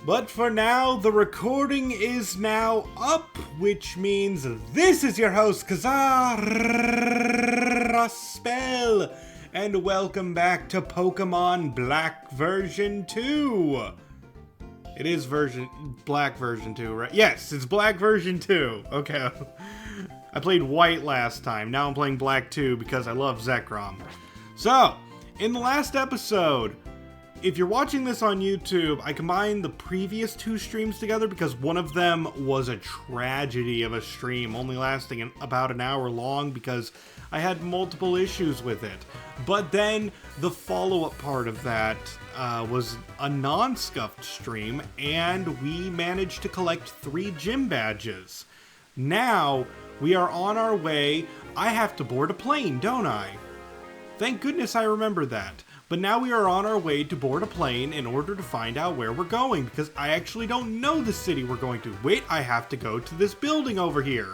But for now, the recording is now up, which means this is your host, Kazaraspell, and welcome back to Pokemon Black version 2. It is Black version 2, right? Yes, it's Black version 2. Okay. I played White last time. Now I'm playing Black 2 because I love Zekrom. So, in the last episode, if you're watching this on YouTube, I combined the previous two streams together because one of them was a tragedy of a stream, only lasting about an hour long because I had multiple issues with it. But then the follow-up part of that was a non-scuffed stream, and we managed to collect 3 gym badges. Now, we are on our way. I have to board a plane, don't I? Thank goodness I remember that. But now we are on our way to board a plane in order to find out where we're going, because I actually don't know the city we're going to. Wait, I have to go to this building over here.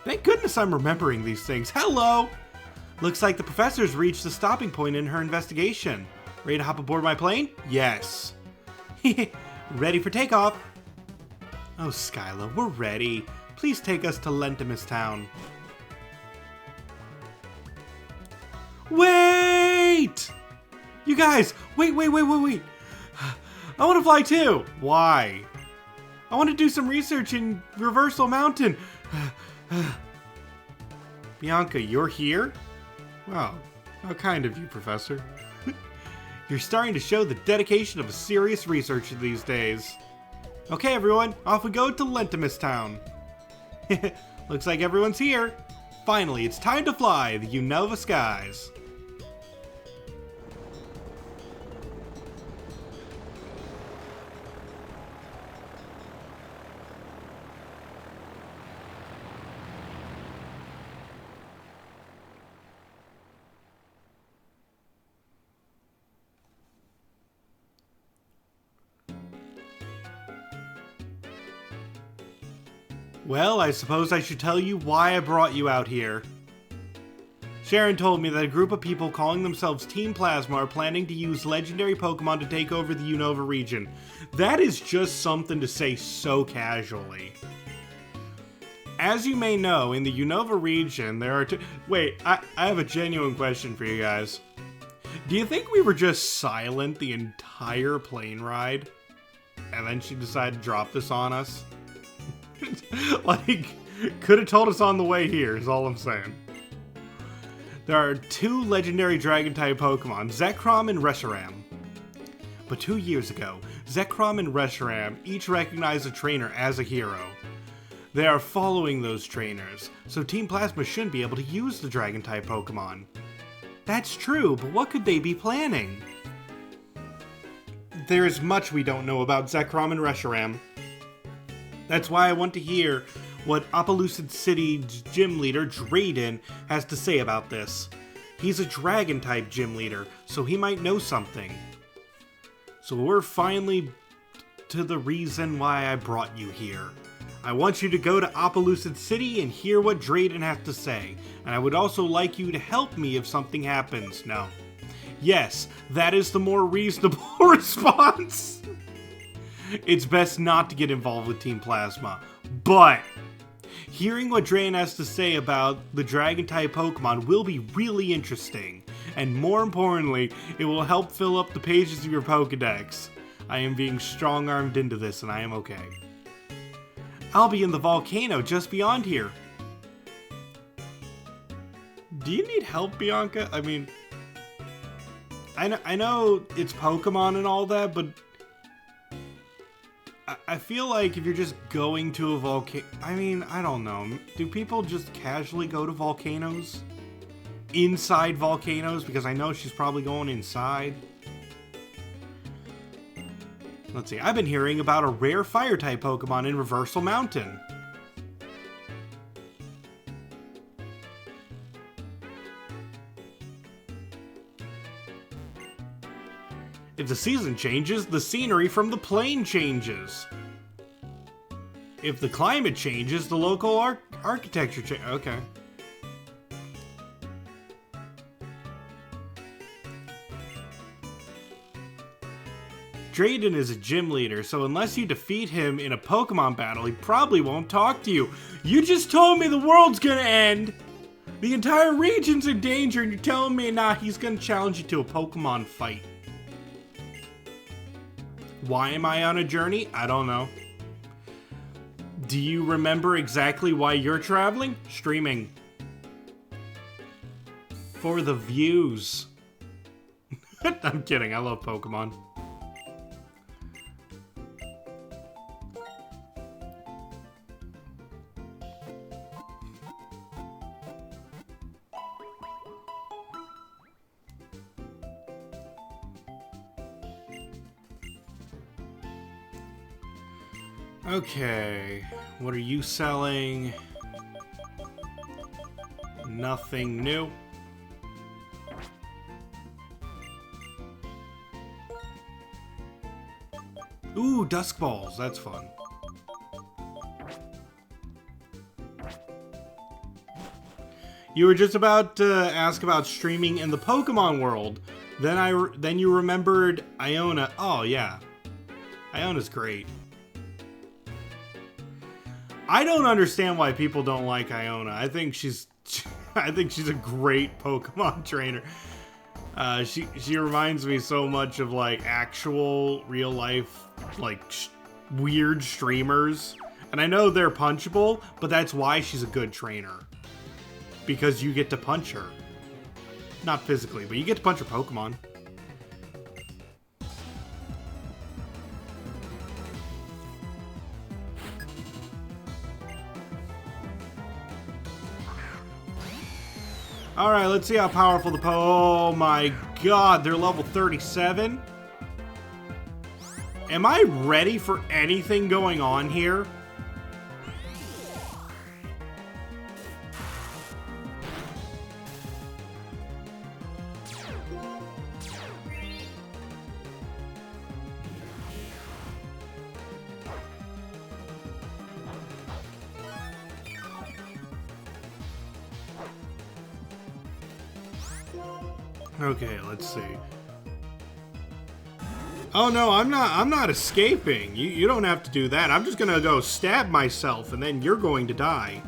Thank goodness I'm remembering these things. Hello! Looks like the professor's reached the stopping point in her investigation. Ready to hop aboard my plane? Yes. Ready for takeoff. Oh, Skyla, we're ready. Please take us to Lentimus Town. Wait! You guys, wait. I want to fly too. Why? I want to do some research in Reversal Mountain. Bianca, you're here? Wow, how kind of you, Professor. You're starting to show the dedication of a serious researcher these days. Okay, everyone, off we go to Lentimus Town. Looks like everyone's here. Finally, it's time to fly the Unova skies. Well, I suppose I should tell you why I brought you out here. Sharon told me that a group of people calling themselves Team Plasma are planning to use legendary Pokemon to take over the Unova region. That is just something to say so casually. As you may know, in the Unova region, there are Wait, I have a genuine question for you guys. Do you think we were just silent the entire plane ride? And then she decided to drop this on us? Like, could have told us on the way here, is all I'm saying. There are 2 legendary Dragon-type Pokemon, Zekrom and Reshiram. But 2 years ago, Zekrom and Reshiram each recognized a trainer as a hero. They are following those trainers, so Team Plasma shouldn't be able to use the Dragon-type Pokemon. That's true, but what could they be planning? There is much we don't know about Zekrom and Reshiram. That's why I want to hear what Opelucid City's gym leader, Drayden, has to say about this. He's a Dragon-type gym leader, so he might know something. So we're finally to the reason why I brought you here. I want you to go to Opelucid City and hear what Drayden has to say, and I would also like you to help me if something happens. No. Yes, that is the more reasonable response. It's best not to get involved with Team Plasma, but hearing what Drayden has to say about the Dragon-type Pokemon will be really interesting, and more importantly, it will help fill up the pages of your Pokedex. I am being strong-armed into this, and I am okay. I'll be in the volcano just beyond here. Do you need help, Bianca? I mean, I know it's Pokemon and all that, but I feel like if you're just going to a volcano... I mean, I don't know. Do people just casually go to volcanoes? Inside volcanoes? Because I know she's probably going inside. Let's see. I've been hearing about a rare Fire-type Pokemon in Reversal Mountain. If the season changes, the scenery from the plane changes. If the climate changes, the local architecture changes. Okay. Drayden is a gym leader, so unless you defeat him in a Pokemon battle, he probably won't talk to you. You just told me the world's gonna end! The entire region's in danger, and you're telling me now he's gonna challenge you to a Pokemon fight. Why am I on a journey? I don't know. Do you remember exactly why you're traveling? Streaming. For the views. I'm kidding, I love Pokemon. Okay, what are you selling? Nothing new. Ooh, Dusk Balls, that's fun. You were just about to ask about streaming in the Pokemon world. Then you remembered Iona. Oh yeah, Iona's great. I don't understand why people don't like Iona. I think she's a great Pokemon trainer. She reminds me so much of like actual real life like weird streamers. And I know they're punchable, but that's why she's a good trainer. Because you get to punch her. Not physically, but you get to punch her Pokemon. Alright, let's see how powerful the oh my god, they're level 37? Am I ready for anything going on here? Okay, let's see. Oh no, I'm not escaping. You don't have to do that. I'm just gonna go stab myself and then you're going to die.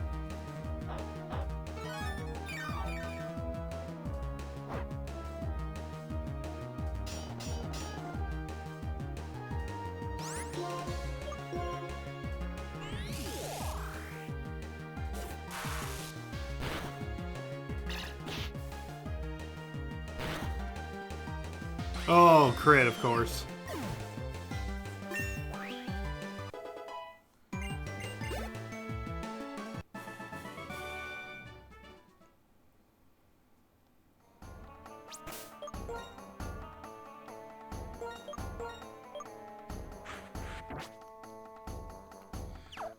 Oh, crit, of course.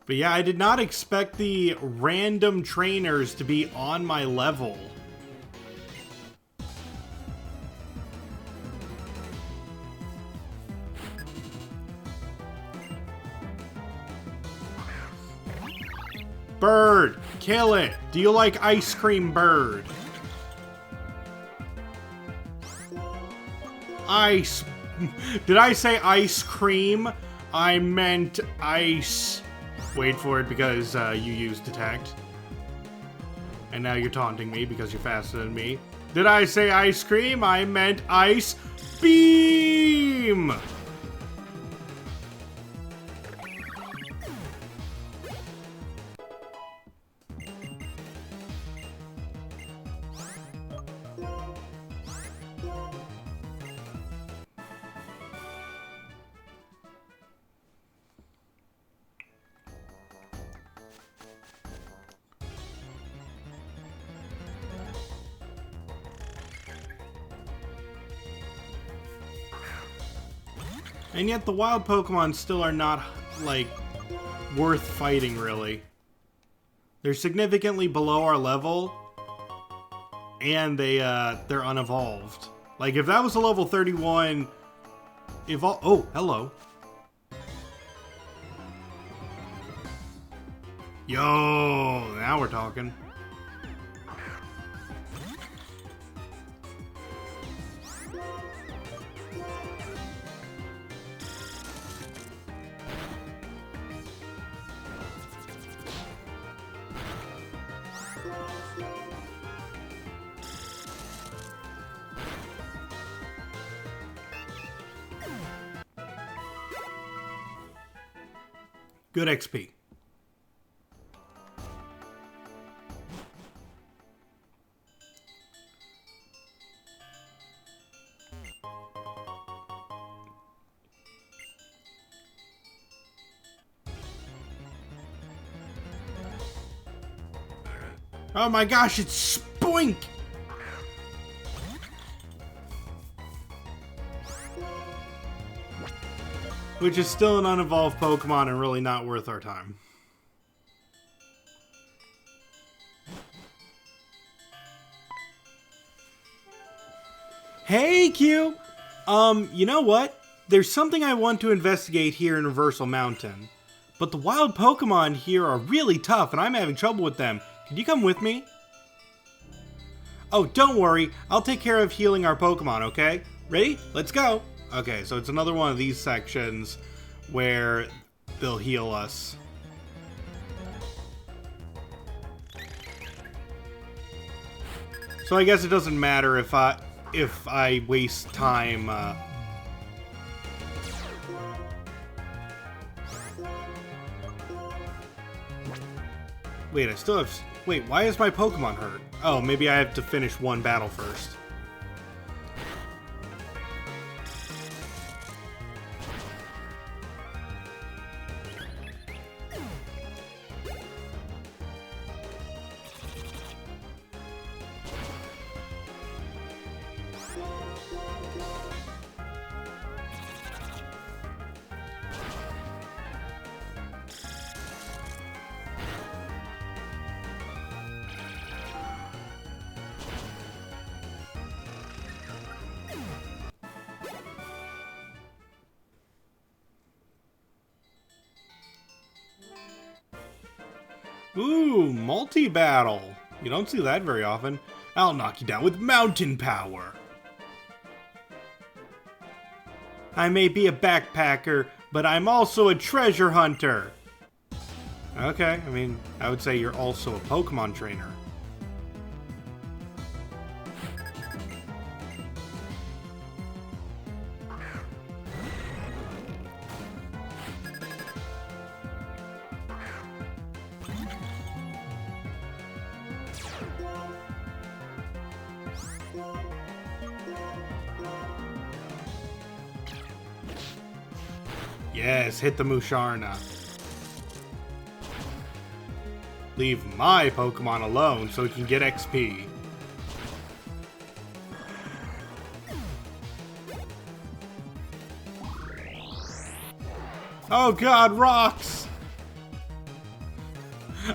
But yeah, I did not expect the random trainers to be on my level. Bird! Kill it! Do you like ice cream, bird? Ice... Did I say ice cream? I meant ice... Wait for it because you used detect. And now you're taunting me because you're faster than me. Did I say ice cream? I meant ice beam! And yet the wild Pokemon still are not, like, worth fighting, really. They're significantly below our level, and they're unevolved. Like, if that was a level 31 oh, hello. Yo, now we're talking. Good XP. Oh my gosh, it's Spoink! Which is still an unevolved Pokemon and really not worth our time. Hey, Q! You know what? There's something I want to investigate here in Reversal Mountain. But the wild Pokemon here are really tough and I'm having trouble with them. Can you come with me? Oh, don't worry. I'll take care of healing our Pokemon, okay? Ready? Let's go! Okay, so it's another one of these sections where they'll heal us. So I guess it doesn't matter if I waste time, Wait, I still have... Wait, why is my Pokemon hurt? Oh, maybe I have to finish one battle first. Ooh, multi-battle. You don't see that very often. I'll knock you down with mountain power. I may be a backpacker, but I'm also a treasure hunter. Okay, I mean, I would say you're also a Pokemon trainer. Yes, hit the Musharna. Leave my Pokemon alone so it can get XP. Oh god, rocks!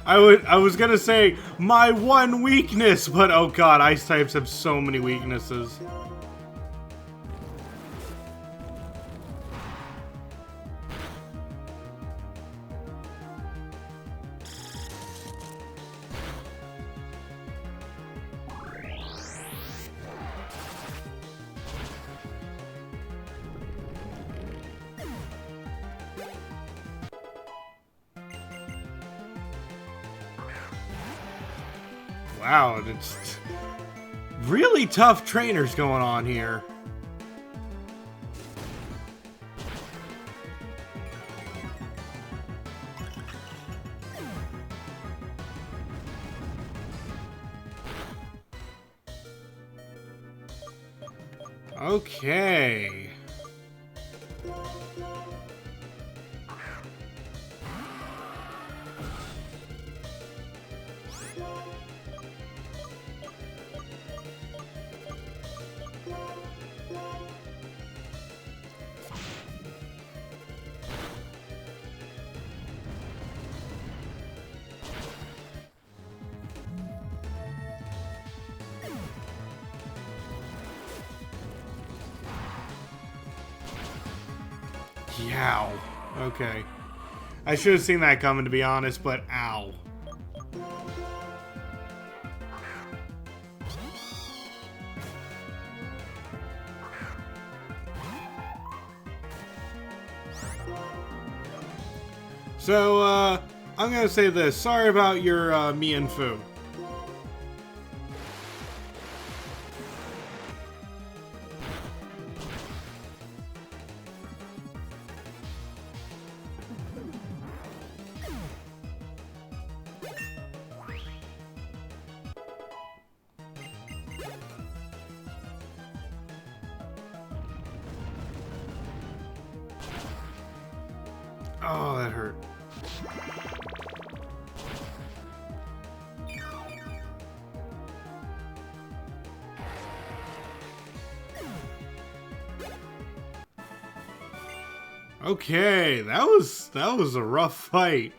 I was gonna say my one weakness, but oh god, ice types have so many weaknesses. Wow, it's really tough trainers going on here. Okay. Yow. Okay. I should have seen that coming, to be honest, but ow. So, I'm gonna say this. Sorry about your, Mienfoo. that hurt. Okay, that was a rough fight.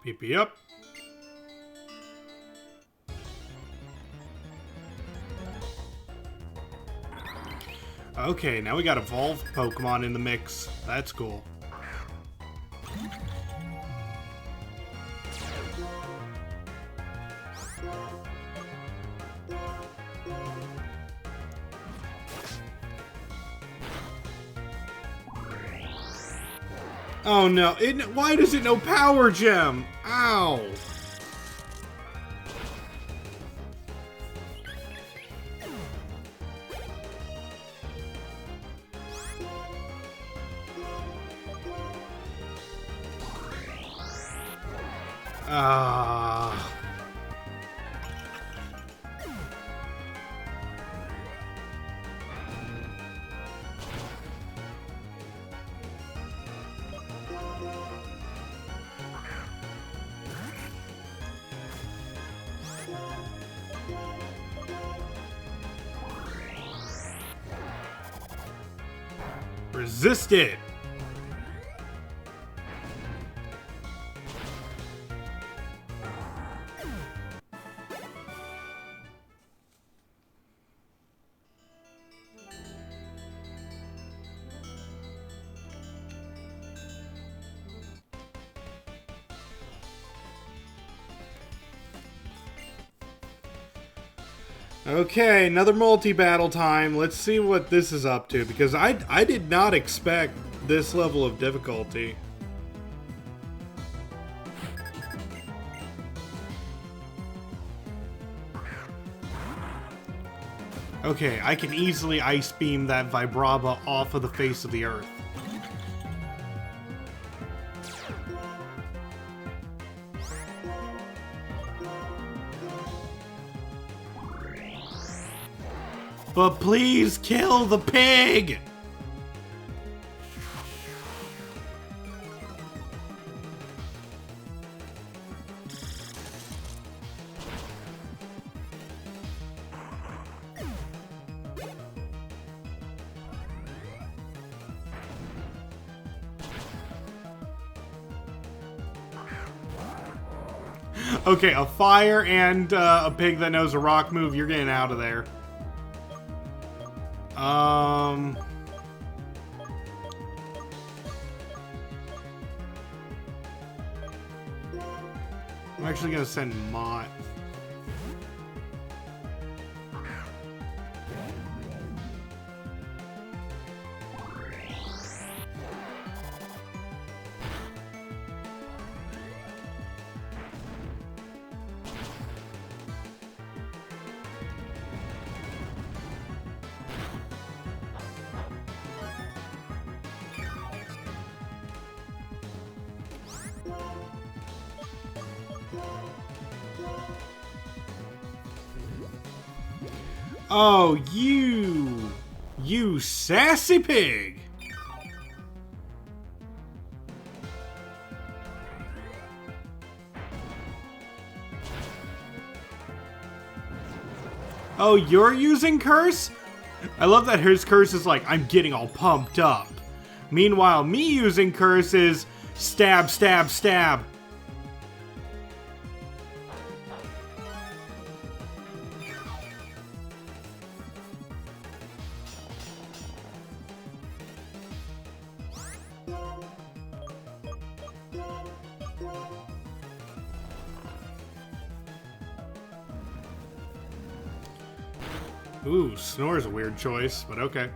PP up. Okay, now we got evolved Pokemon in the mix. That's cool. Oh no, why does it know Power Gem? Ow. Ah. Resist it. Okay, another multi-battle time. Let's see what this is up to, because I did not expect this level of difficulty. Okay, I can easily Ice Beam that Vibrava off of the face of the earth. But please kill the pig! Okay, a fire and a pig that knows a rock move, you're getting out of there. I'm actually gonna send Mott. Oh, you sassy pig! Oh, you're using Curse? I love that his Curse is like, I'm getting all pumped up. Meanwhile, me using Curse is stab, stab, stab. Ooh, Snore's a weird choice, but okay.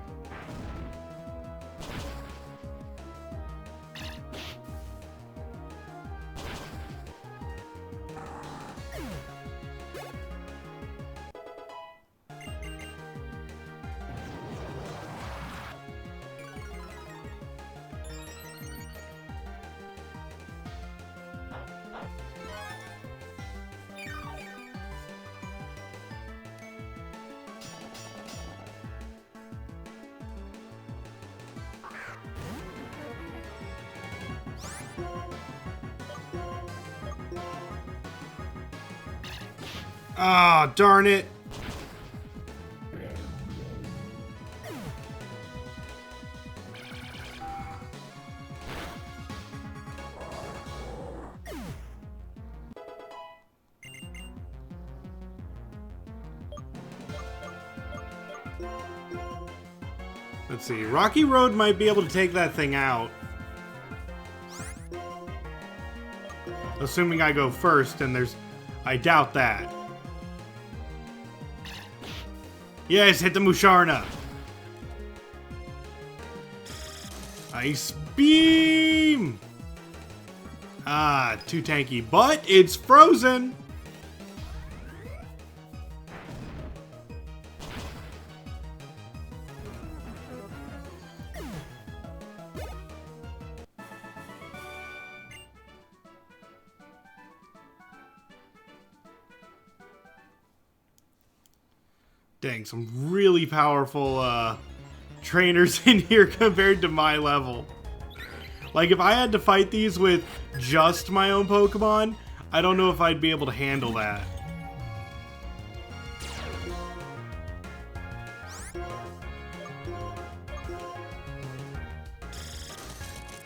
Ah, darn it. Let's see. Rocky Road might be able to take that thing out. Assuming I go first, and there's... I doubt that. Yes, hit the Musharna. Ice Beam! Ah, too tanky. But it's frozen! Dang, some really powerful trainers in here compared to my level. Like, if I had to fight these with just my own Pokemon, I don't know if I'd be able to handle that.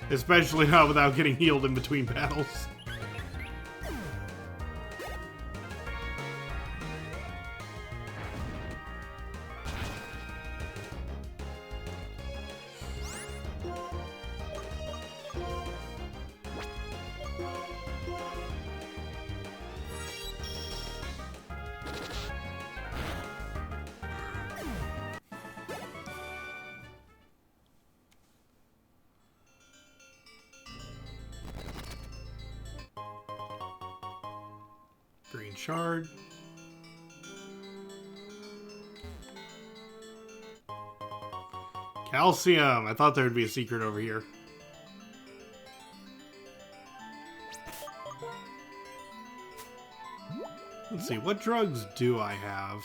Especially not without getting healed in between battles. Green shard. Calcium! I thought there would be a secret over here. Let's see, what drugs do I have?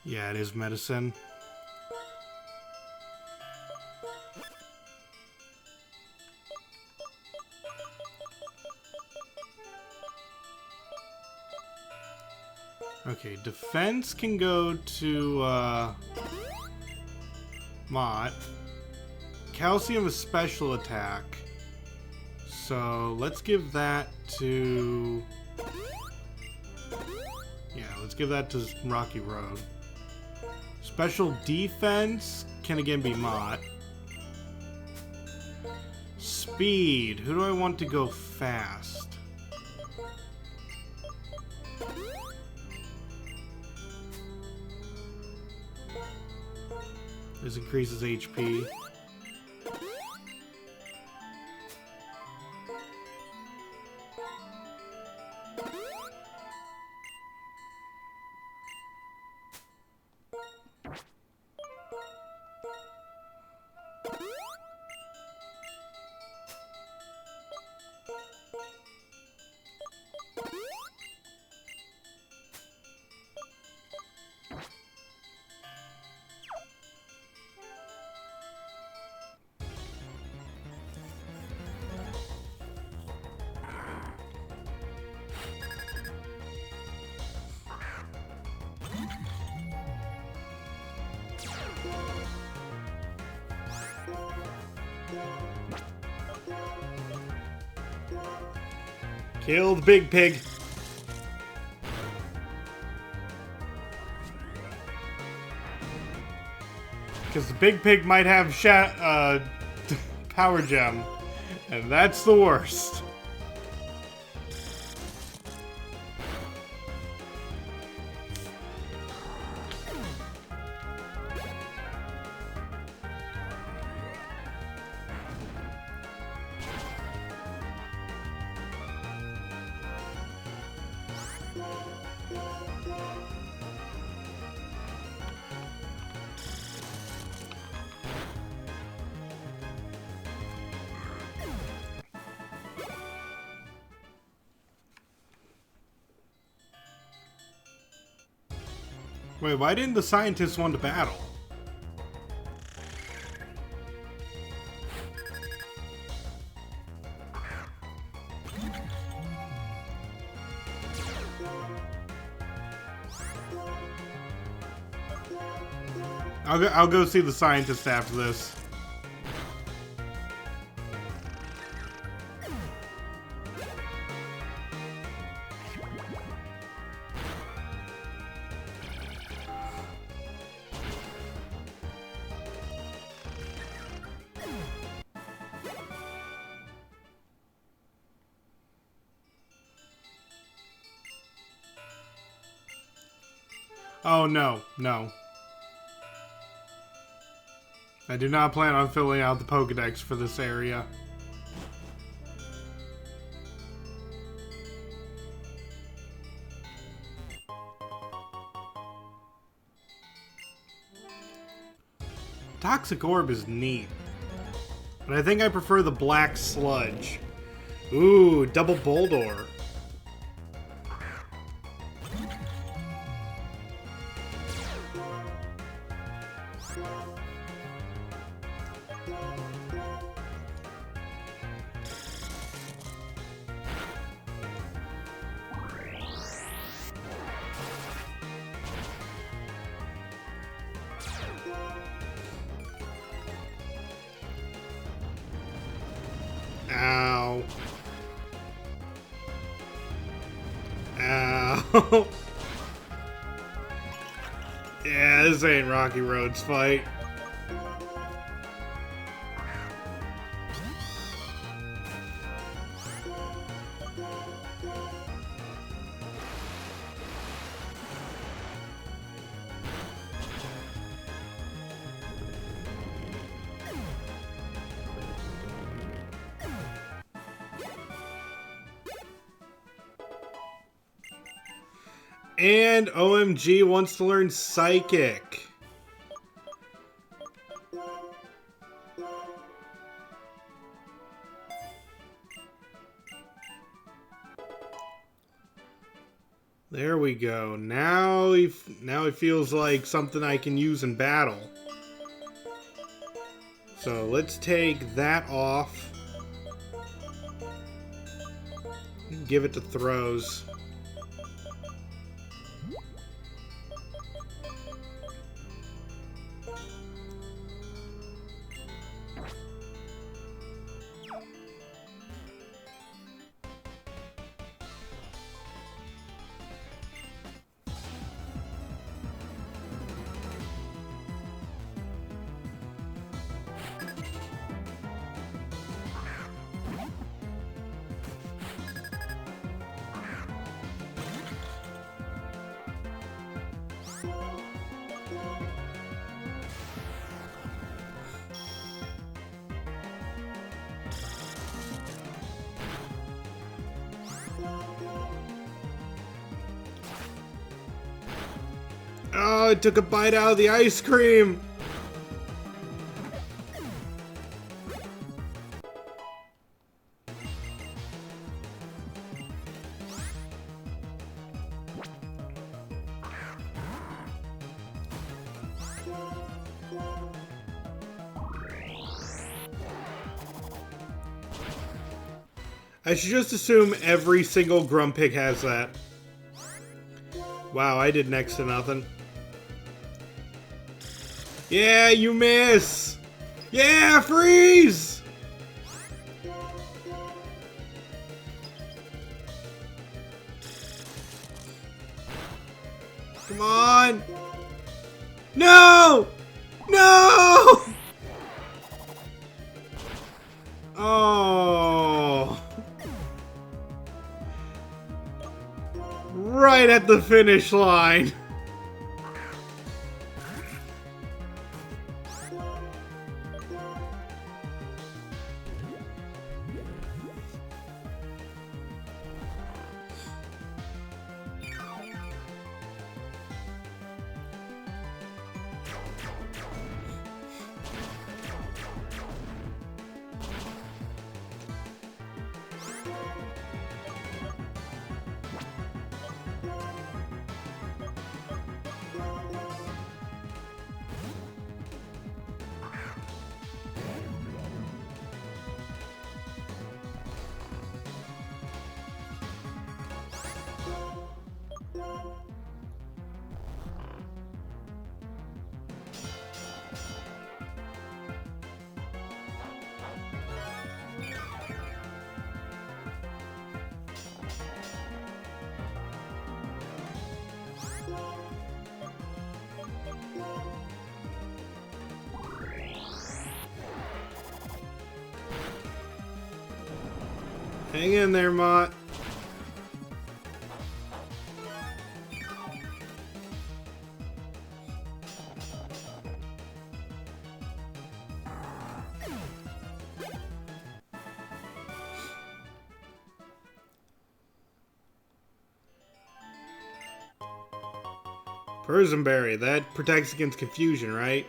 Yeah, it is medicine. Okay, defense can go to, Mott. Calcium is special attack. So, let's give that to... Yeah, let's give that to Rocky Road. Special defense can again be Mott. Speed. Who do I want to go fast? This increases HP. Kill the big pig. Because the big pig might have power gem, and that's the worst. Wait, why didn't the scientists want to battle? I'll go see the scientist after this. Oh, no, no. I do not plan on filling out the Pokedex for this area. Toxic Orb is neat. But I think I prefer the black sludge. Ooh, double Boldore. Ow. Ow. Yeah, this ain't Rocky Road's fight. And OMG wants to learn Psychic. There we go. Now it feels like something I can use in battle. So let's take that off. Give it to throws. Oh, it took a bite out of the ice cream. I should just assume every single Grumpig has that. Wow, I did next to nothing. Yeah, you miss! Yeah, freeze! Come on! No! No! Oh. Right at the finish line. Hang in there, Mott. Berry, that protects against confusion, right?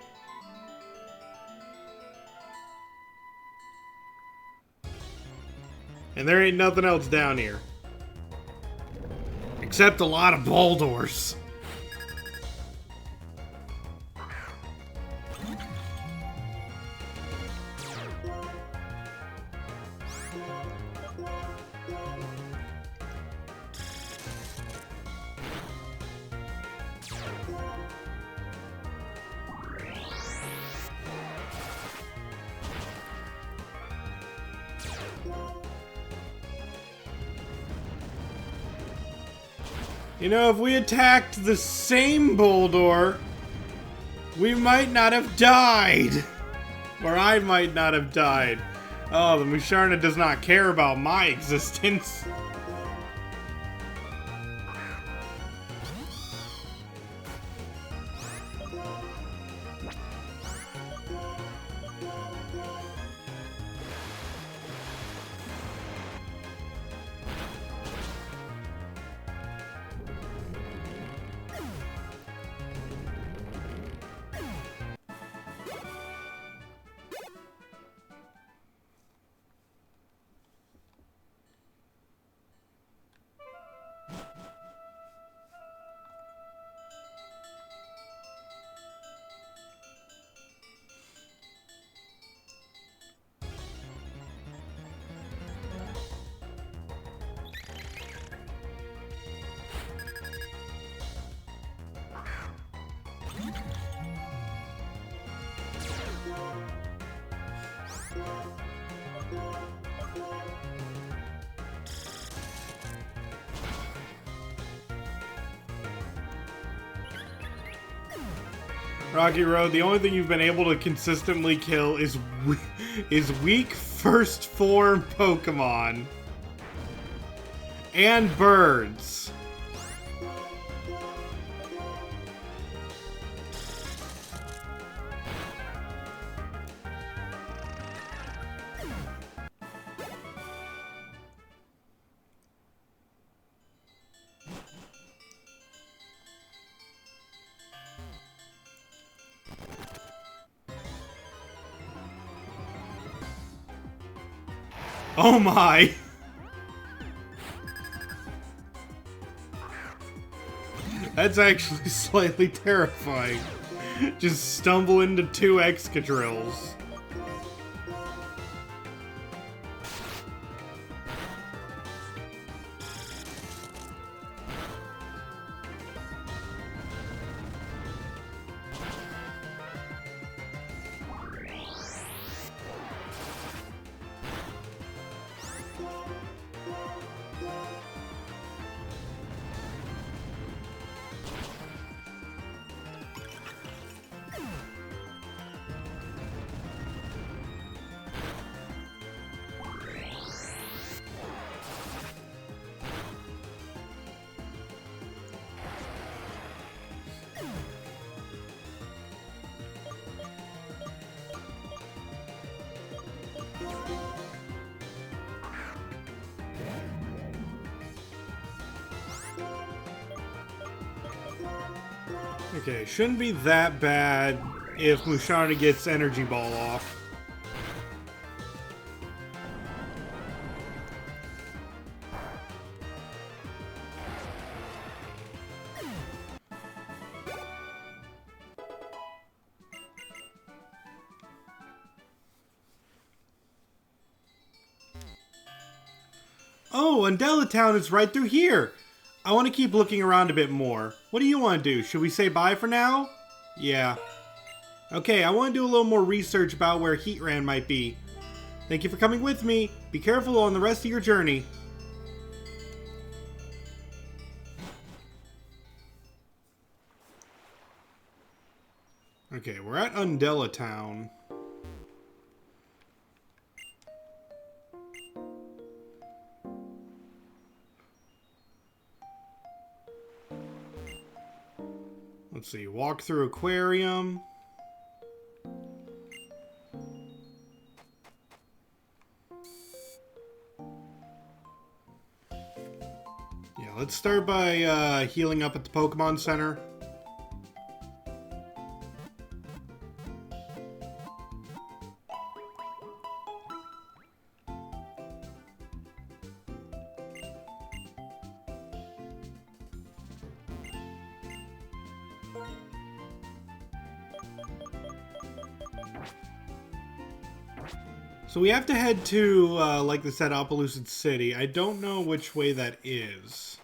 And there ain't nothing else down here. Except a lot of Baldors. You know, if we attacked the same Boldor, we might not have died. Or I might not have died. Oh, the Musharna does not care about my existence. Rocky Road, the only thing you've been able to consistently kill is weak first form Pokemon. And birds. Oh my! That's actually slightly terrifying. Just stumble into 2 Excadrills. Okay, shouldn't be that bad if Musharna gets Energy Ball off. Oh, Undella Town is right through here! I want to keep looking around a bit more. What do you want to do? Should we say bye for now? Yeah. Okay, I want to do a little more research about where Heatran might be. Thank you for coming with me. Be careful on the rest of your journey. Okay, we're at Undella Town. Let's see. Walk through aquarium. Yeah, let's start by healing up at the Pokemon Center. So we have to head to, like they said, Opelousas City. I don't know which way that is.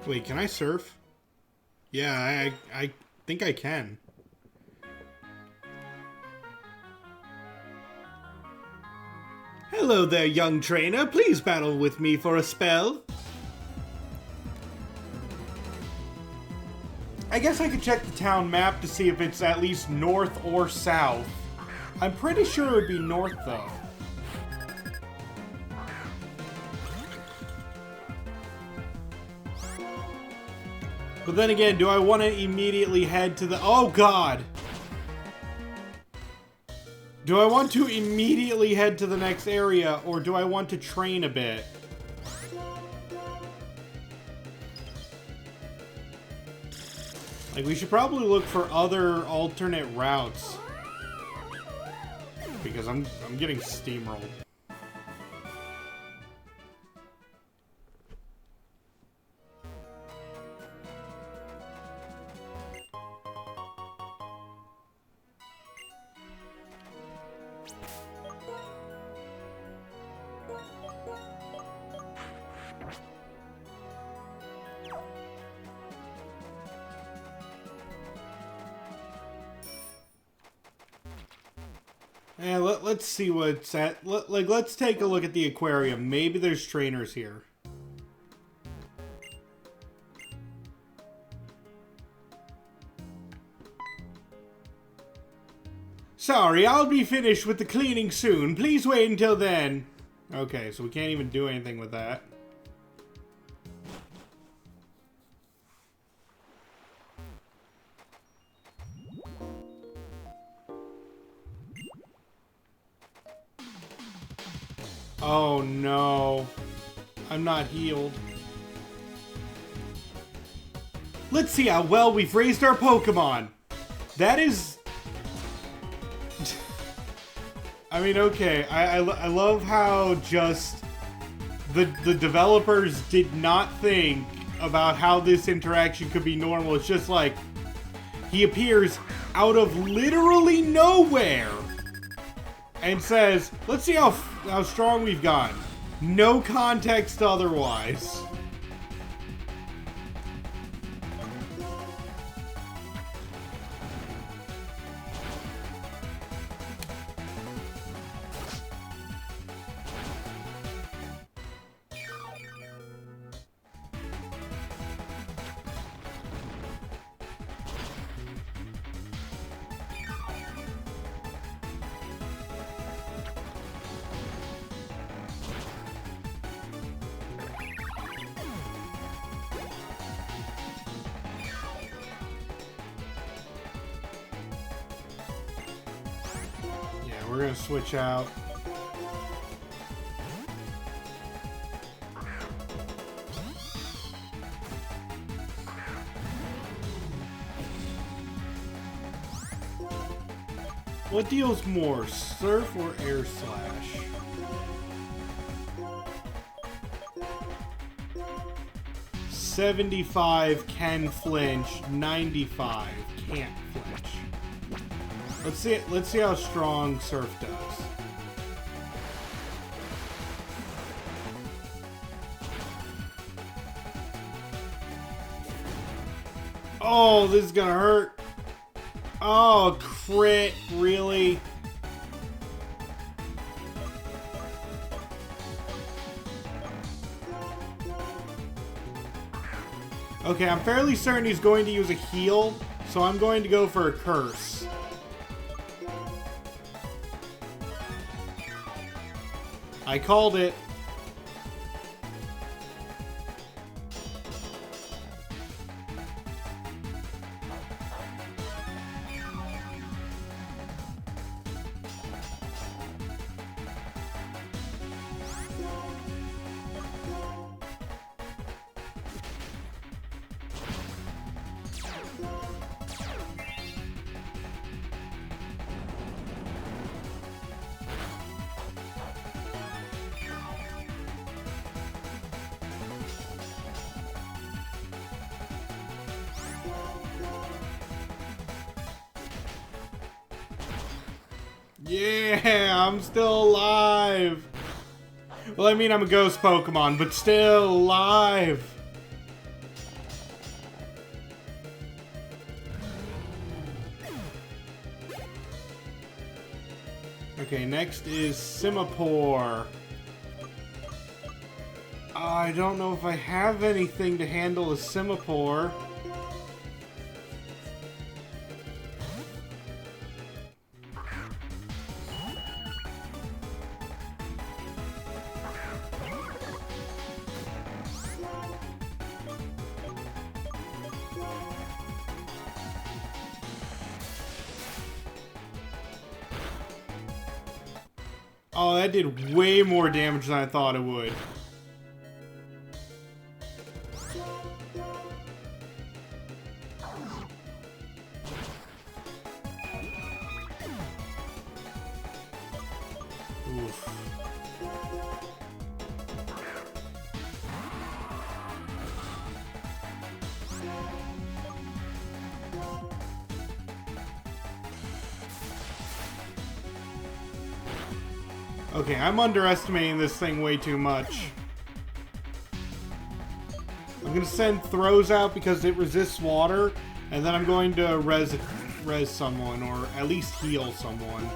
Wait, can I surf? Yeah, I think I can. Hello there, young trainer. Please battle with me for a spell. I guess I could check the town map to see if it's at least north or south. I'm pretty sure it would be north, though. But then again, do I want to immediately head to the... Oh, God! Do I want to immediately head to the next area, or do I want to train a bit? Like, we should probably look for other alternate routes. Because I'm getting steamrolled. Yeah, let's see what's at. Let's take a look at the aquarium. Maybe there's trainers here. Sorry, I'll be finished with the cleaning soon. Please wait until then. Okay, so we can't even do anything with that. Oh no. I'm not healed. Let's see how well we've raised our Pokemon. That is... I mean, okay. I love how just the developers did not think about how this interaction could be normal. It's just like, he appears out of literally nowhere and says, let's see how strong we've gotten. No context otherwise. We're gonna switch out. What deals more, Surf or Air Slash? $75 can flinch, 95 can't flinch. Let's see how strong Surf does. Oh, this is gonna hurt. Oh, crit, really? Okay, I'm fairly certain he's going to use a heal, so I'm going to go for a curse. I called it. Yeah, I'm still alive. Well, I mean, I'm a ghost Pokemon, but still alive. Okay, next is Simipour. I don't know if I have anything to handle a Simipour. Oh, that did way more damage than I thought it would. Oof. Okay, I'm underestimating this thing way too much. I'm gonna send throws out because it resists water, and then I'm going to res someone, or at least heal someone.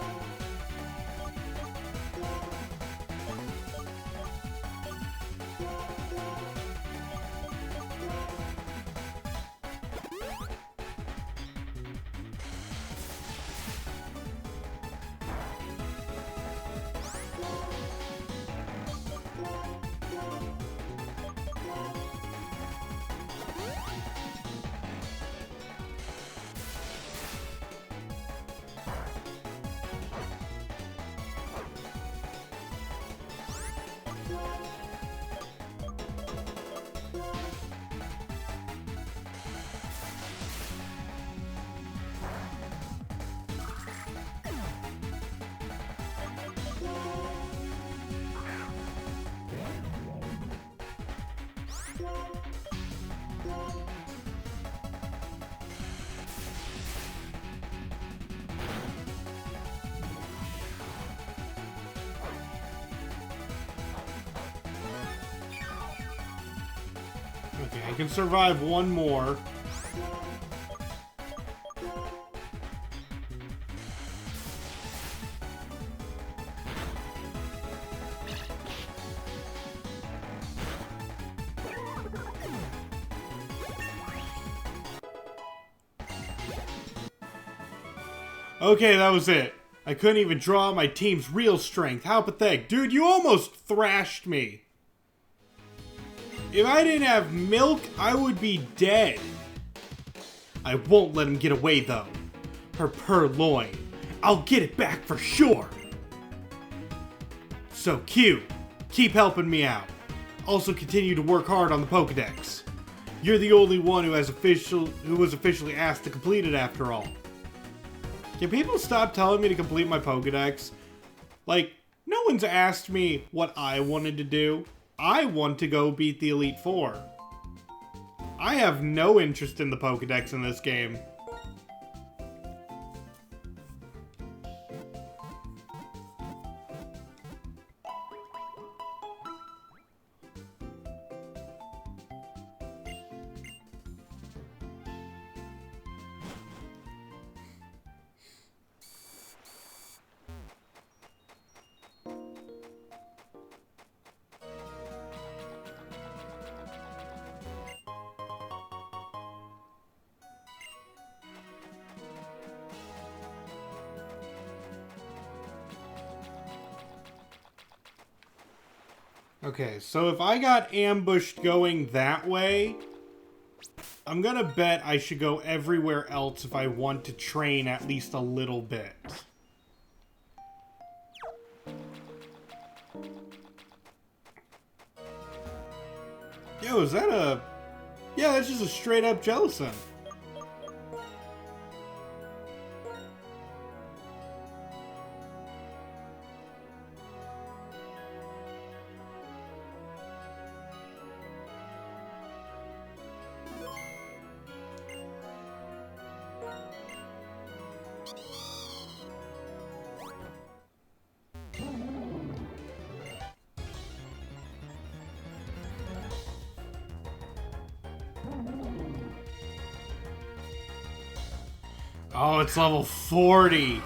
Okay, I can survive one more. Okay, that was it. I couldn't even draw out my team's real strength. How pathetic. Dude, you almost thrashed me. If I didn't have milk, I would be dead. I won't let him get away, though. Her purloin. I'll get it back for sure. So, Q, keep helping me out. Also continue to work hard on the Pokedex. You're the only one who was officially asked to complete it after all. Can people stop telling me to complete my Pokedex? Like, no one's asked me what I wanted to do. I want to go beat the Elite Four. I have no interest in the Pokedex in this game. Okay, so if I got ambushed going that way, I'm gonna bet I should go everywhere else if I want to train at least a little bit. Yo, is that a... Yeah, that's just a straight up Jellicent. Oh, it's level 40.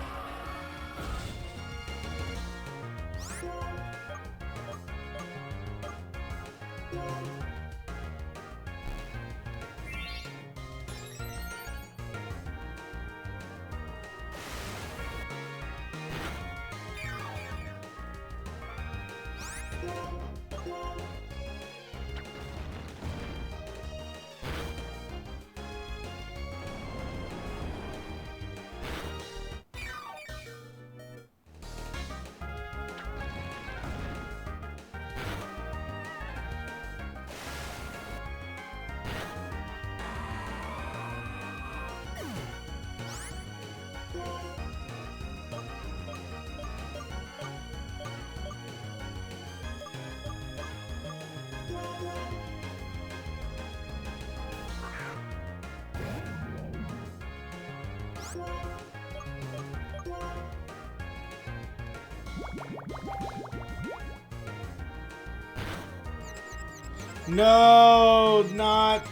No, not...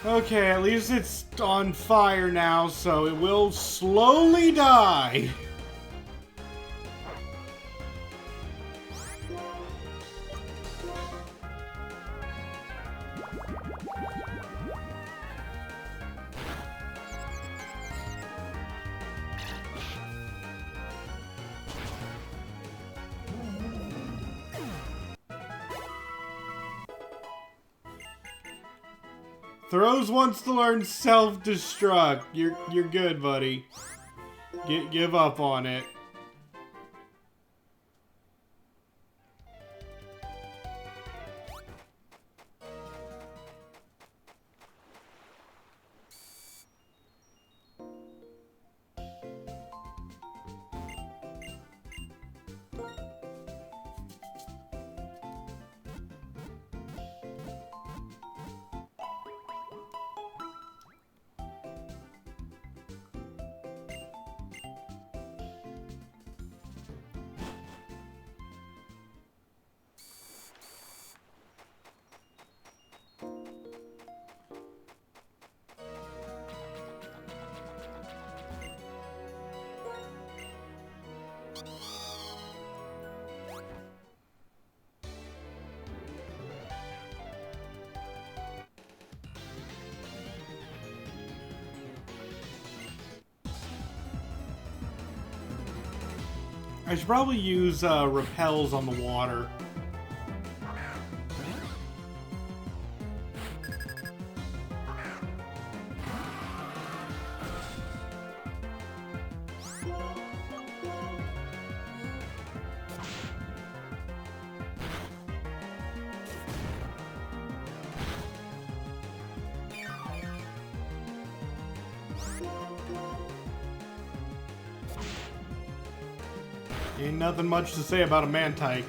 Okay, at least it's on fire now, so it will slowly die. Throws wants to learn self-destruct. You're good, buddy. Give up on it. I should probably use repels on the water. Ain't nothing much to say about a Mantike.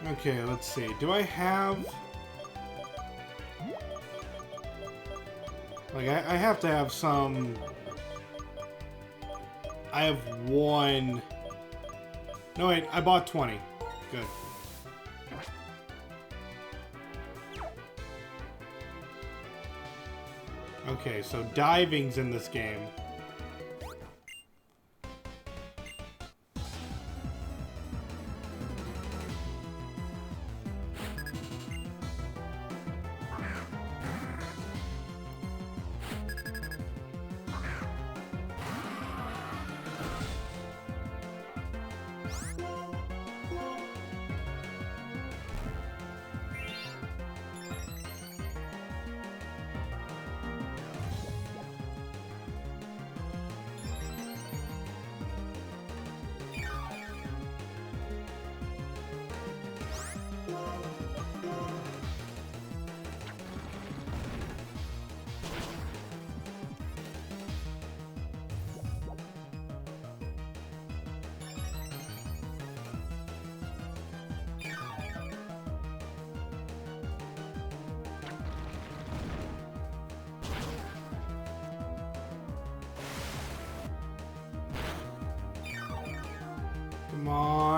Okay, let's see. Do I have... Like, I have to have some... I have one... No, wait, I bought 20. Good. Okay, so diving's in this game.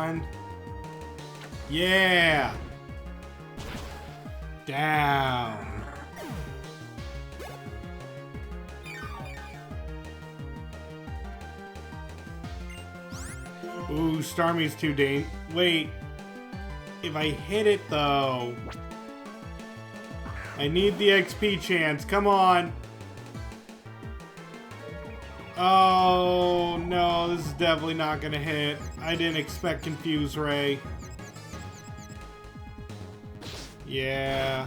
on. Yeah. Down. Ooh, Starmie's too dangerous. Wait. If I hit it, though... I need the XP chance. Come on. Oh, no. This is definitely not gonna hit. I didn't expect Confuse Ray. Yeah.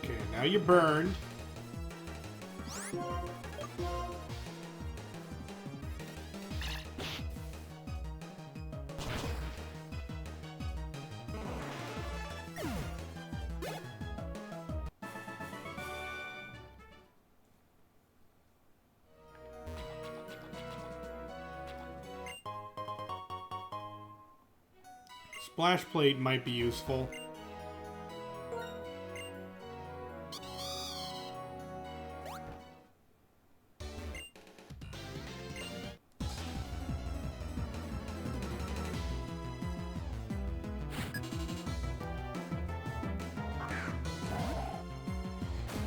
Okay, now you're burned. Splash plate might be useful.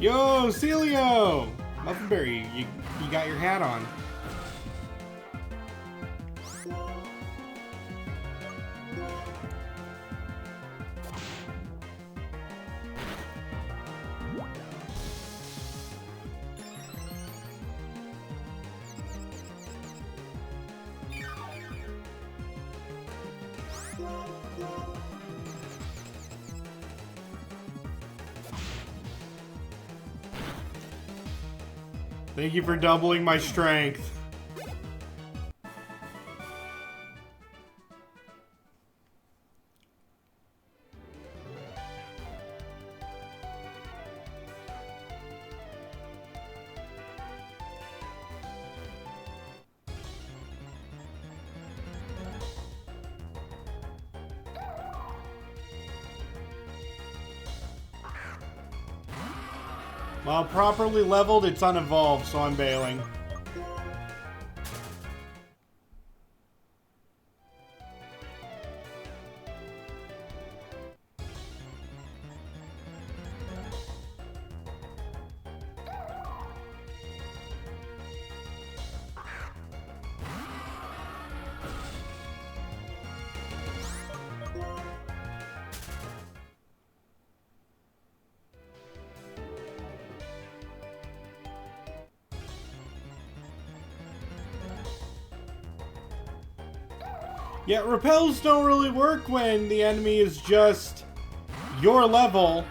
Yo, Celio! Muffinberry, you got your hat on. Thank you for doubling my strength. While properly leveled, it's unevolved, so I'm bailing. Yeah, repels don't really work when the enemy is just your level.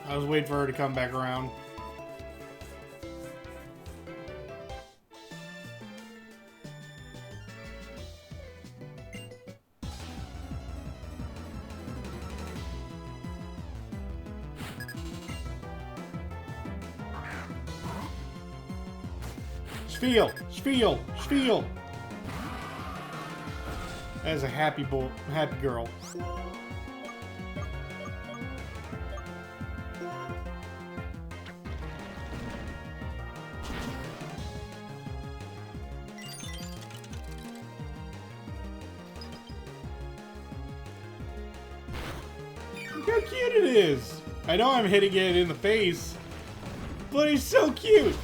I was waiting for her to come back around. Spiel! Spiel! Spiel! That is a happy boy, happy girl. Look how cute it is. I know I'm hitting it in the face, but he's so cute.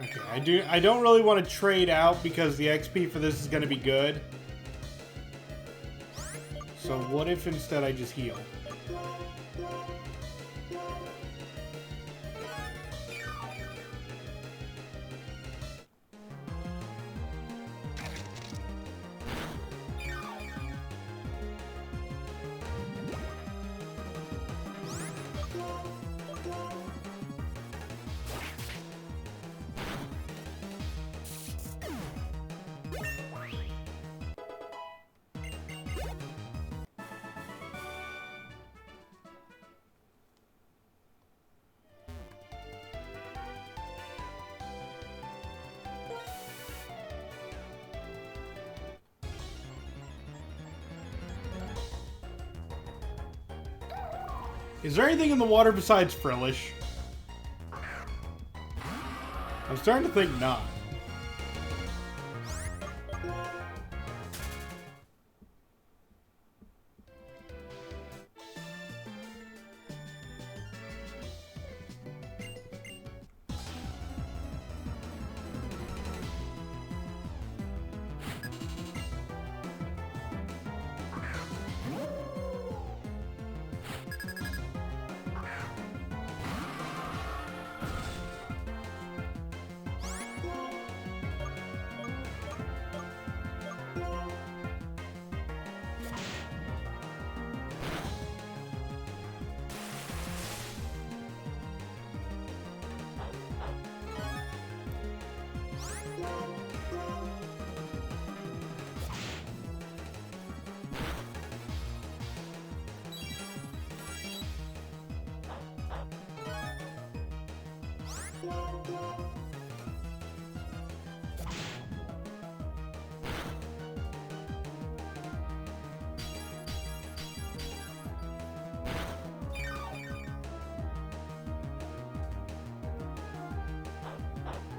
Okay, I don't really want to trade out because the XP for this is going to be good. So what if instead I just heal? Is there anything in the water besides Frillish? I'm starting to think not.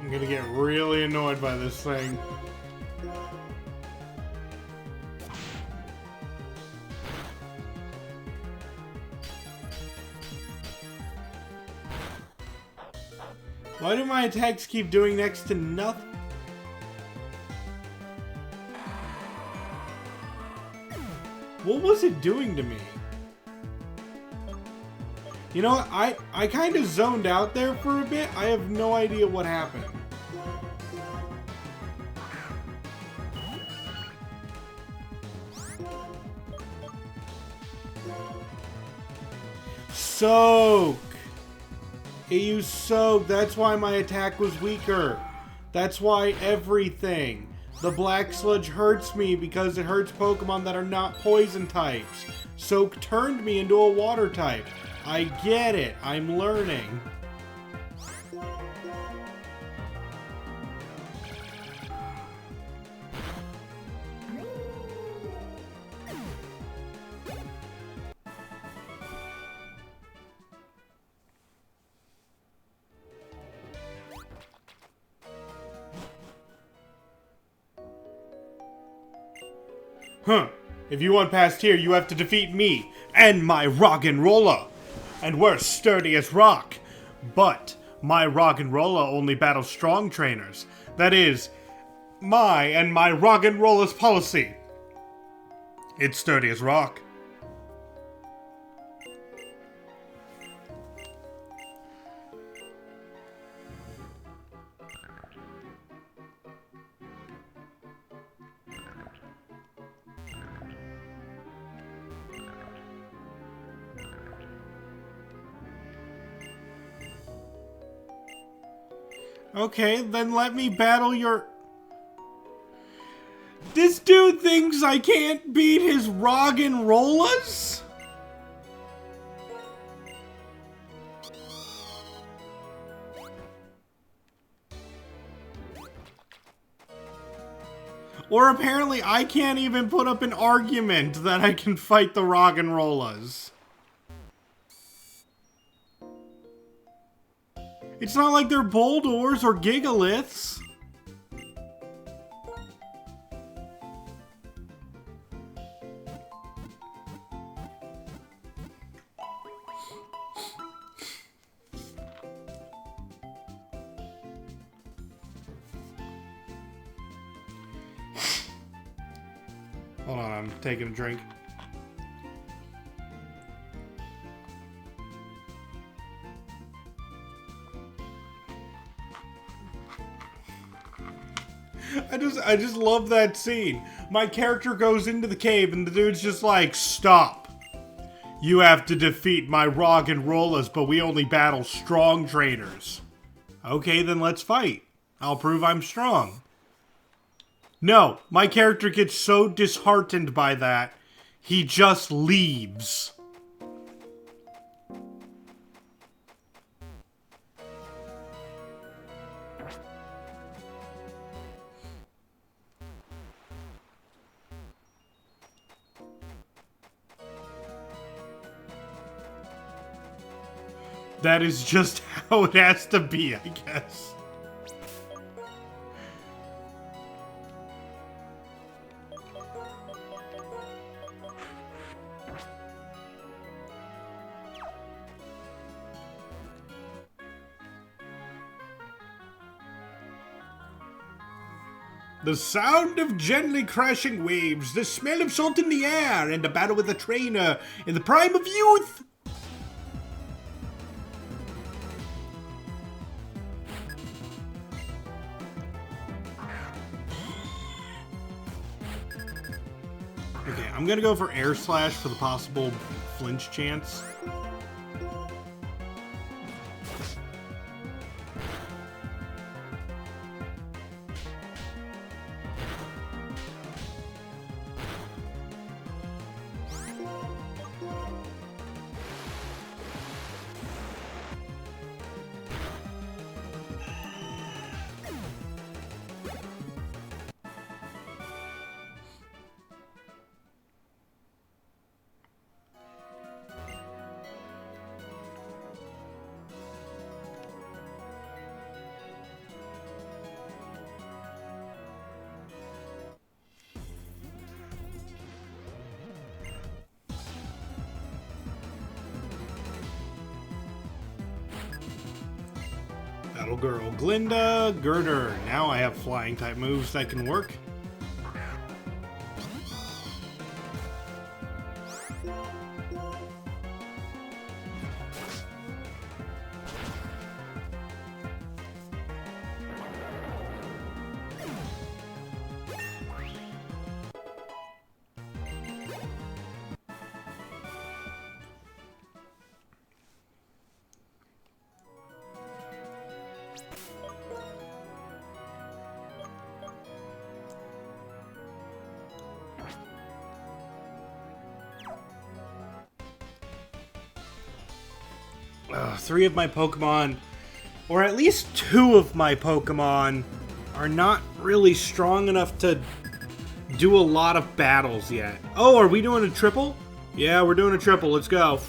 I'm gonna get really annoyed by this thing. Why do my attacks keep doing next to nothing? What was it doing to me? You know what? I kind of zoned out there for a bit. I have no idea what happened. Soak! It used Soak. That's why my attack was weaker. That's why everything. The Black Sludge hurts me because it hurts Pokemon that are not poison types. Soak turned me into a water type. I get it. I'm learning. Huh. If you want past here, you have to defeat me and my Roggenrola. And we're sturdy as rock. But my Roggenrola only battles strong trainers. That is, my Roggenrola's policy. It's sturdy as rock. Okay, then let me battle your... This dude thinks I can't beat his Roggenrolas? Or apparently I can't even put up an argument that I can fight the Roggenrolas. It's not like they're Boldors or Gigaliths. Hold on, I'm taking a drink. I just love that scene. My character goes into the cave and the dude's just like, stop. You have to defeat my Roggenrolas, but we only battle strong trainers. Okay, then let's fight. I'll prove I'm strong. No, my character gets so disheartened by that, he just leaves. That is just how it has to be, I guess. The sound of gently crashing waves, the smell of salt in the air, and a battle with a trainer in the prime of youth. Okay, I'm gonna go for Air Slash for the possible flinch chance. Battle Girl, Glinda, Girder. Now I have flying type moves that can work. Three of my Pokemon, or at least two of my Pokemon, are not really strong enough to do a lot of battles yet. Oh, are we doing a triple? Yeah, we're doing a triple. Let's go.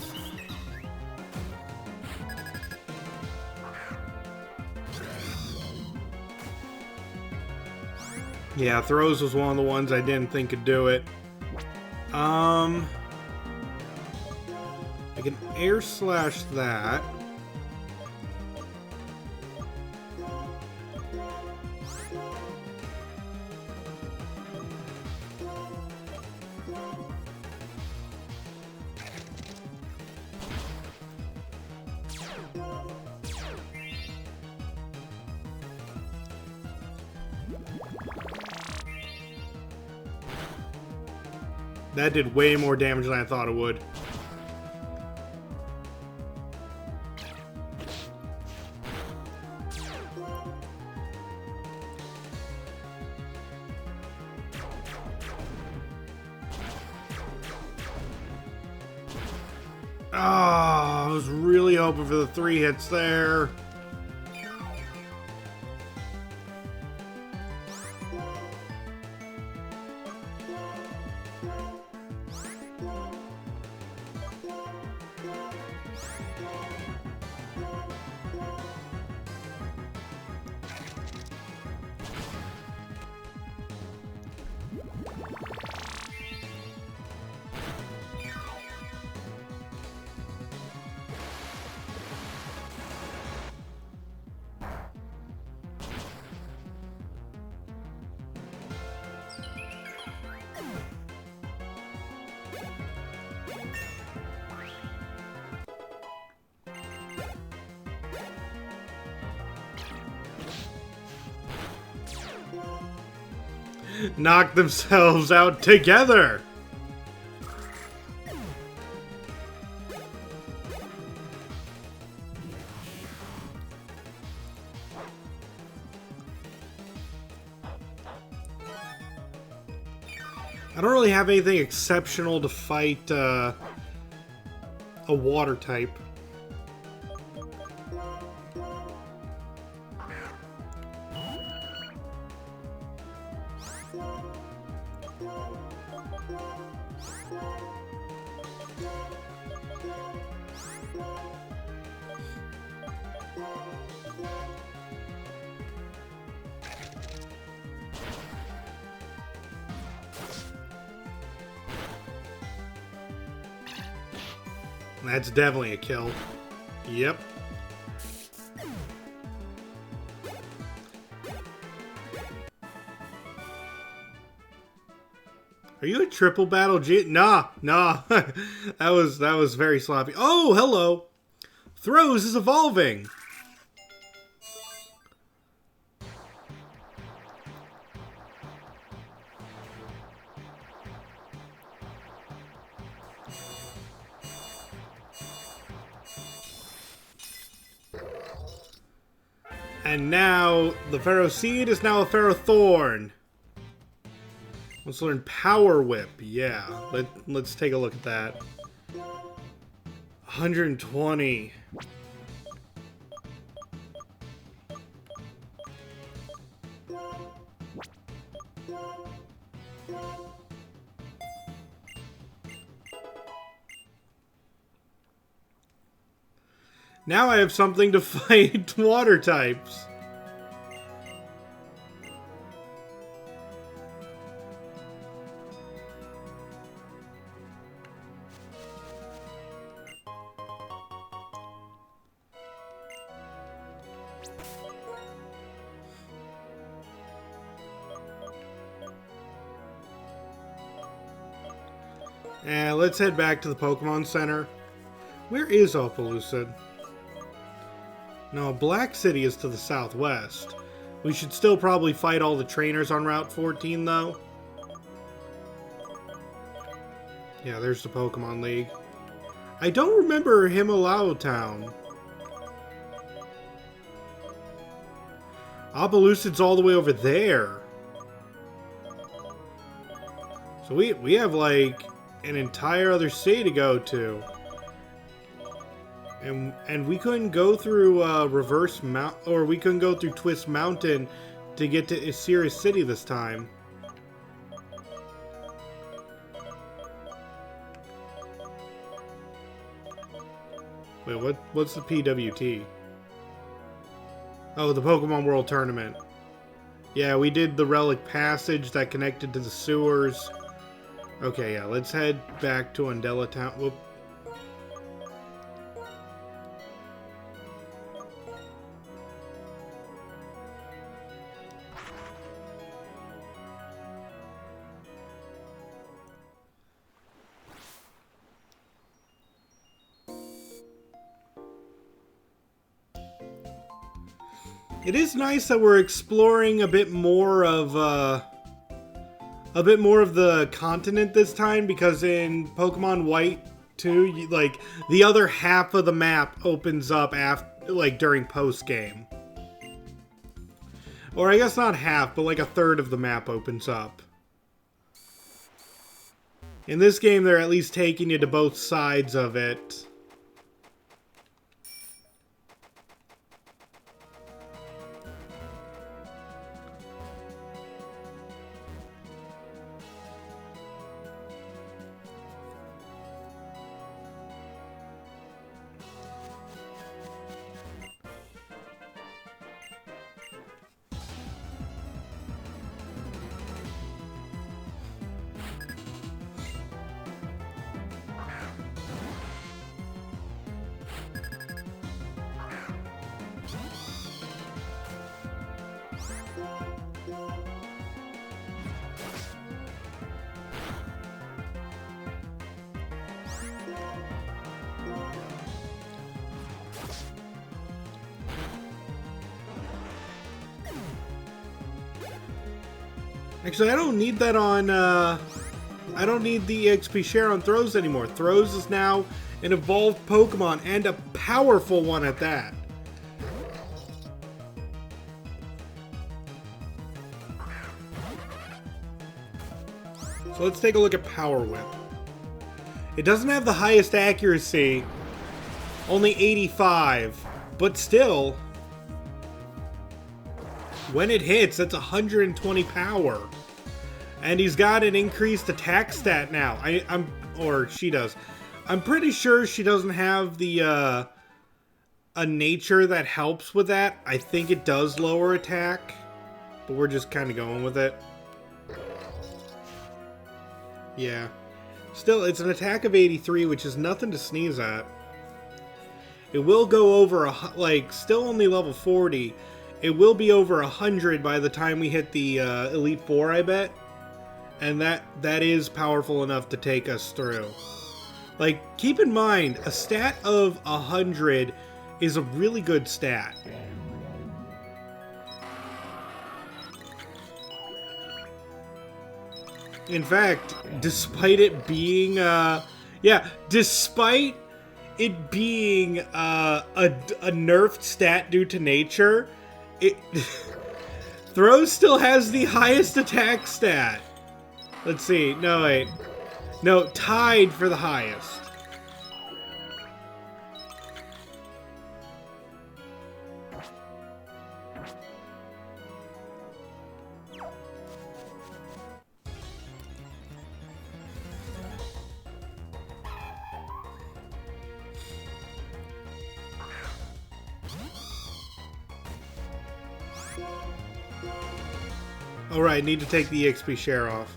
Yeah, Throws was one of the ones I didn't think could do it. I can air slash that. That did way more damage than I thought it would. Oh, I was really hoping for the 3 hits there. Knock themselves out together. I don't really have anything exceptional to fight a water type. That's definitely a kill. Yep. Are you a triple battle G? Nah. that was very sloppy. Oh, hello. Throws is evolving. And now, the Pharaoh Seed is now a Pharaoh Thorn. Let's learn Power Whip. Yeah, let's take a look at that. 120. Now I have something to fight water types. And let's head back to the Pokemon Center. Where is Opelucid? No, Black City is to the southwest. We should still probably fight all the trainers on Route 14, though. Yeah, there's the Pokemon League. I don't remember Himalao Town. Opelucid's all the way over there. So we have, like, an entire other city to go to. And we couldn't go through Reverse Mount, or we couldn't go through Twist Mountain to get to Isira City this time. Wait, what's the PWT? Oh, the Pokemon World Tournament. Yeah, we did the Relic Passage that connected to the sewers. Okay, yeah, let's head back to Undella Town. Whoop. It is nice that we're exploring a bit more of the continent this time, because in Pokemon White 2, like, the other half of the map opens up after, like, during post-game. Or I guess not half, but like a third of the map opens up. In this game, they're at least taking you to both sides of it. Actually, I don't need that on, I don't need the XP share on Throws anymore. Throws is now an evolved Pokemon, and a powerful one at that. So let's take a look at Power Whip. It doesn't have the highest accuracy, only 85, but still, when it hits, that's 120 power. And he's got an increased attack stat now. Or she does. I'm pretty sure she doesn't have the, a nature that helps with that. I think it does lower attack, but we're just kind of going with it. Yeah. Still, it's an attack of 83, which is nothing to sneeze at. It will go over, like, still only level 40. It will be over 100 by the time we hit the Elite Four, I bet. And that is powerful enough to take us through. Like, keep in mind, a stat of 100 is a really good stat. In fact, despite it being, despite it being a nerfed stat due to nature, it Throw still has the highest attack stat. Let's see. No, wait. No, tied for the highest. Alright, need to take the EXP share off.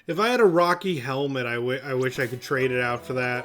If I had a Rocky helmet, I wish I could trade it out for that.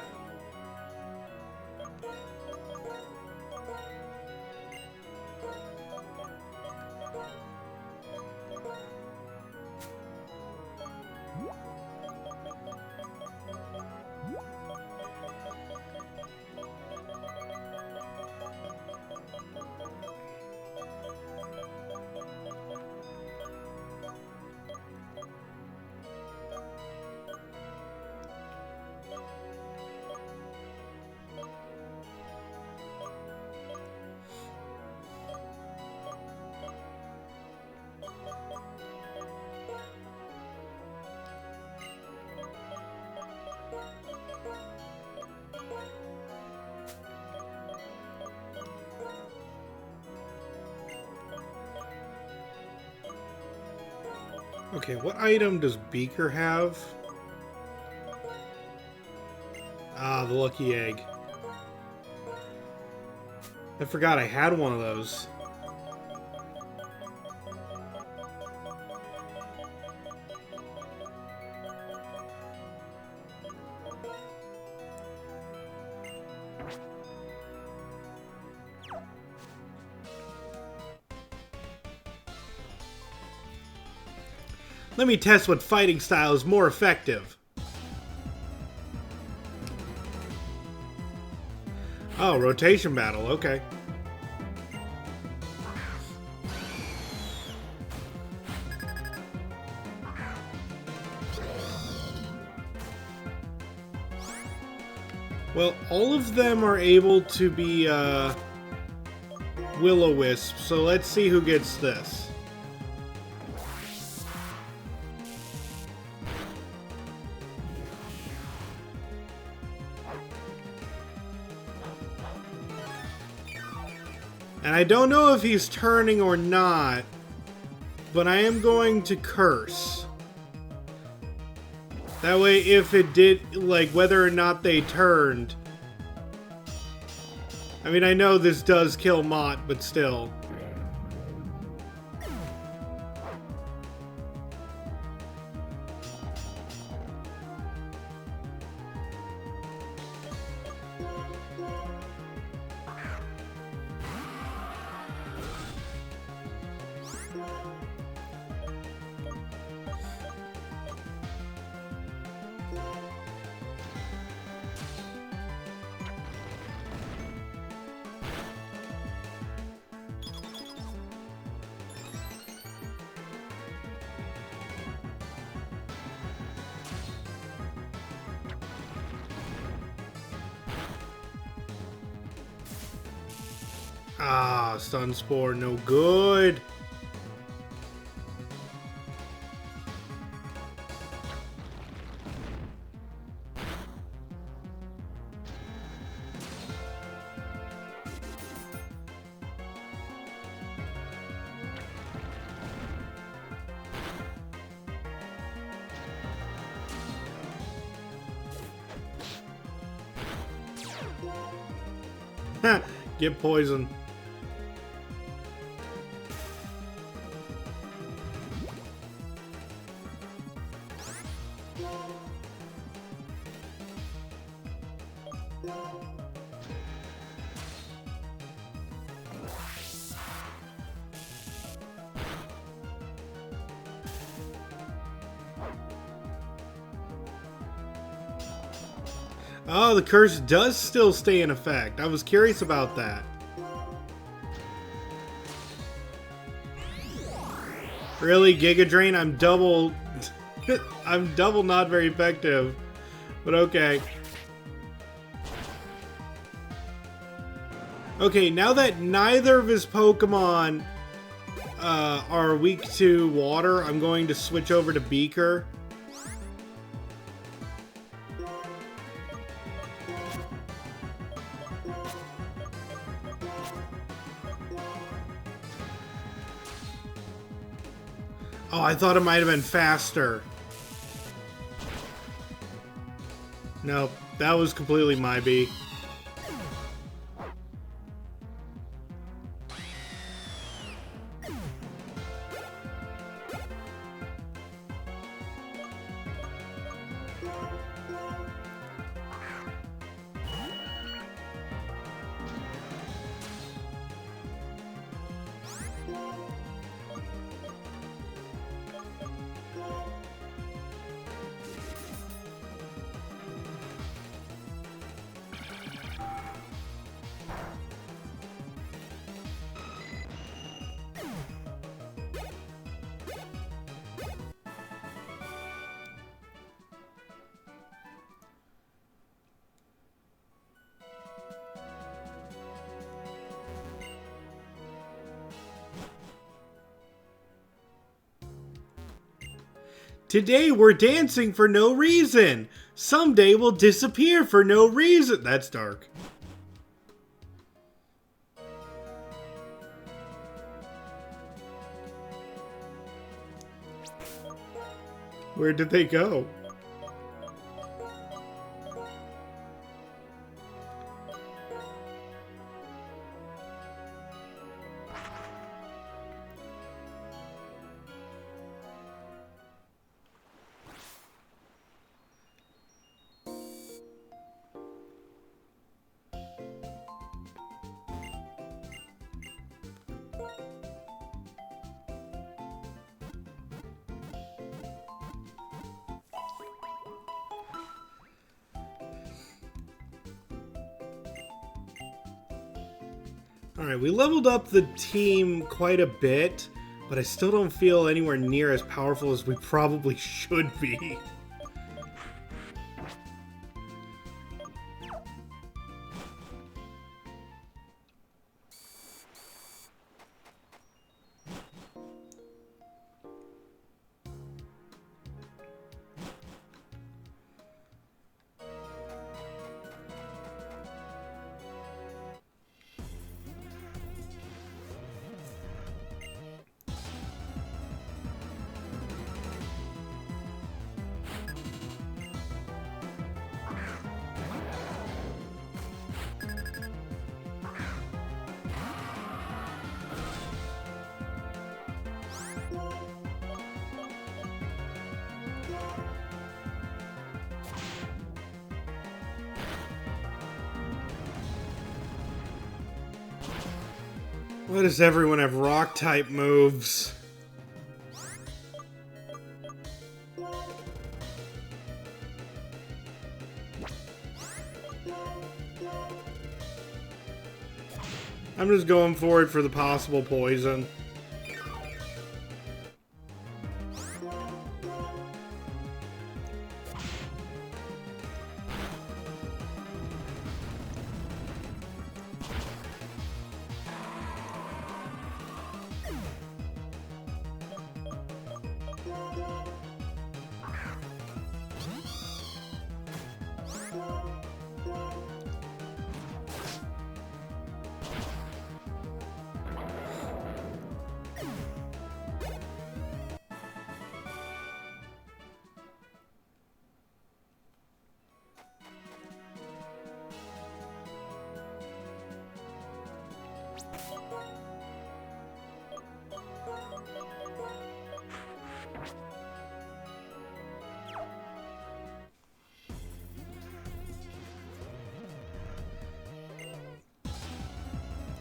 Okay, what item does Beaker have? Ah, the lucky egg. I forgot I had one of those. Let me test what fighting style is more effective. Oh, rotation battle, okay. Well, all of them are able to be Will-O-Wisp, so let's see who gets this. And I don't know if he's turning or not, but I am going to curse. That way, if it did, like, whether or not they turned. I mean, I know this does kill Mott, but still. Ah, Stun Spore, no good. Get poisoned. Oh, the curse does still stay in effect. I was curious about that. Really, Giga Drain? I'm double... I'm double not very effective. But okay. Okay, now that neither of his Pokemon are weak to water, I'm going to switch over to Beaker. Oh, I thought it might have been faster. Nope, that was completely my B. Today we're dancing for no reason. Someday we'll disappear for no reason. That's dark. Where did they go? Alright, we leveled up the team quite a bit, but I still don't feel anywhere near as powerful as we probably should be. Why does everyone have rock-type moves? I'm just going for it for the possible poison.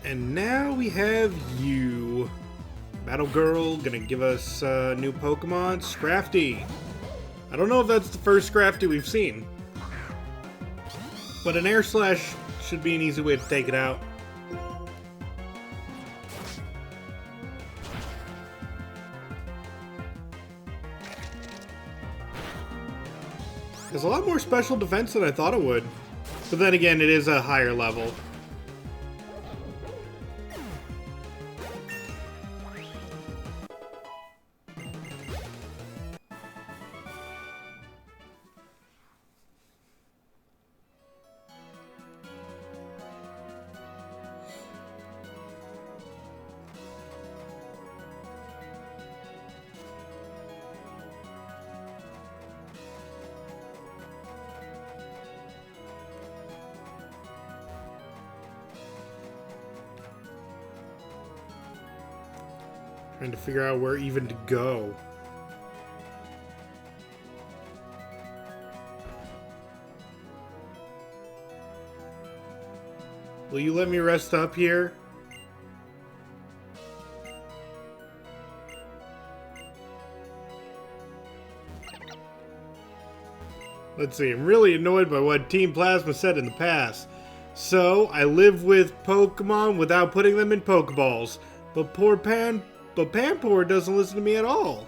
And now we have you. Battle Girl, gonna give us a new Pokemon, Scrafty. I don't know if that's the first Scrafty we've seen. But an Air Slash should be an easy way to take it out. There's a lot more special defense than I thought it would. But then again, it is a higher level. Trying to figure out where even to go. Will you let me rest up here? Let's see, I'm really annoyed by what Team Plasma said in the past. So, I live with Pokemon without putting them in Pokeballs. But Panpour doesn't listen to me at all.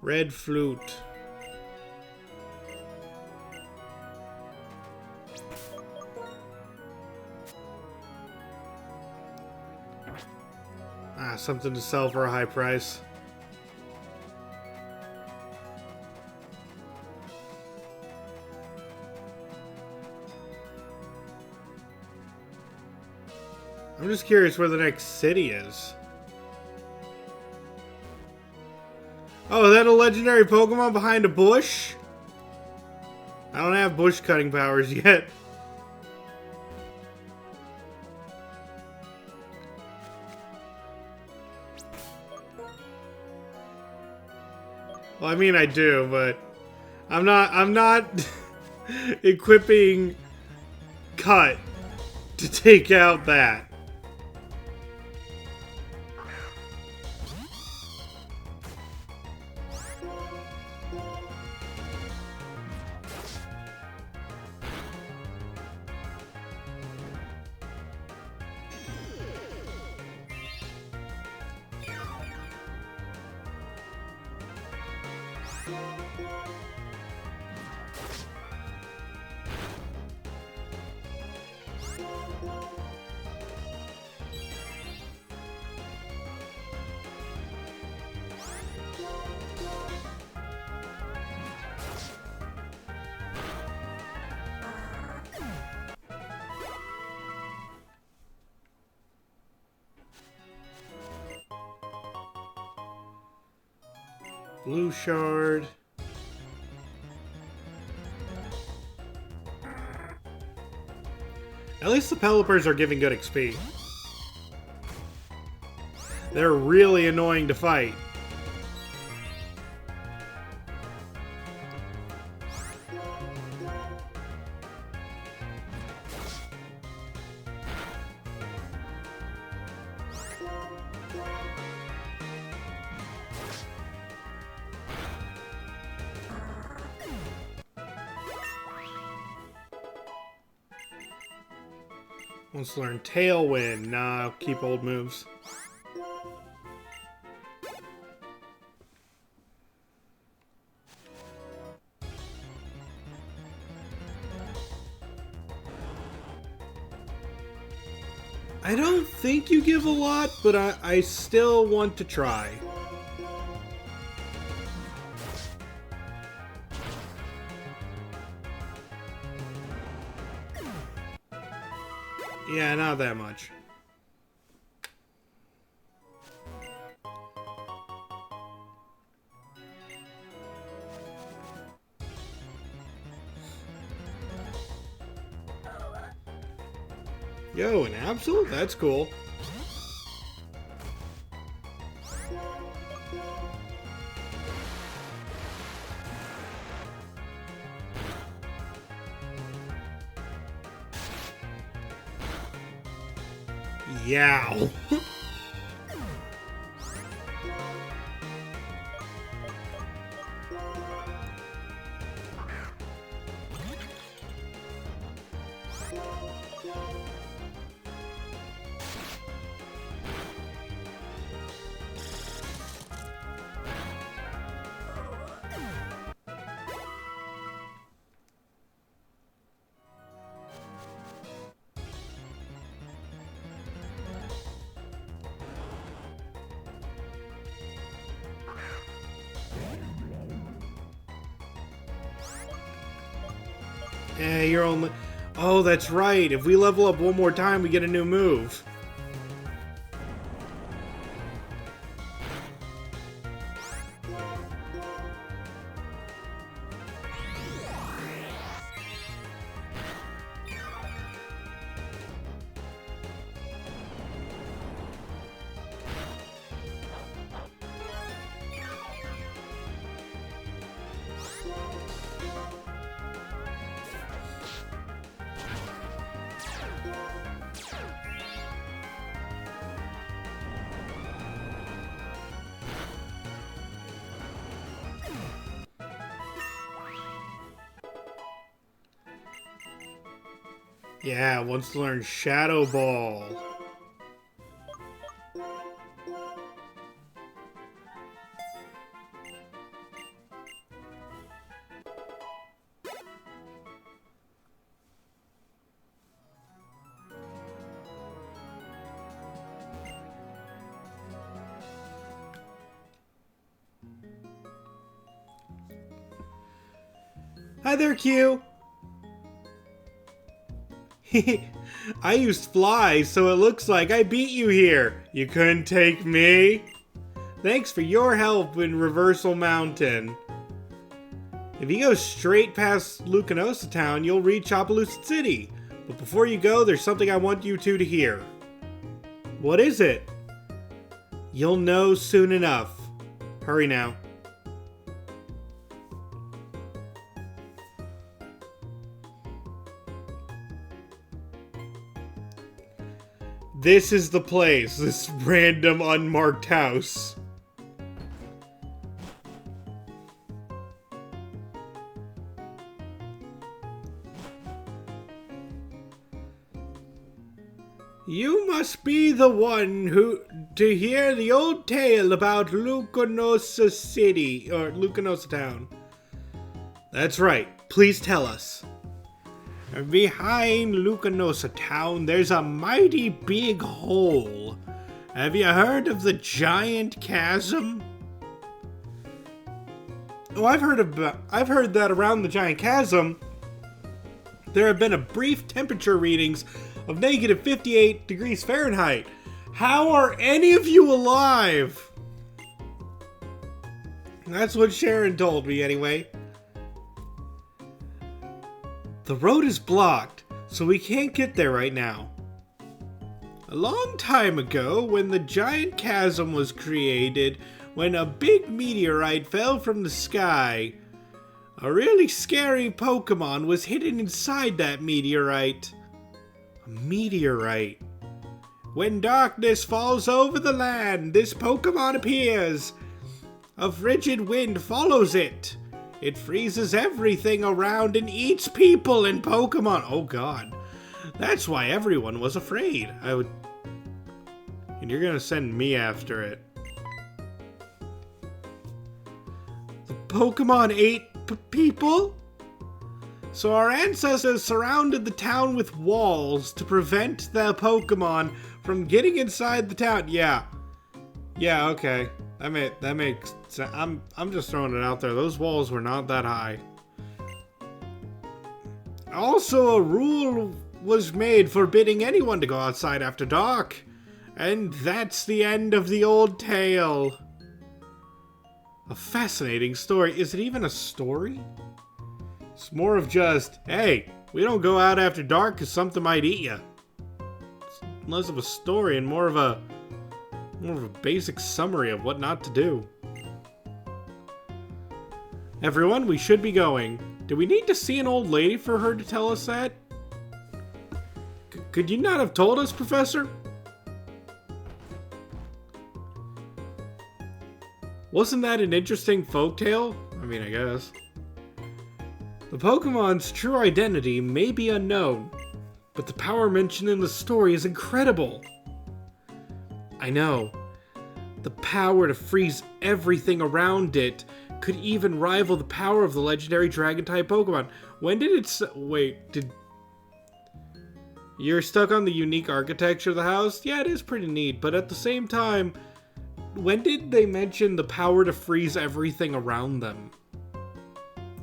Red Flute. Ah, something to sell for a high price. I'm just curious where the next city is. Oh, is that a legendary Pokemon behind a bush? I don't have bush cutting powers yet. Well, I mean I do, but I'm not equipping Cut to take out that. Blue shard. At least the Pelipers are giving good XP. They're really annoying to fight. Wants to learn Tailwind. Nah, I'll keep old moves. I don't think you give a lot, but I still want to try. Yeah, not that much. Yo, an Absol? That's cool. Yow. Eh, you're only... Oh, that's right. If we level up one more time, we get a new move. Yeah, wants to learn Shadow Ball. Hi there, Q. I used Fly, so it looks like I beat you here. You couldn't take me? Thanks for your help in Reversal Mountain. If you go straight past Lucanosa Town, you'll reach Opelousas City. But before you go, there's something I want you two to hear. What is it? You'll know soon enough. Hurry now. This is the place, this random unmarked house. You must be the one to hear the old tale about Lucanosa City, or Lucanosa Town. That's right. Please tell us. Behind Lucanosa Town, there's a mighty big hole. Have you heard of the giant chasm? Oh, I've heard that around the giant chasm, there have been a brief temperature readings of negative 58 degrees Fahrenheit. How are any of you alive? That's what Sharon told me anyway. The road is blocked, so we can't get there right now. A long time ago, when the giant chasm was created, when a big meteorite fell from the sky, a really scary Pokemon was hidden inside that meteorite. A meteorite. When darkness falls over the land, this Pokemon appears. A frigid wind follows it. It freezes everything around and eats people and Pokemon. Oh god. That's why everyone was afraid. And you're gonna send me after it. The Pokemon ate people? So our ancestors surrounded the town with walls to prevent the Pokemon from getting inside the town. Yeah. Yeah, okay. That makes sense. I'm just throwing it out there. Those walls were not that high. Also, a rule was made forbidding anyone to go outside after dark. And that's the end of the old tale. A fascinating story. Is it even a story? It's more of just, hey, we don't go out after dark because something might eat you. It's less of a story and more of a basic summary of what not to do. Everyone, we should be going. Do we need to see an old lady for her to tell us that? Could you not have told us, Professor? Wasn't that an interesting folktale? I mean, I guess. The Pokemon's true identity may be unknown, but the power mentioned in the story is incredible. I know. The power to freeze everything around it could even rival the power of the legendary Dragon-type Pokemon. When did it... You're stuck on the unique architecture of the house? Yeah, it is pretty neat, but at the same time, when did they mention the power to freeze everything around them?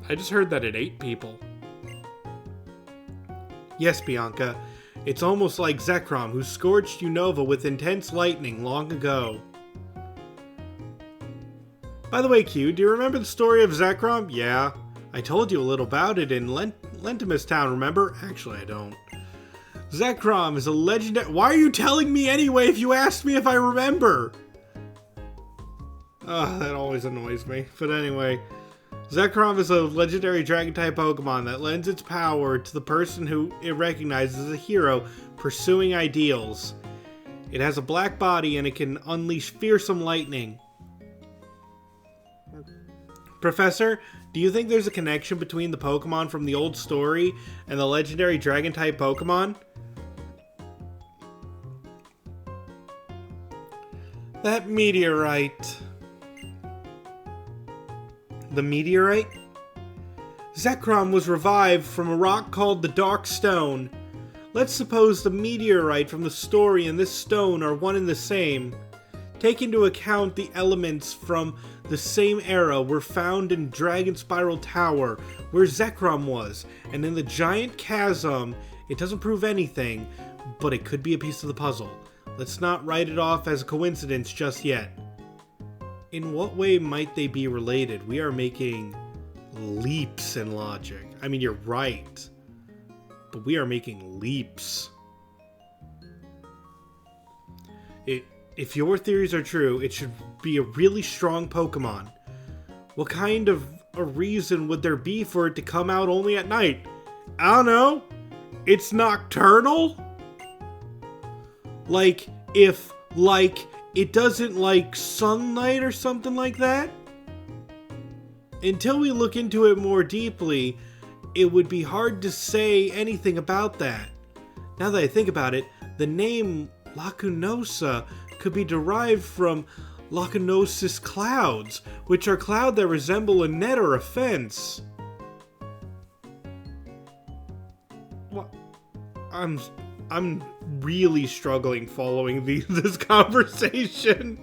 I just heard that it ate people. Yes, Bianca. It's almost like Zekrom, who scorched Unova with intense lightning long ago. By the way, Q, do you remember the story of Zekrom? Yeah. I told you a little about it in Lentimus Town, remember? Actually, I don't. Zekrom is a legendary... Why are you telling me anyway if you asked me if I remember? That always annoys me. But anyway... Zekrom is a legendary Dragon-type Pokemon that lends its power to the person who it recognizes as a hero pursuing ideals. It has a black body and it can unleash fearsome lightning. Professor, do you think there's a connection between the Pokemon from the old story and the legendary Dragon-type Pokemon? That meteorite... The meteorite? Zekrom was revived from a rock called the Dark Stone. Let's suppose the meteorite from the story and this stone are one and the same. Take into account the elements from the same era were found in Dragon Spiral Tower, where Zekrom was, and in the giant chasm. It doesn't prove anything, but it could be a piece of the puzzle. Let's not write it off as a coincidence just yet. In what way might they be related? We are making leaps in logic. I mean, you're right, but we are making leaps. If your theories are true, it should be a really strong Pokemon. What kind of a reason would there be for it to come out only at night? I don't know. It's nocturnal? It doesn't like sunlight or something like that? Until we look into it more deeply, it would be hard to say anything about that. Now that I think about it, the name Lacunosa could be derived from lacunosis clouds, which are clouds that resemble a net or a fence. What? I'm really struggling following this conversation.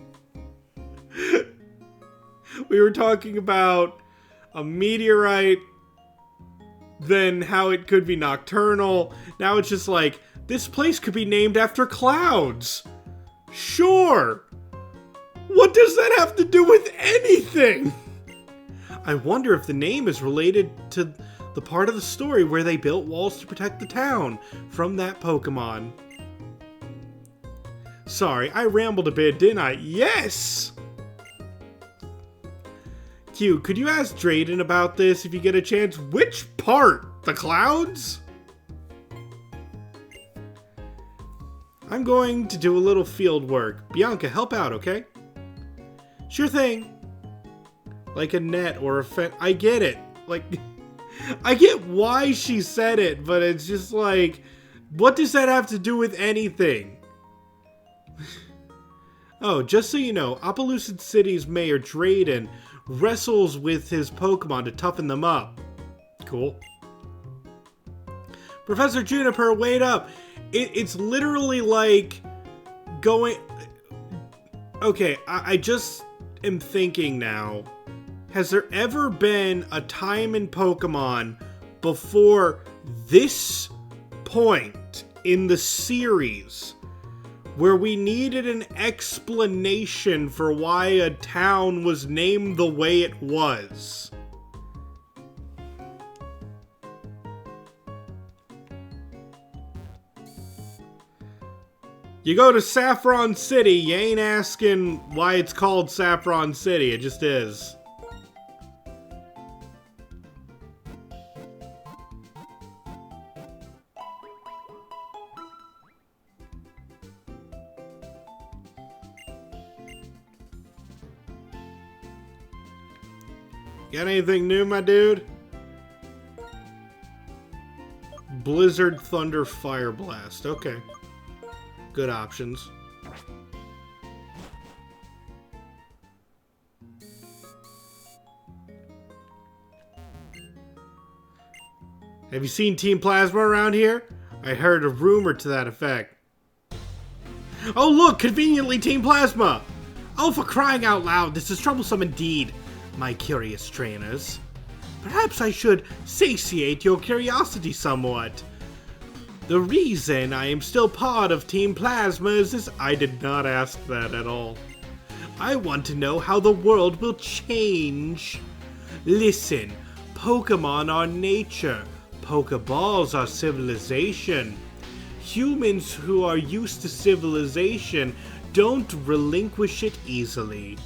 We were talking about a meteorite, then how it could be nocturnal. Now it's just like, this place could be named after clouds. Sure. What does that have to do with anything? I wonder if the name is related to the part of the story where they built walls to protect the town from that Pokemon. Sorry, I rambled a bit, didn't I? Yes! Q, could you ask Drayden about this if you get a chance? Which part? The clouds? I'm going to do a little field work. Bianca, help out, okay? Sure thing. Like a net or a fence. I get it. Like, I get why she said it, but it's just like, what does that have to do with anything? Oh, just so you know, Opelucid City's Mayor Drayden wrestles with his Pokemon to toughen them up. Cool. Professor Juniper, wait up. It's literally like going... Okay, I just am thinking now. Has there ever been a time in Pokemon before this point in the series where we needed an explanation for why a town was named the way it was? You go to Saffron City, you ain't asking why it's called Saffron City, it just is. Got anything new, my dude? Blizzard, Thunder, Fire Blast. Okay. Good options. Have you seen Team Plasma around here? I heard a rumor to that effect. Oh look! Conveniently Team Plasma! Oh, for crying out loud, this is troublesome indeed, my curious trainers. Perhaps I should satiate your curiosity somewhat. The reason I am still part of Team Plasma is I did not ask that at all. I want to know how the world will change. Listen, Pokemon are nature. Pokeballs are civilization. Humans who are used to civilization don't relinquish it easily.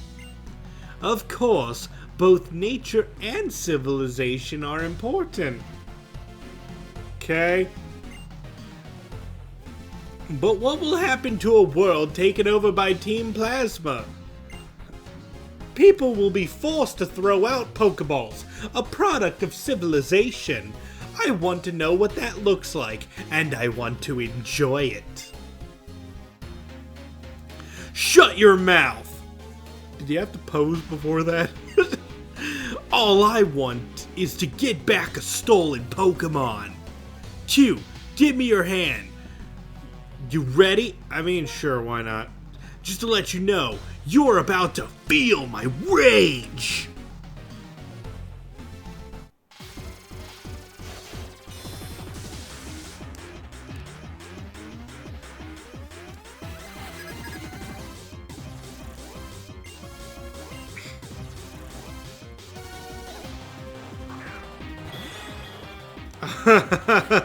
Of course, both nature and civilization are important. Okay? But what will happen to a world taken over by Team Plasma? People will be forced to throw out Pokeballs, a product of civilization. I want to know what that looks like, and I want to enjoy it. Shut your mouth! Did you have to pose before that? All I want is to get back a stolen Pokemon. Q, give me your hand. You ready? I mean, sure, why not? Just to let you know, you're about to feel my rage!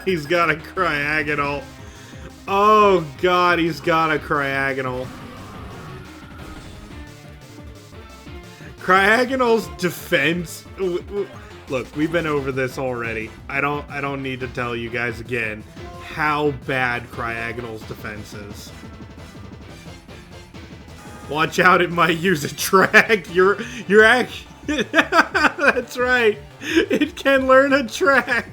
He's got a Cryogonal. Oh god, he's got a Cryogonal. Cryogonal's defense. Look, we've been over this already. I don't need to tell you guys again how bad Cryogonal's defense is. Watch out, it might use a track. You're actually that's right. It can learn a track.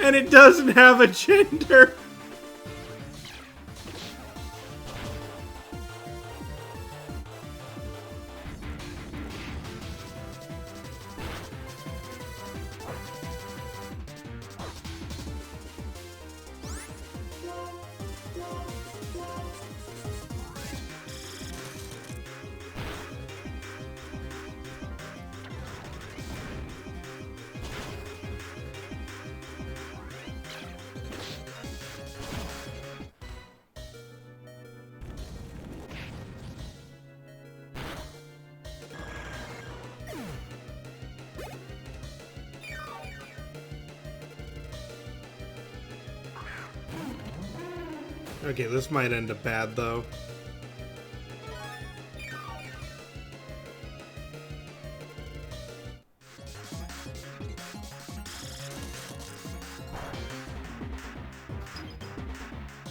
And it doesn't have a gender. Okay, this might end up bad, though.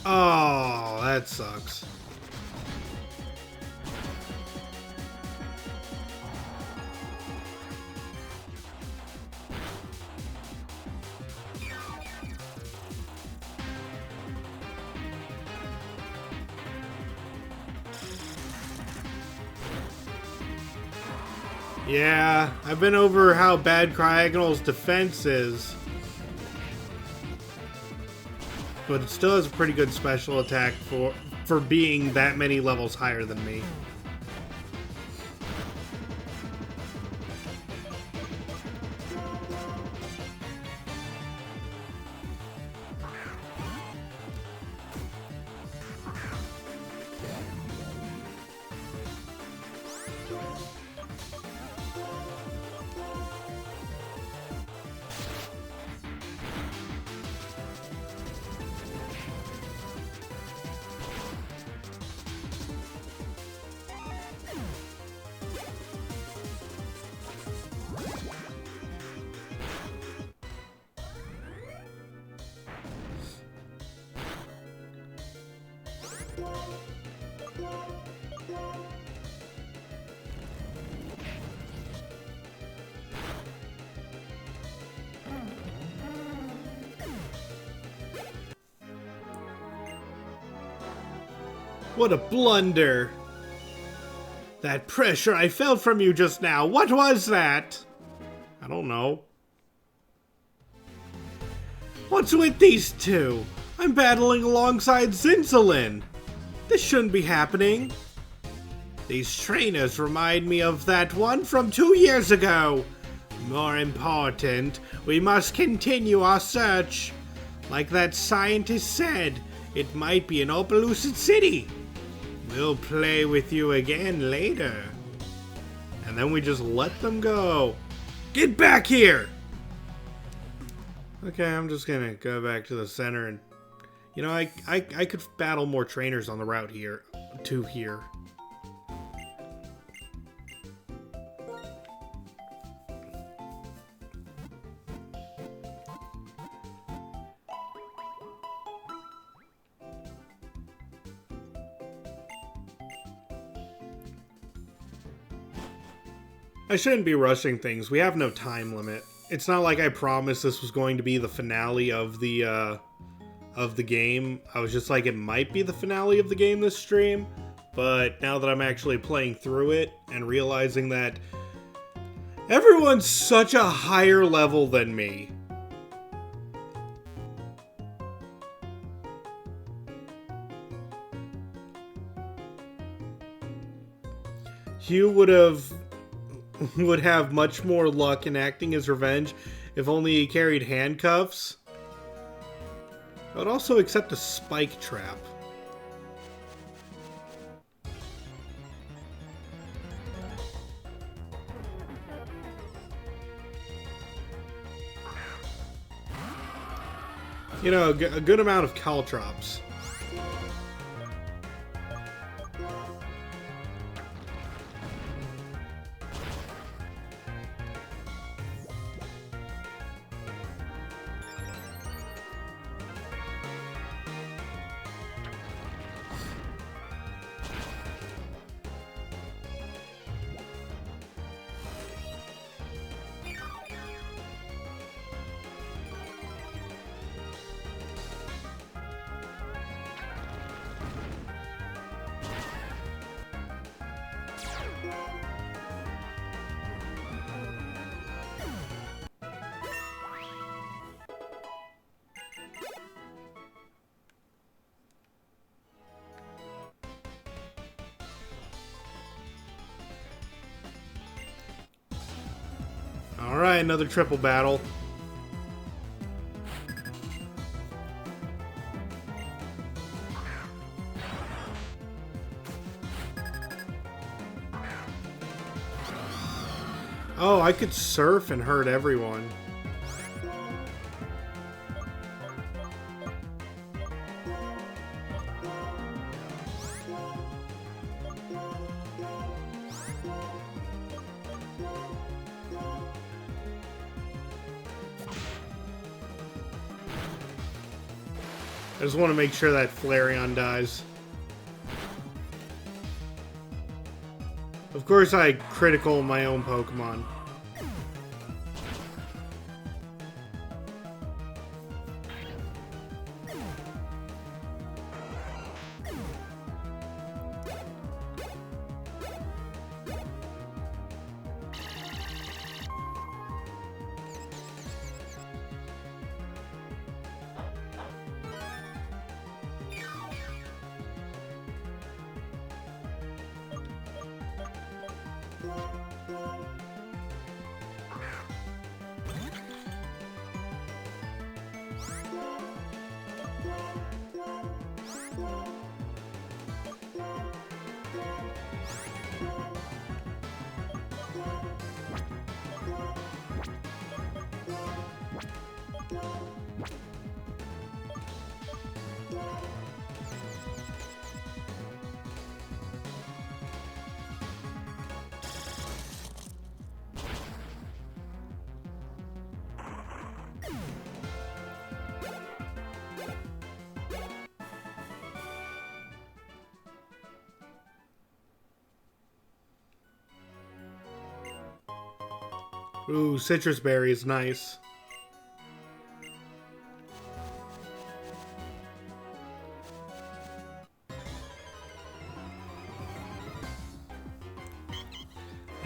Oh, that sucks. Yeah, I've been over how bad Cryogonal's defense is. But it still has a pretty good special attack for being that many levels higher than me. What a blunder! That pressure I felt from you just now, what was that? I don't know. What's with these two? I'm battling alongside Zinzalin. This shouldn't be happening. These trainers remind me of that one from 2 years ago. More important, we must continue our search. Like that scientist said, it might be an Opelucid City. We'll play with you again later. And then we just let them go. Get back here! Okay, I'm just gonna go back to the center and... You know, I could battle more trainers on the route here. To here. I shouldn't be rushing things. We have no time limit. It's not like I promised this was going to be the finale of the game. I was just like, it might be the finale of the game this stream, but now that I'm actually playing through it and realizing that everyone's such a higher level than me. Hugh would have much more luck enacting his revenge if only he carried handcuffs. I would also accept a spike trap. You know, a good amount of caltrops. try another triple battle. Oh, I could surf and hurt everyone. I just want to make sure that Flareon dies. Of course, I critical my own Pokemon. Ooh, citrus berry is nice.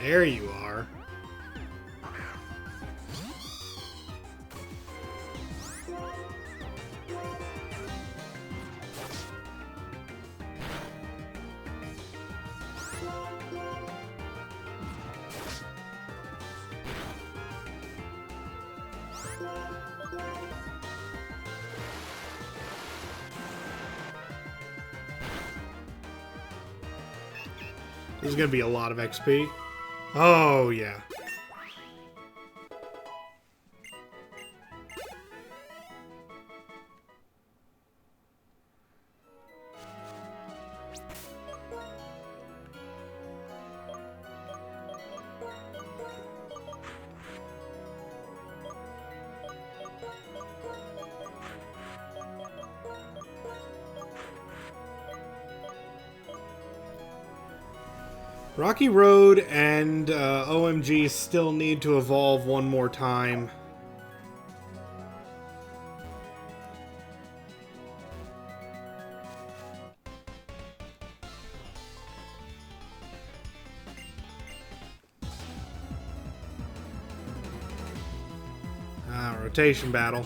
There you are. This is gonna be a lot of XP. Oh, yeah. Rocky Road and OMG still need to evolve one more time. Rotation battle.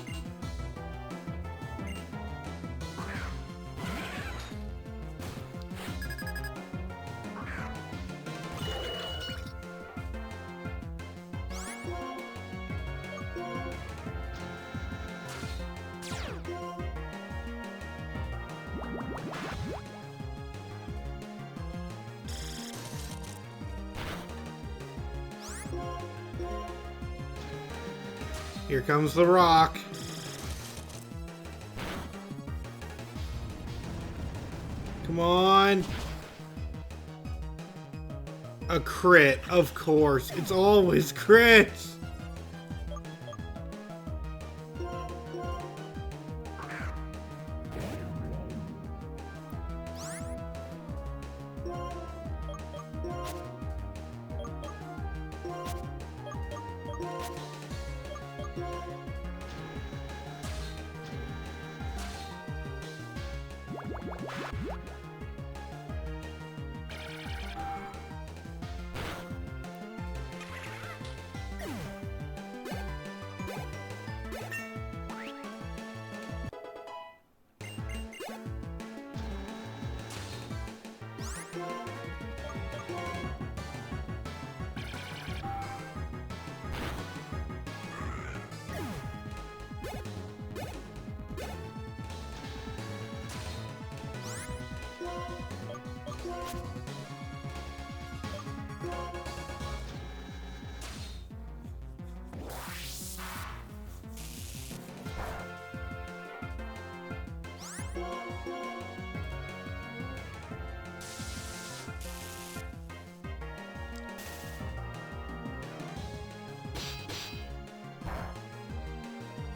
Here comes the rock. Come on. A crit, of course. It's always crits.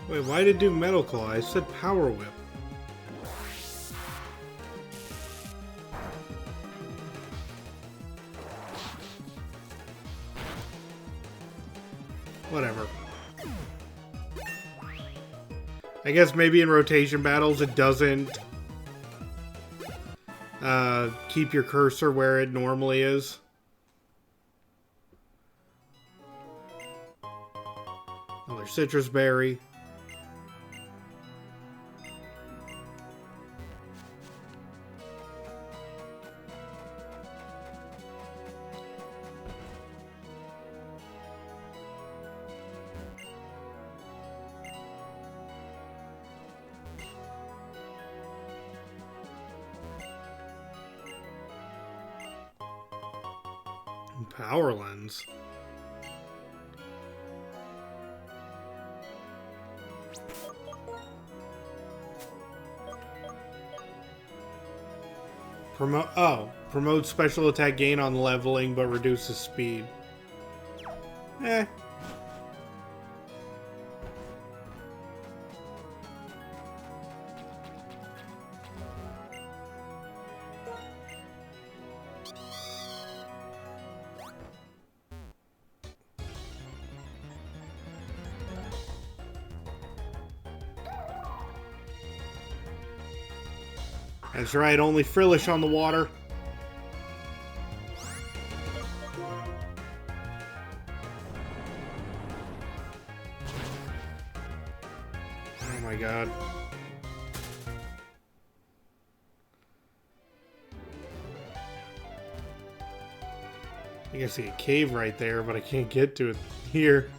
Wait, why did it do Metal Claw? I said Power Whip. Whatever. I guess maybe in rotation battles it doesn't keep your cursor where it normally is. Another citrus berry. Power lens. Promotes special attack gain on leveling, but reduces speed. Eh. That's right, only Frillish on the water. Oh my god. I can see a cave right there, but I can't get to it here.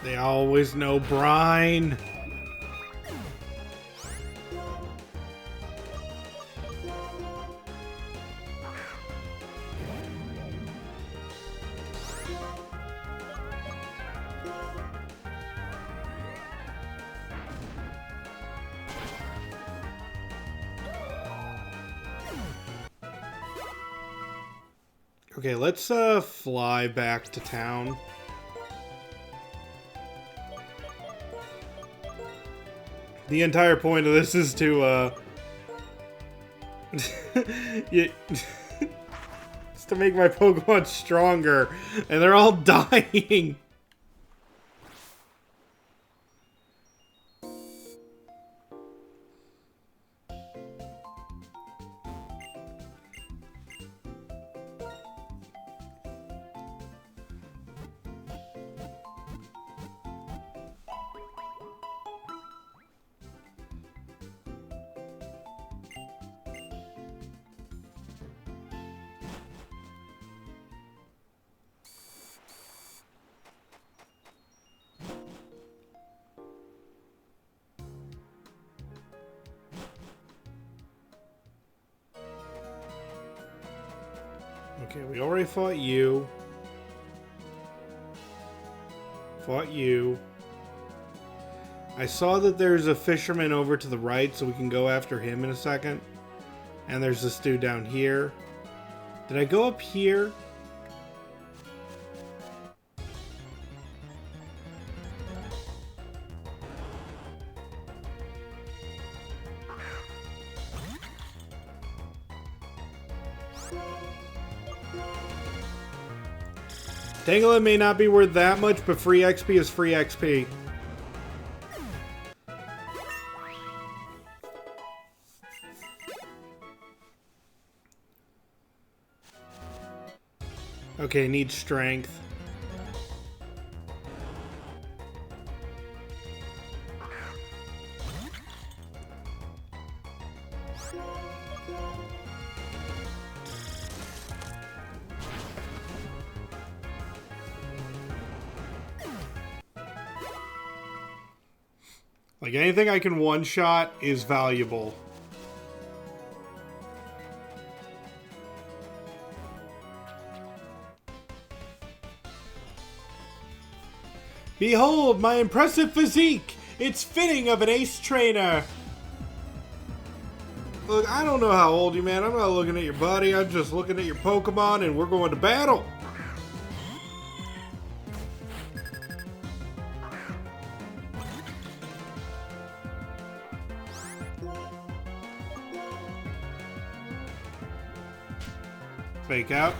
They always know brine. Okay, let's fly back to town. The entire point of this is to, it's to make my Pokemon stronger, and they're all dying. Okay, we already fought you. Fought you. I saw that there's a fisherman over to the right, so we can go after him in a second. And there's this dude down here. Did I go up here? Tangela may not be worth that much, but free XP is free XP. Okay, need strength. Like, anything I can one-shot is valuable. Behold my impressive physique! It's fitting of an ace trainer! Look, I don't know how old you, man. I'm not looking at your body. I'm just looking at your Pokemon, and we're going to battle. Fake out.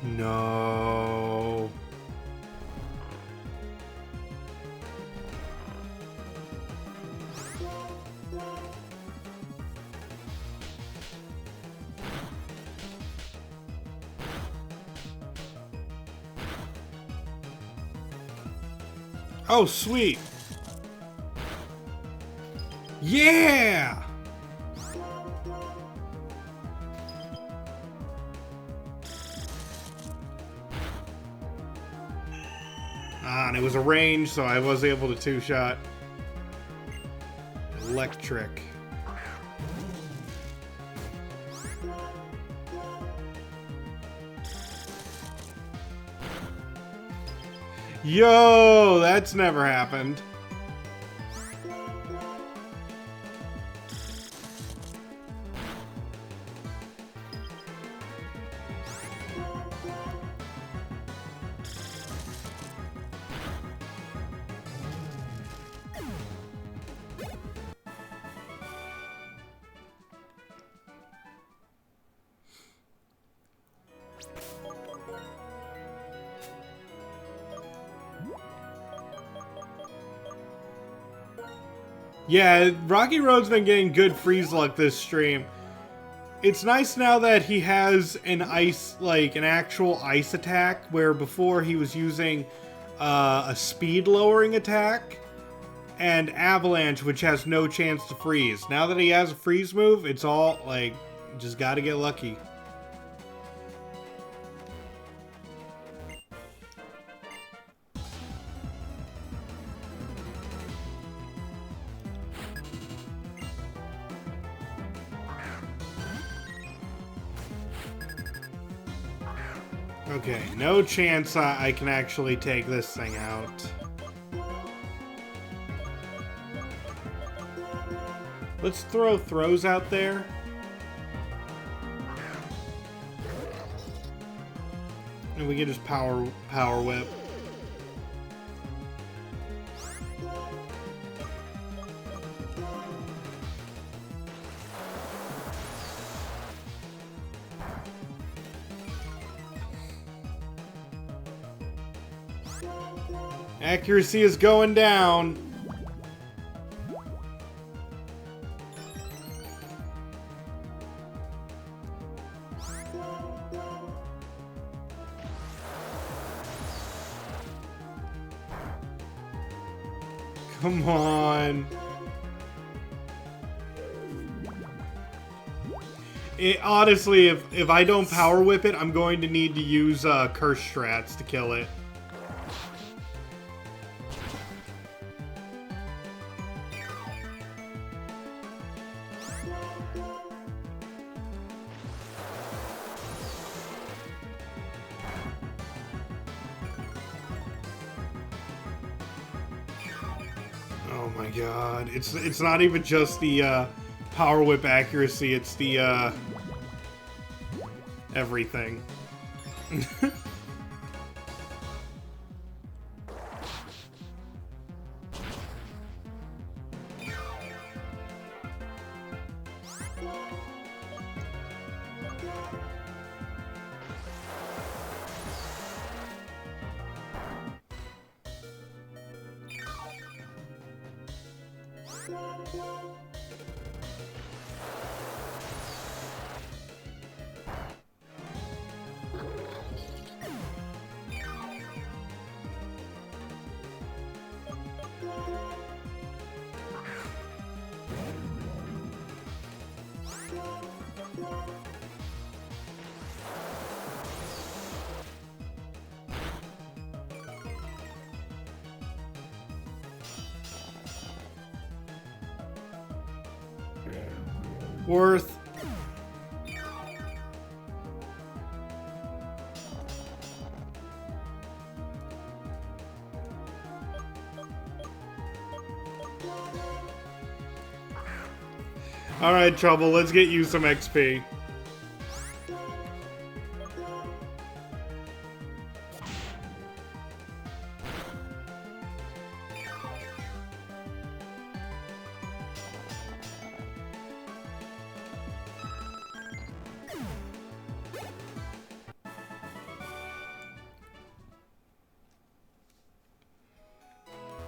No. Oh, sweet. Yeah! Ah, and it was a range, so I was able to two-shot. Electric. Yo, that's never happened. Yeah, Rocky Road's been getting good freeze luck this stream. It's nice now that he has an ice, like an actual ice attack, where before he was using a speed lowering attack and avalanche, which has no chance to freeze. Now that he has a freeze move, it's all like, just gotta get lucky. Okay, no chance I can actually take this thing out. Let's throw throws out there. And we can just power whip. Accuracy is going down. Come on. Honestly, if I don't power whip it, I'm going to need to use curse strats to kill it. Oh my god. It's not even just the power whip accuracy, it's the everything. Worth. Alright, Trouble, let's get you some XP.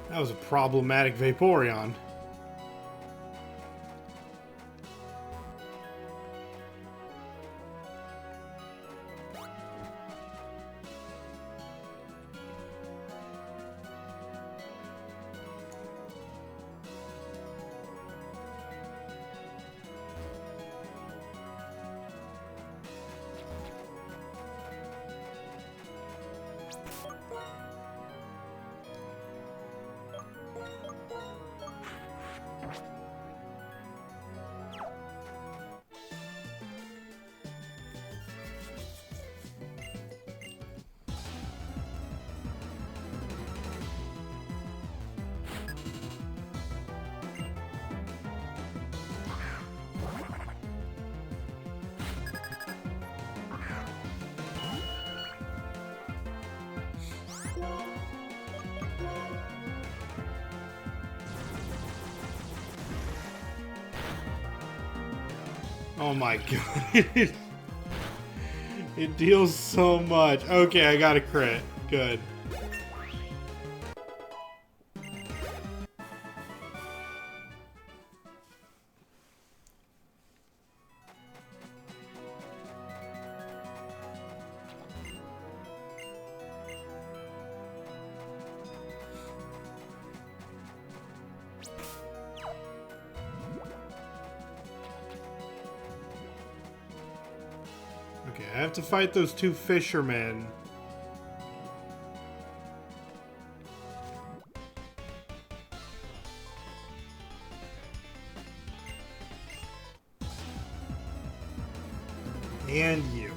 That was a problematic Vaporeon. Oh my god. It deals so much. Okay, I got a crit. Good. Okay, I have to fight those two fishermen. And you.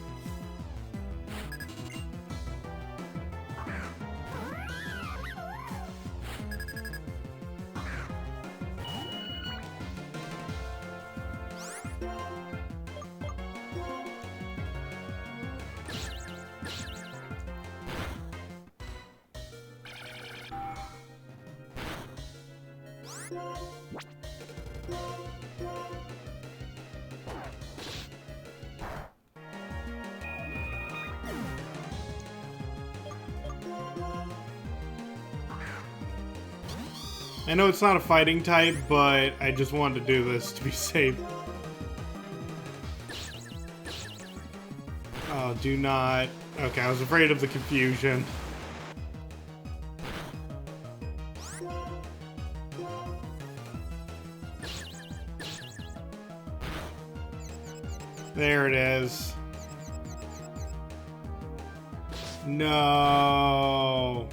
I know it's not a fighting type, but I just wanted to do this to be safe. Oh, do not... Okay, I was afraid of the confusion. There it is. No.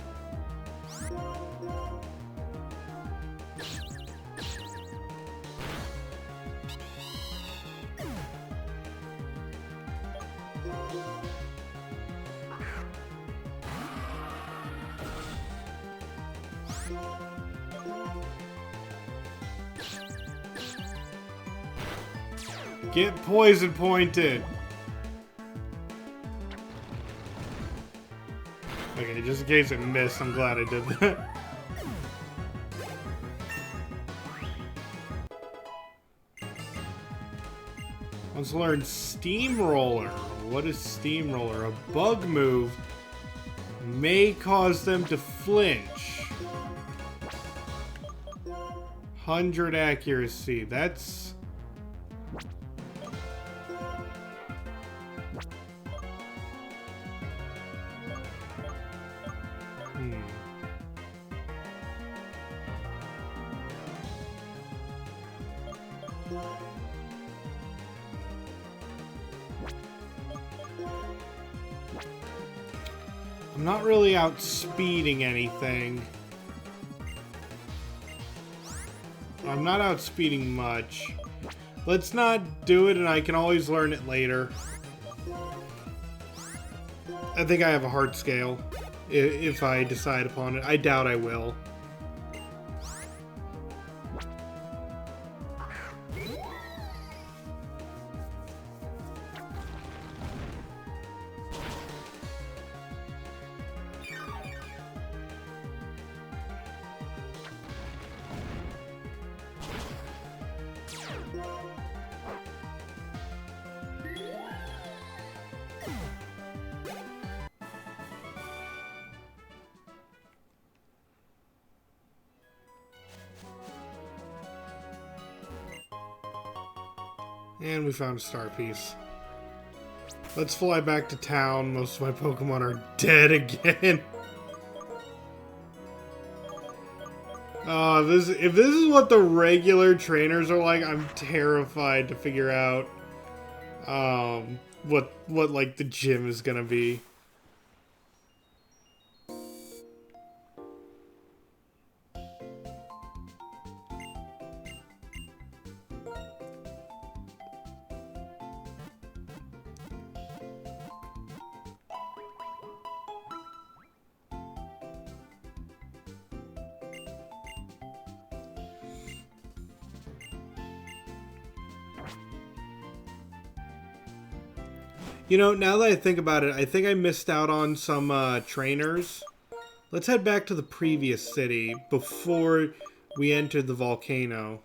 Get poison pointed. Okay, just in case it missed, I'm glad I did that. Let's learn Steamroller. What is Steamroller? A bug move may cause them to flinch. 100 accuracy. That's... I'm not really outspeeding anything. I'm not outspeeding much. Let's not do it, and I can always learn it later. I think I have a heart scale if I decide upon it. I doubt I will. And we found a star piece. Let's fly back to town. Most of my Pokemon are dead again. If this is what the regular trainers are like, I'm terrified to figure out what like the gym is gonna be. You know, now that I think about it, I think I missed out on some trainers. Let's head back to the previous city before we entered the volcano.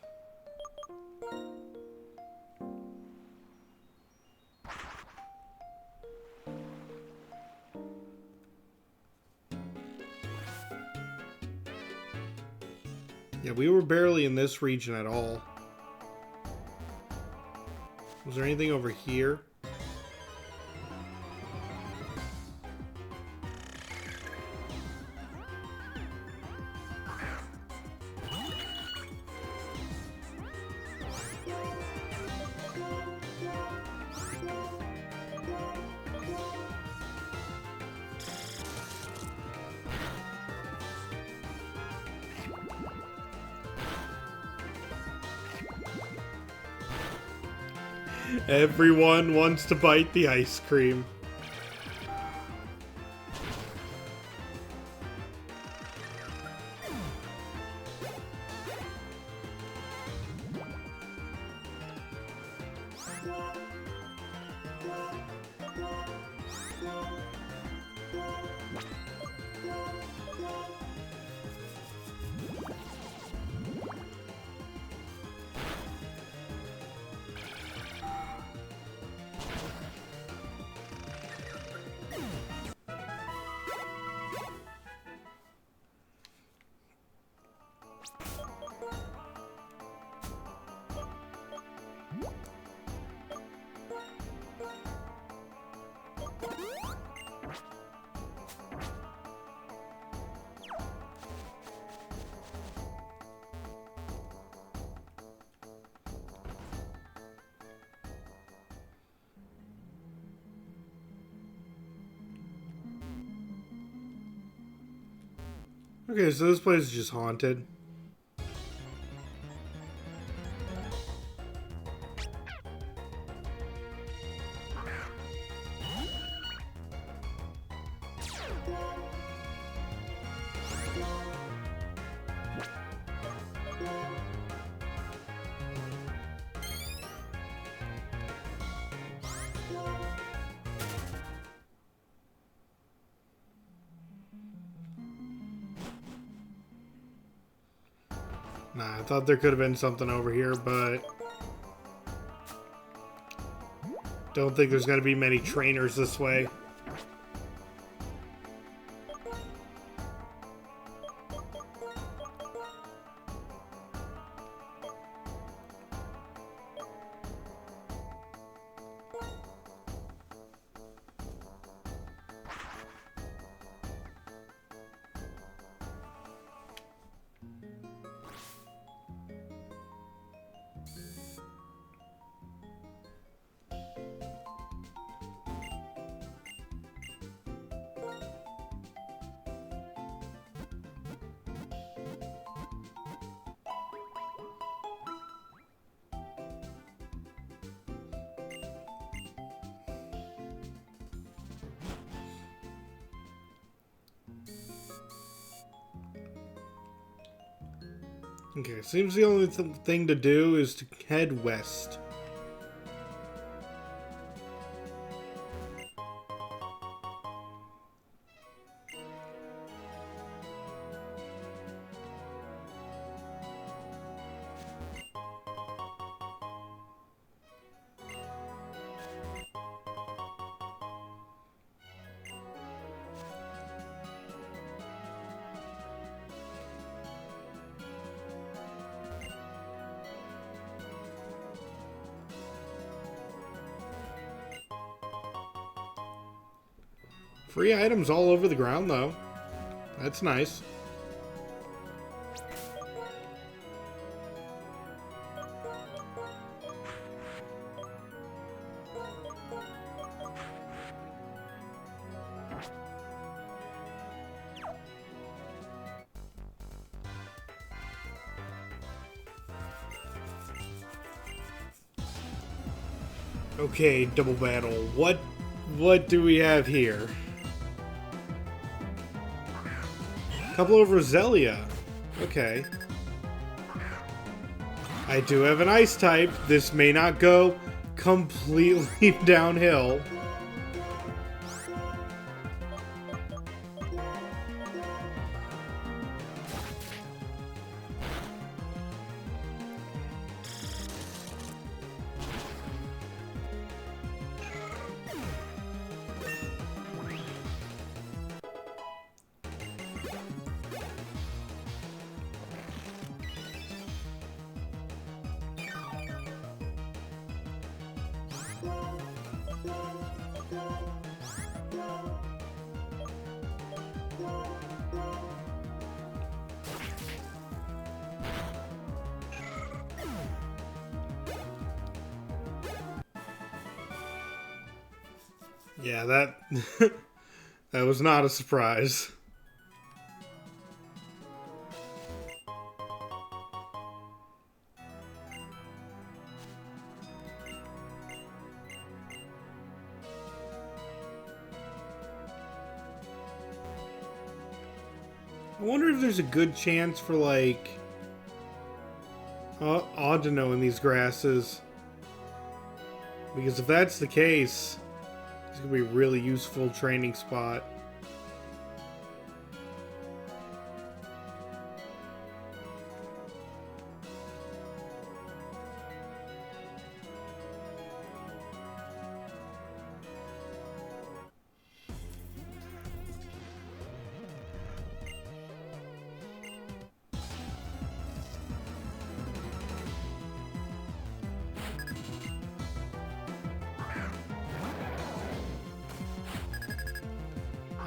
Yeah, we were barely in this region at all. Was there anything over here? Everyone wants to bite the ice cream. Okay, so this place is just haunted. Nah, I thought there could have been something over here, but don't think there's going to be many trainers this way. Okay, seems the only thing to do is to head west. Free items all over the ground, though. That's nice. Okay, double battle. What do we have here? Couple of Roselia. Okay. I do have an ice type. This may not go completely downhill. Yeah, that that was not a surprise. I wonder if there's a good chance for, like, Audino in these grasses. Because if that's the case, it's going to be a really useful training spot.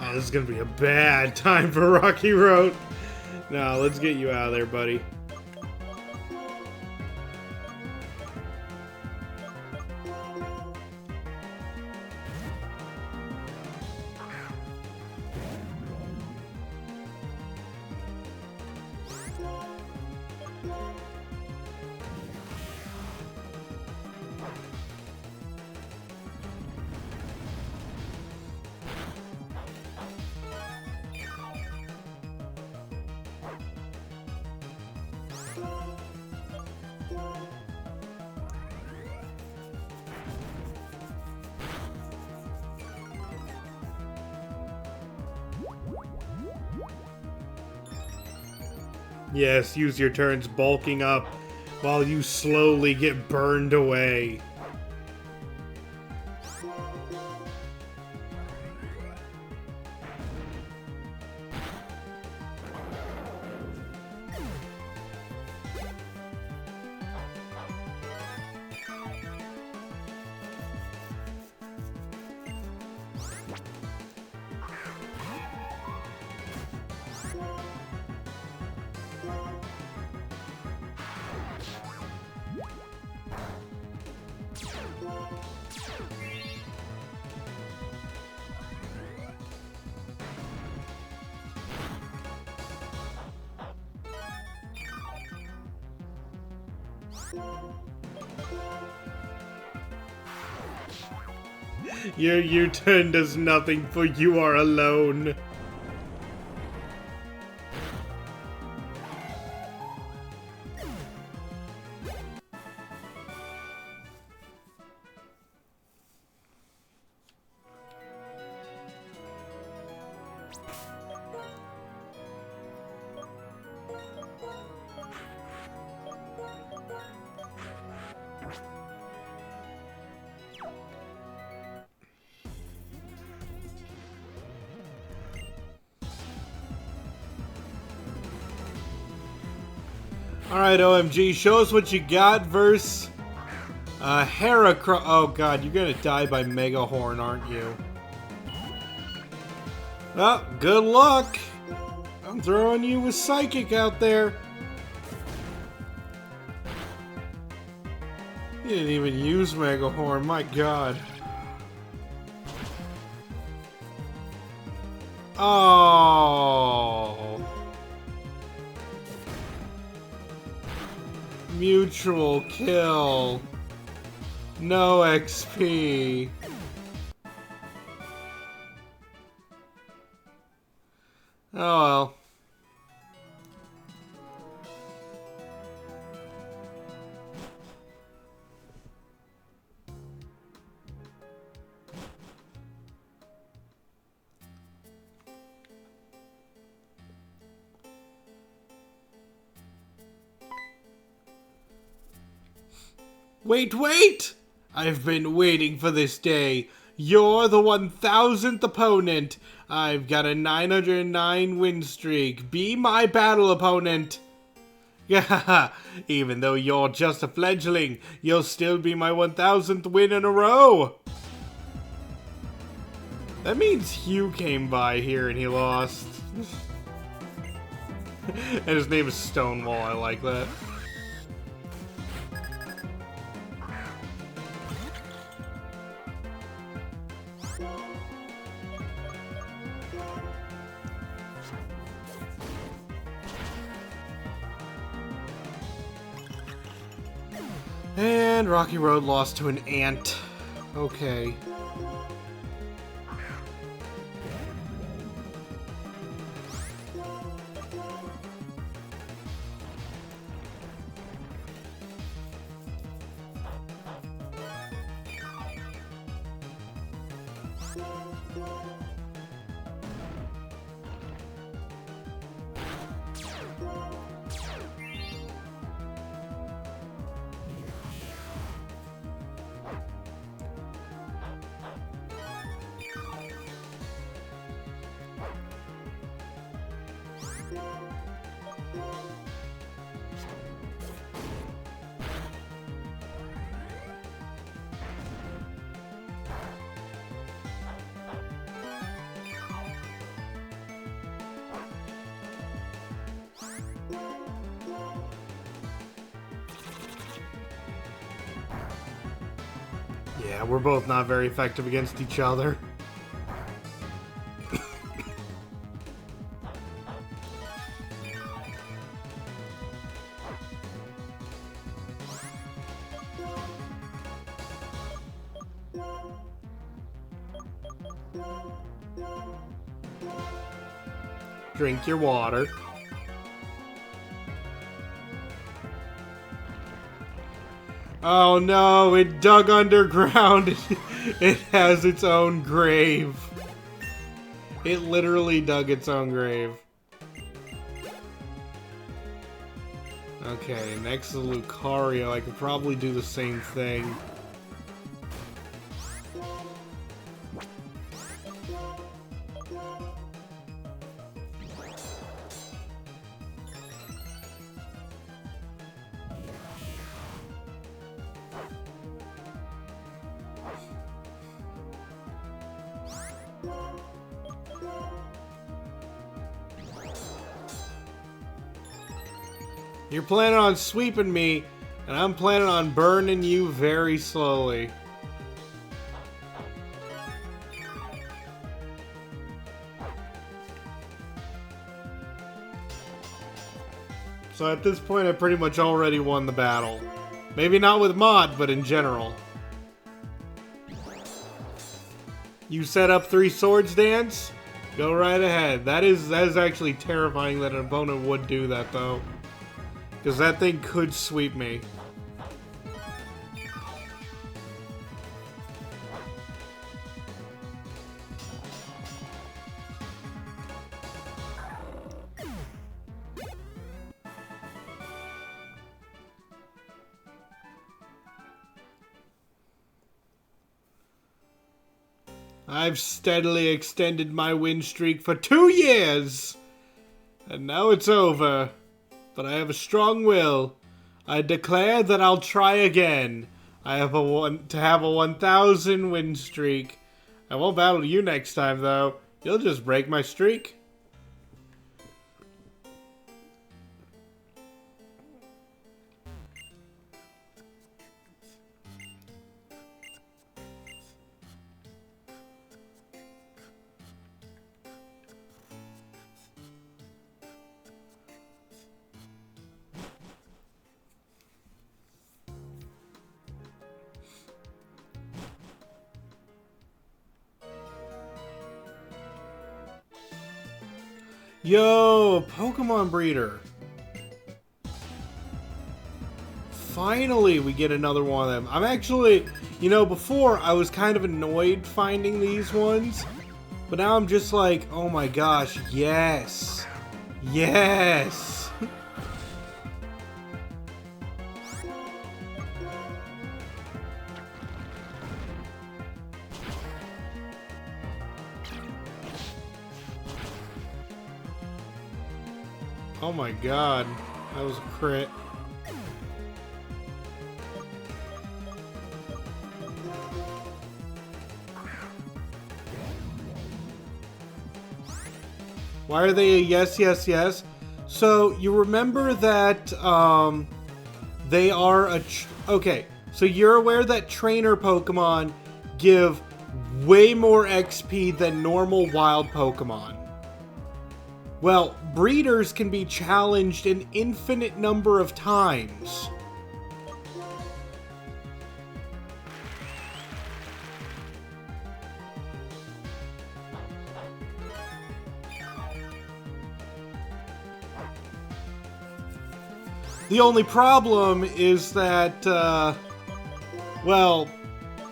Oh, this is gonna be a bad time for Rocky Road. No, let's get you out of there, buddy. Yes, use your turns bulking up while you slowly get burned away. Your U-turn does nothing, for you are alone. Alright, OMG, show us what you got versus Oh god, you're gonna die by Mega Horn, aren't you? Oh, good luck. I'm throwing you with Psychic out there. You didn't even use Mega Horn, my god. Oh. Mutual kill. No XP. Oh well. Wait! I've been waiting for this day. You're the 1000th opponent. I've got a 909 win streak. Be my battle opponent. Yeah, even though you're just a fledgling, you'll still be my 1000th win in a row. That means Hugh came by here and he lost. And his name is Stonewall, I like that. And Rocky Road lost to an ant. Okay. Yeah, we're both not very effective against each other. Drink your water. Oh no, it dug underground. It has its own grave. It literally dug its own grave. Okay, next to Lucario, I could probably do the same thing. You're planning on sweeping me, and I'm planning on burning you very slowly. So at this point, I pretty much already won the battle. Maybe not with Mod, but in general. You set up 3 swords dance? Go right ahead. That is actually terrifying that an opponent would do that, though. Because that thing could sweep me. I've steadily extended my win streak for 2 years! And now it's over. But I have a strong will. I declare that I'll try again. I have to have a 1000 win streak. I won't battle you next time, though. You'll just break my streak. Yo, Pokemon breeder. Finally, we get another one of them. I'm actually, you know, before I was kind of annoyed finding these ones, but now I'm just like, oh my gosh, yes. Yes. Oh my god, that was a crit. Why are they a yes, yes, yes? So, you remember that, they are a... Okay, so you're aware that trainer Pokemon give way more XP than normal wild Pokemon. Well, breeders can be challenged an infinite number of times. The only problem is that, well,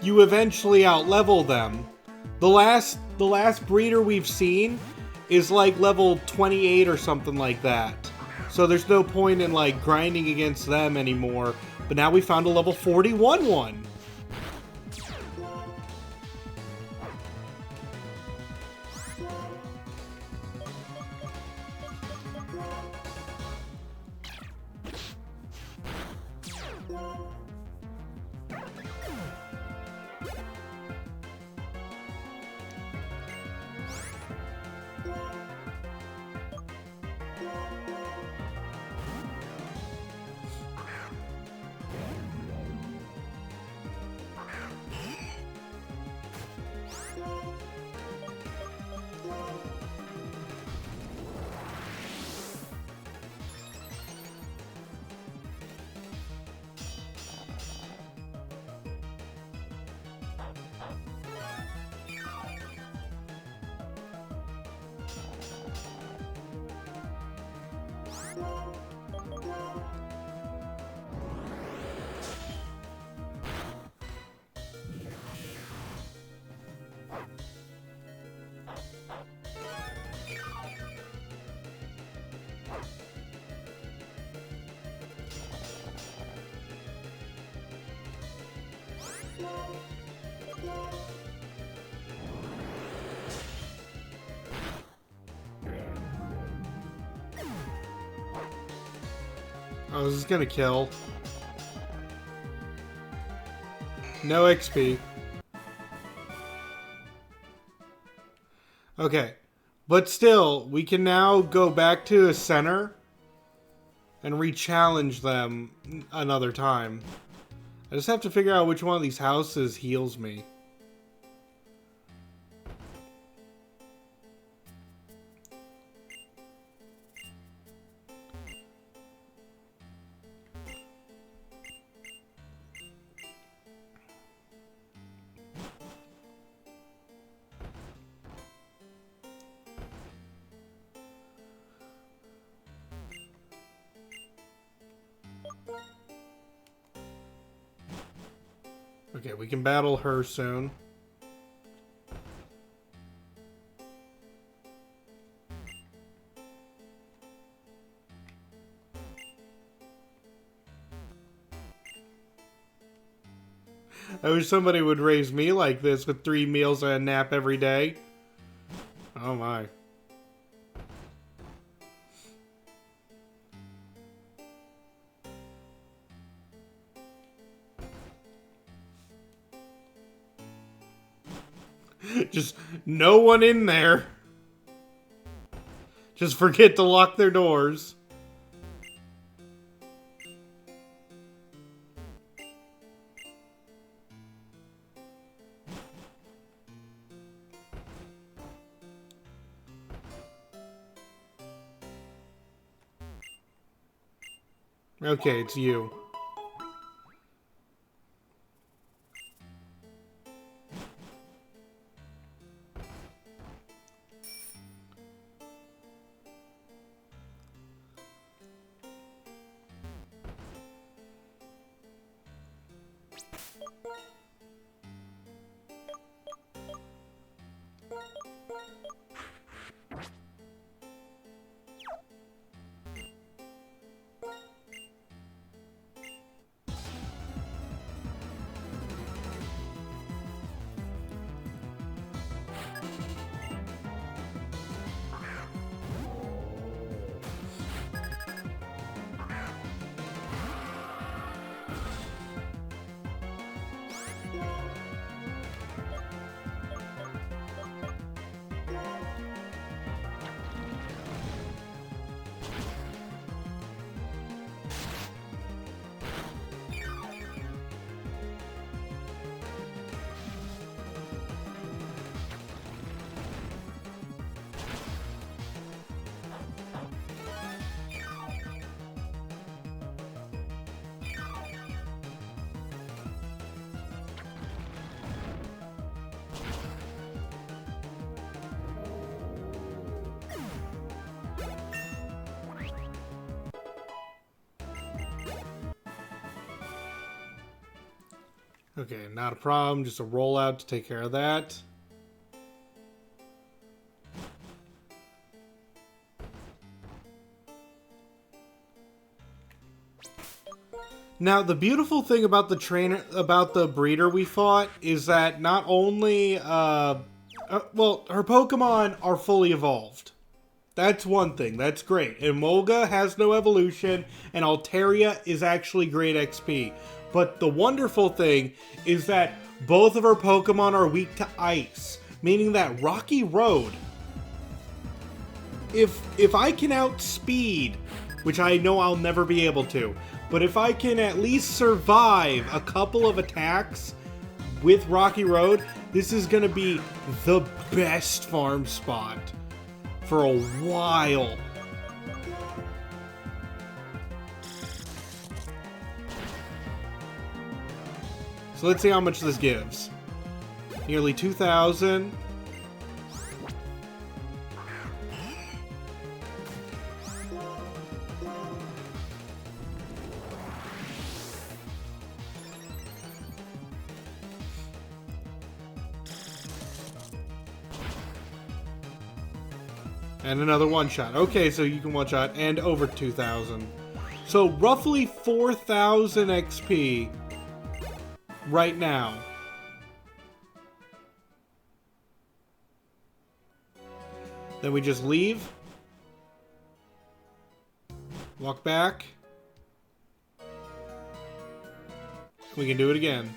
you eventually outlevel them. The last breeder we've seen is like level 28 or something like that. So there's no point in like grinding against them anymore. But now we found a level 41 one. Oh, this is gonna kill. No XP. Okay. But still, we can now go back to a center and re-challenge them another time. I just have to figure out which one of these houses heals me. Okay, we can battle her soon. I wish somebody would raise me like this with 3 meals and a nap every day. Oh my. Just no one in there. just forget to lock their doors. Okay, it's you. Okay, not a problem. Just a rollout to take care of that. Now, the beautiful thing about the breeder we fought is that not only, well, her Pokemon are fully evolved. That's one thing. That's great. Emolga has no evolution, and Altaria is actually great XP. But the wonderful thing is that both of her Pokemon are weak to ice, meaning that Rocky Road, if I can outspeed, which I know I'll never be able to, but if I can at least survive a couple of attacks with Rocky Road, this is going to be the best farm spot for a while. So let's see how much this gives. Nearly 2,000. And another one-shot. Okay, so you can one-shot and over 2,000. So roughly 4,000 XP right now. Then we just leave. Walk back. We can do it again.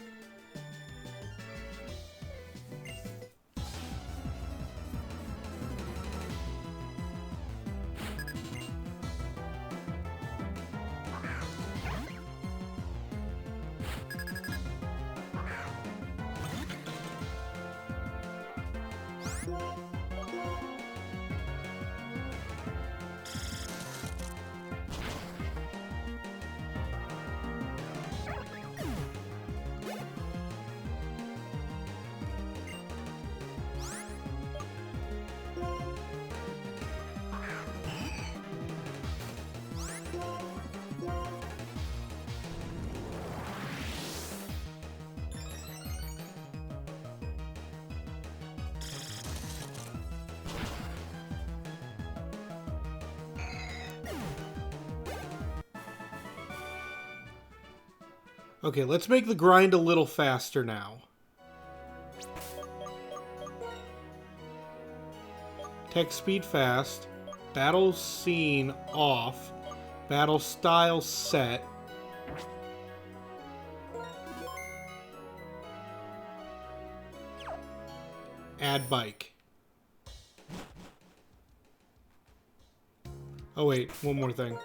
Okay, let's make the grind a little faster now. Text speed fast. Battle scene off. Battle style set. Add bike. Oh wait, one more thing.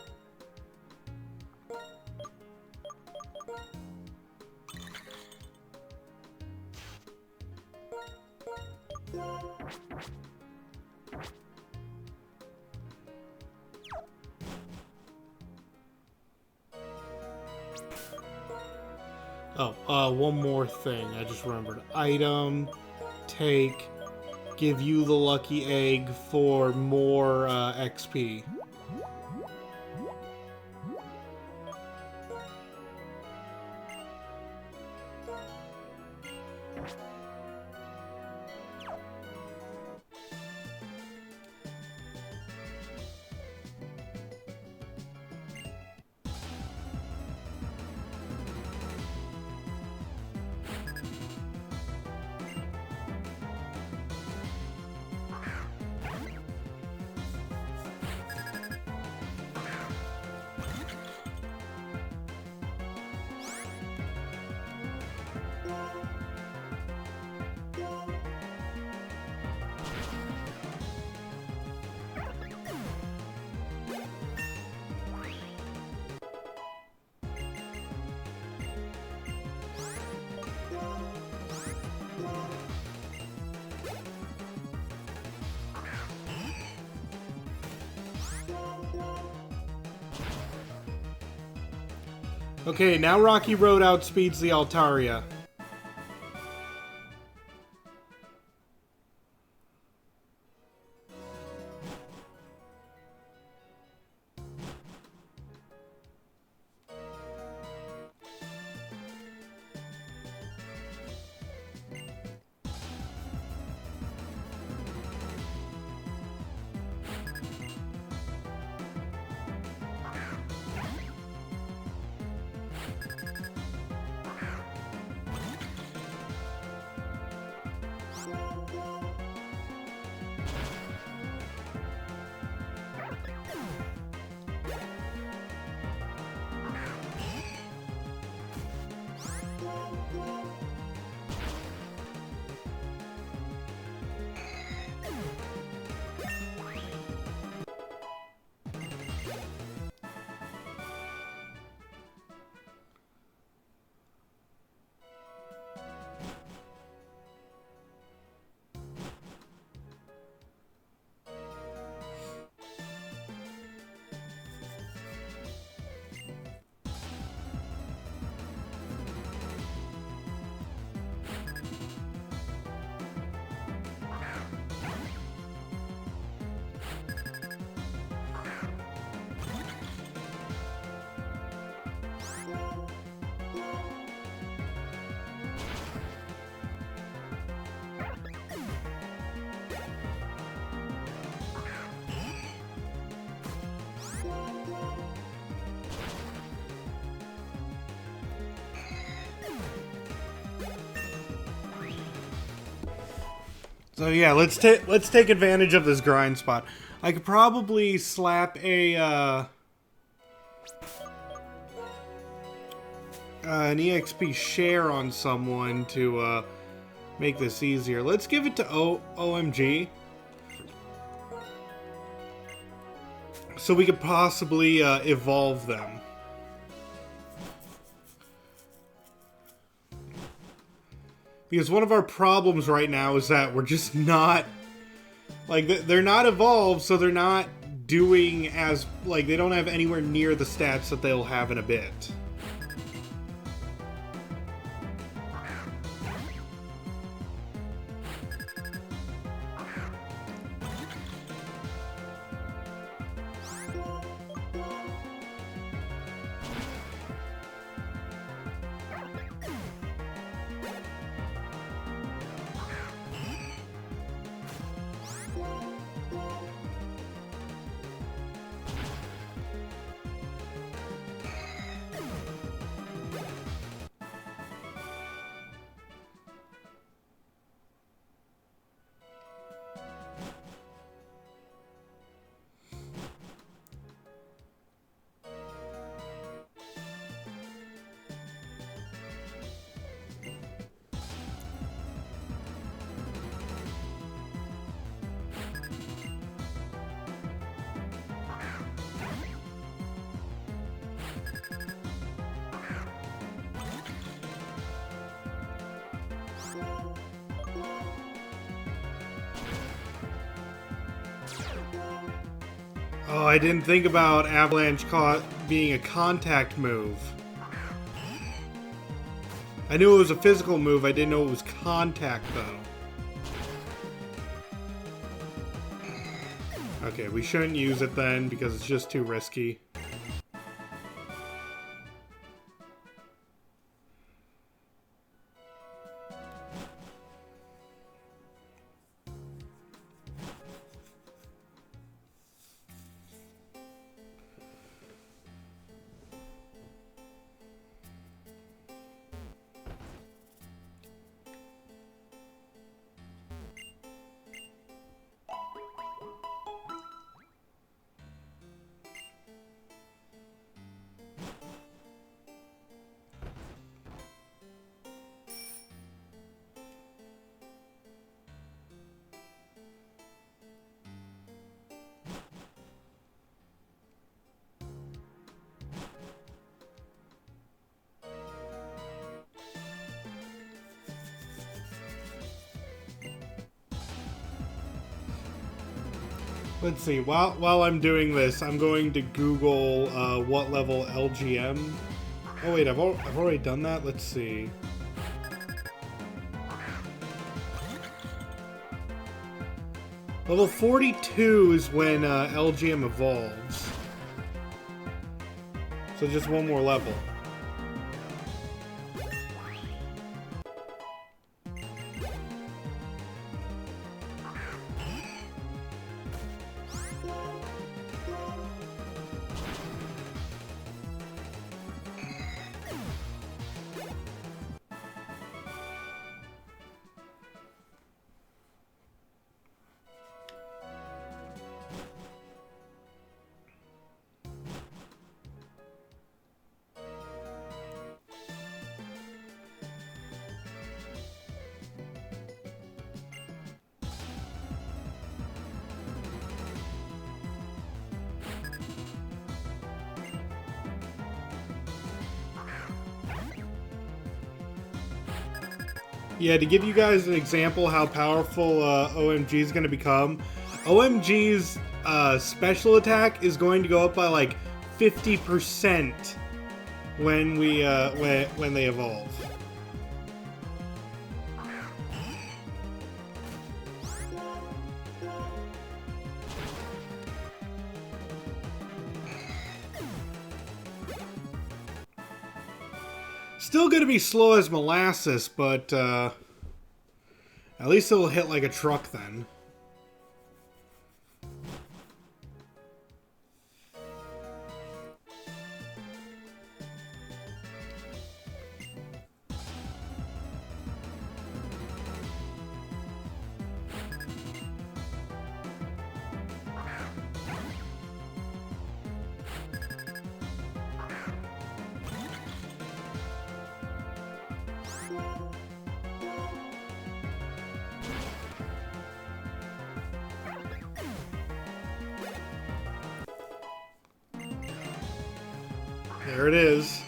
Oh, one more thing. I just remembered. Item, take, give you the lucky egg for more XP. Okay, now Rocky Road outspeeds the Altaria. So yeah, let's take advantage of this grind spot. I could probably slap an EXP share on someone to make this easier. Let's give it to OMG. So we could possibly evolve them. Because one of our problems right now is that we're just not... Like, they're not evolved, so they're not doing as... Like, they don't have anywhere near the stats that they'll have in a bit. Oh, I didn't think about Avalanche being a contact move. I knew it was a physical move, I didn't know it was contact, though. Okay, we shouldn't use it then, because it's just too risky. Let's see, while I'm doing this, I'm going to Google what level LGM. Oh wait, I've already done that? Let's see. Level 42 is when LGM evolves. So just one more level. Yeah, to give you guys an example how powerful OMG is going to become, OMG's special attack is going to go up by like 50% when we when they evolve. Still gonna be slow as molasses, but at least it'll hit like a truck then. There it is.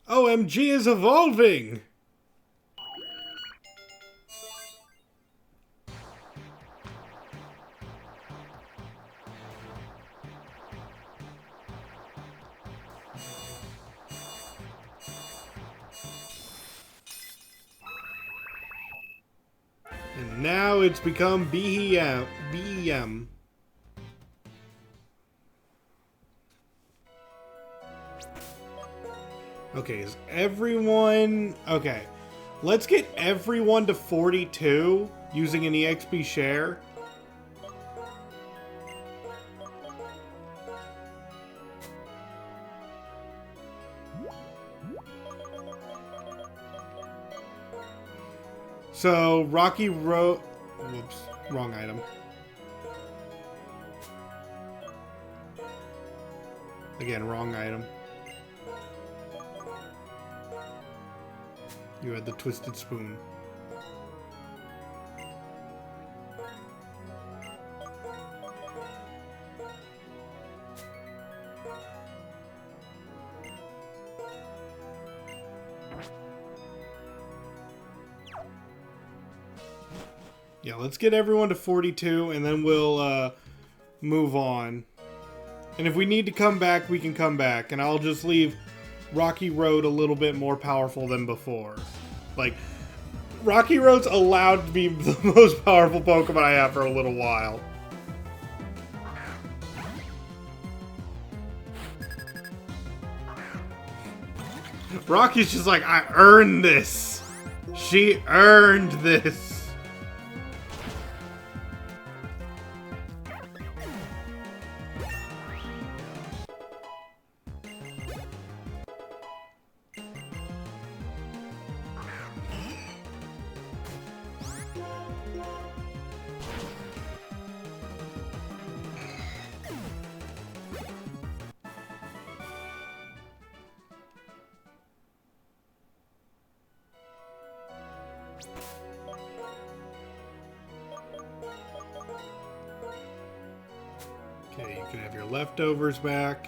OMG is evolving! And now it's become BEM. Okay, is everyone... Okay, let's get everyone to 42 using an EXP share. So, Rocky Road... Whoops, wrong item. Again, wrong item. You had the Twisted Spoon. Yeah, let's get everyone to 42, and then we'll move on. And if we need to come back, we can come back. And I'll just leave Rocky Road a little bit more powerful than before. Like, Rocky Road's allowed to be the most powerful Pokemon I have for a little while. Rocky's just like, I earned this. She earned this. Okay, you can have your leftovers back.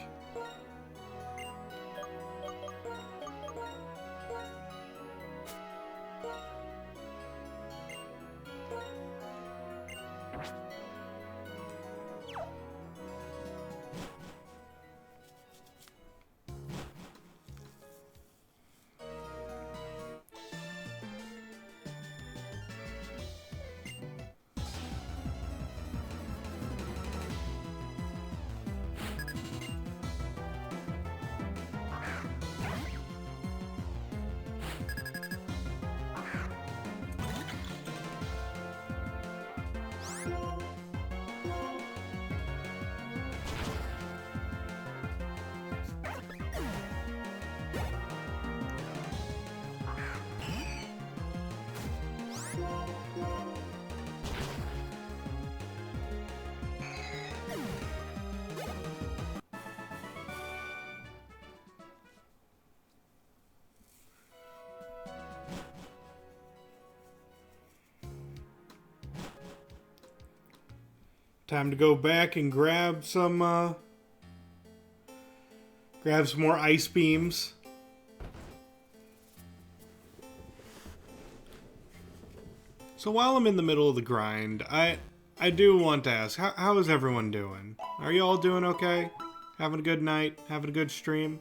Time to go back and grab some more ice beams. So while I'm in the middle of the grind, I do want to ask, how is everyone doing? Are you all doing okay? Having a good night? Having a good stream?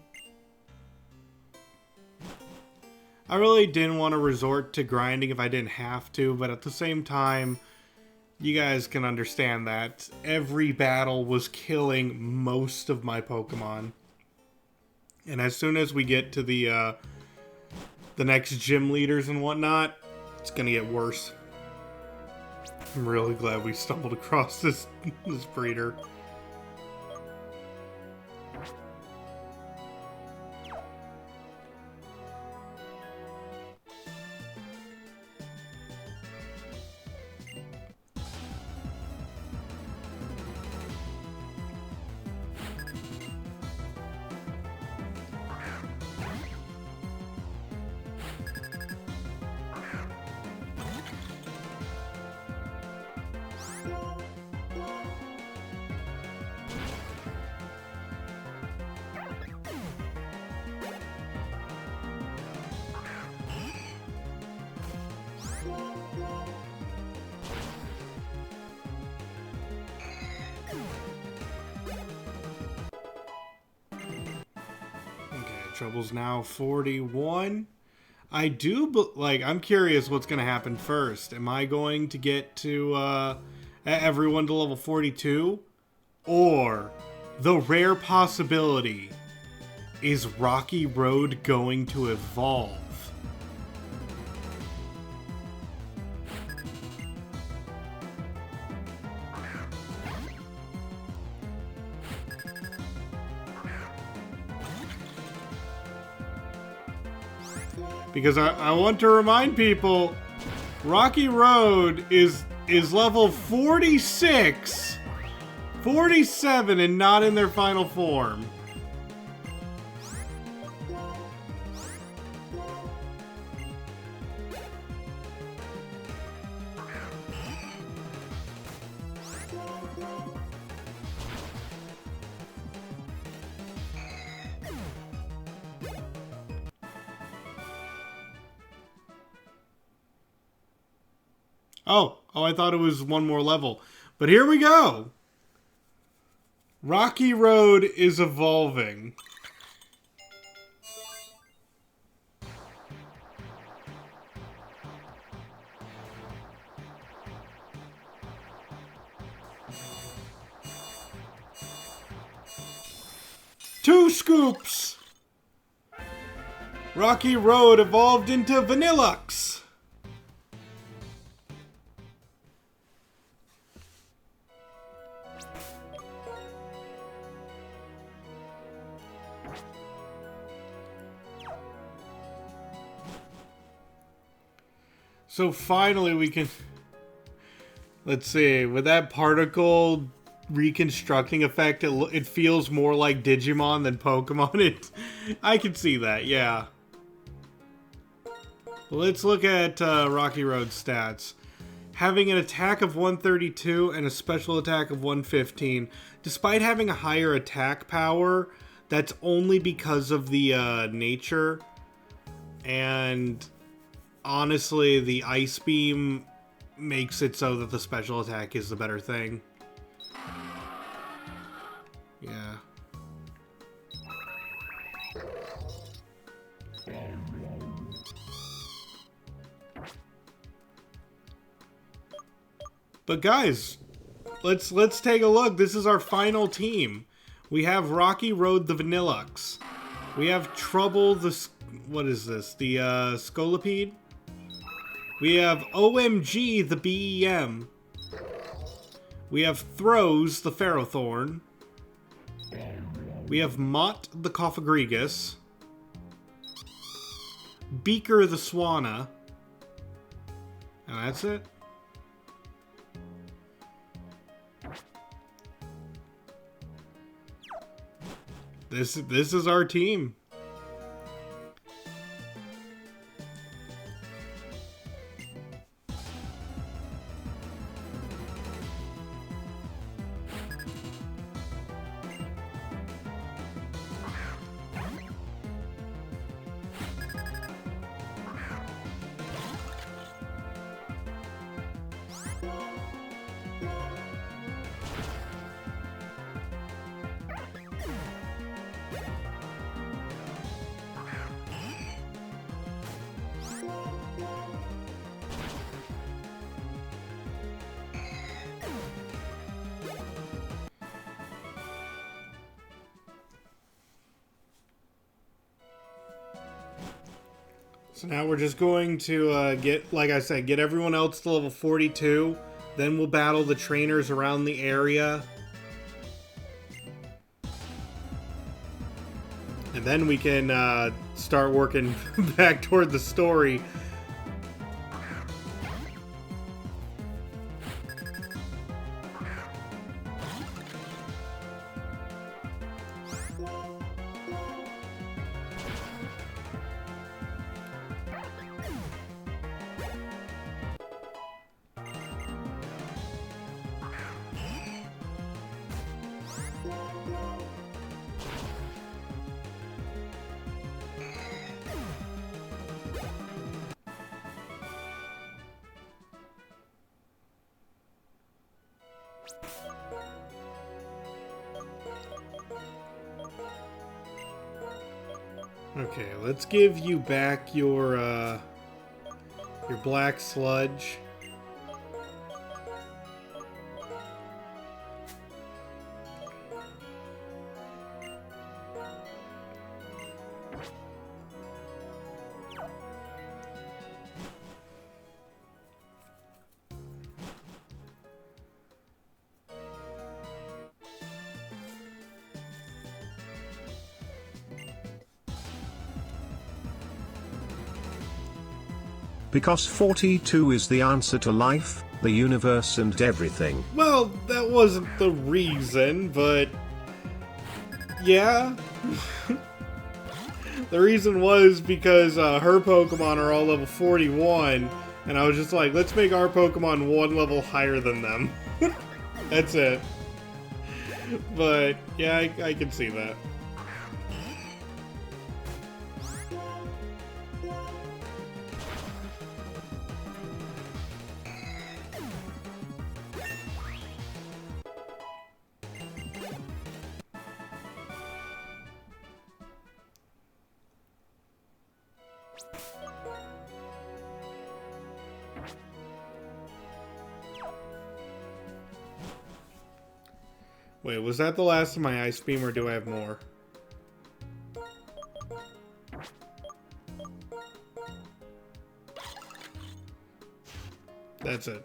I really didn't want to resort to grinding if I didn't have to, but at the same time, you guys can understand that every battle was killing most of my Pokemon. And as soon as we get to the next gym leaders and whatnot, it's gonna get worse. I'm really glad we stumbled across this breeder. Trouble's now 41. I'm curious what's going to happen first. Am I going to get to everyone to level 42? Or the rare possibility, is Rocky Road going to evolve? Because I want to remind people, Rocky Road is level 46, 47, and not in their final form. Oh, I thought it was one more level. But here we go. Rocky Road is evolving. Two scoops! Rocky Road evolved into Vanillite. So finally we can... Let's see, with that particle reconstructing effect, it feels more like Digimon than Pokemon. I can see that, yeah. Let's look at Rocky Road's stats. Having an attack of 132 and a special attack of 115. Despite having a higher attack power, that's only because of the nature. And honestly, the Ice Beam makes it so that the special attack is the better thing. Yeah. But guys, let's take a look. This is our final team. We have Rocky Road the Vanillite. We have Trouble the... What is this? The Scolipede? We have OMG the BEM. We have Throws the Ferrothorn. We have Mott the Cophagrigus. Beaker the Swanna. And that's it. This is our team. So now we're just going to get, like I said, get everyone else to level 42. Then we'll battle the trainers around the area. And then we can start working back toward the story. Okay, let's give you back your black sludge. Because 42 is the answer to life, the universe and everything. Well, that wasn't the reason, but... yeah. The reason was because her Pokemon are all level 41, and I was just like, let's make our Pokemon one level higher than them. That's it. But, yeah, I can see that. Wait, was that the last of my Ice Beam, or do I have more? That's it.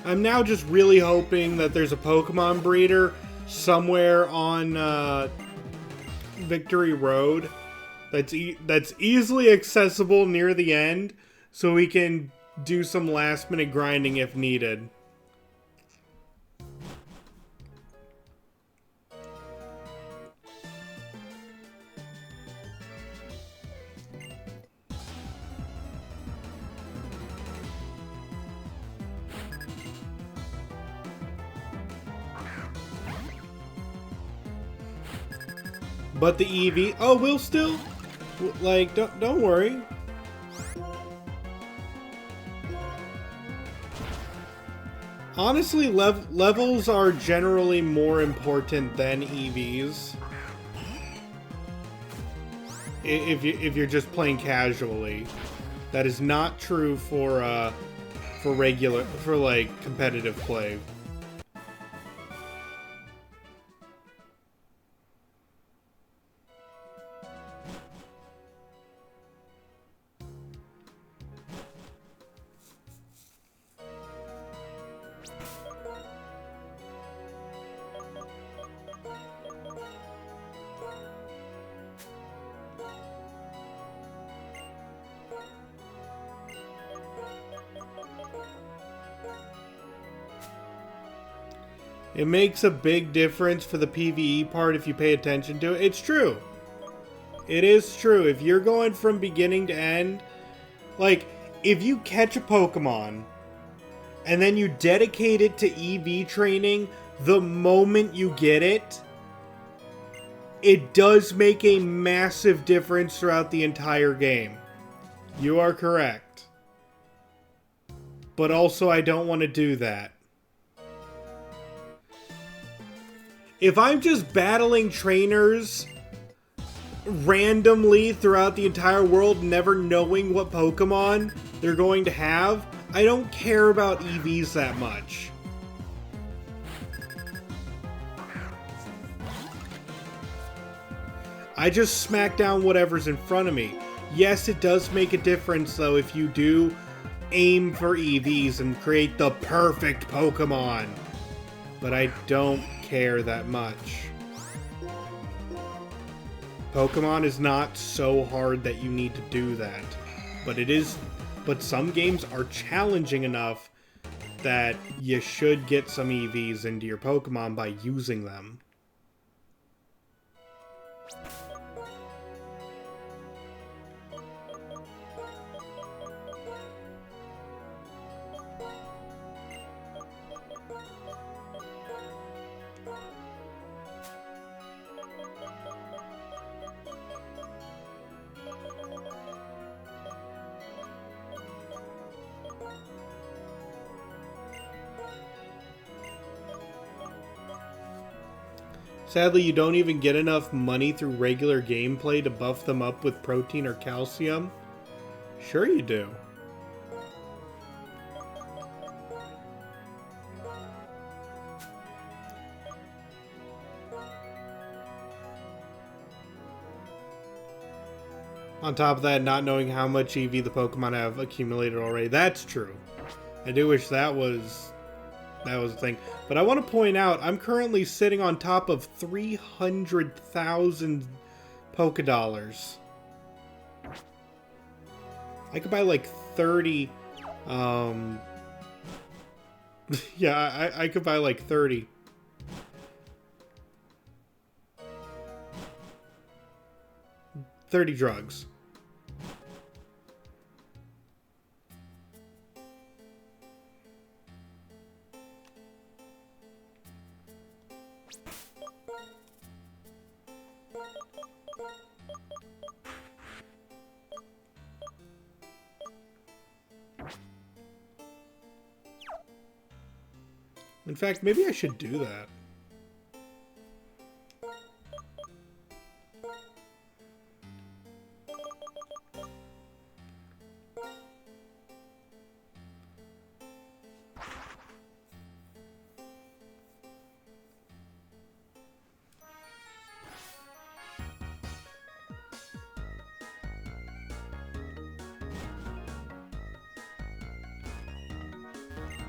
I'm now just really hoping that there's a Pokemon breeder somewhere on Victory Road that's easily accessible near the end, so we can do some last-minute grinding if needed. But the EV... Oh, we'll still... Like, don't worry. Honestly, levels are generally more important than EVs. If you're just playing casually. That is not true for like, competitive play. It makes a big difference for the PvE part if you pay attention to it. It's true. It is true. If you're going from beginning to end, like, if you catch a Pokemon and then you dedicate it to EV training the moment you get it, it does make a massive difference throughout the entire game. You are correct. But also, I don't want to do that. If I'm just battling trainers randomly throughout the entire world, never knowing what Pokemon they're going to have, I don't care about EVs that much. I just smack down whatever's in front of me. Yes, it does make a difference, though, if you do aim for EVs and create the perfect Pokemon. But I don't care that much. Pokemon is not so hard that you need to do that. But some games are challenging enough that you should get some EVs into your Pokemon by using them. Sadly, you don't even get enough money through regular gameplay to buff them up with protein or calcium. Sure you do. On top of that, not knowing how much EV the Pokemon have accumulated already. That's true. I do wish that was a thing. But I want to point out, I'm currently sitting on top of 300,000 Pokedollars. I could buy like 30... yeah, I could buy like 30. Drugs. In fact, maybe I should do that.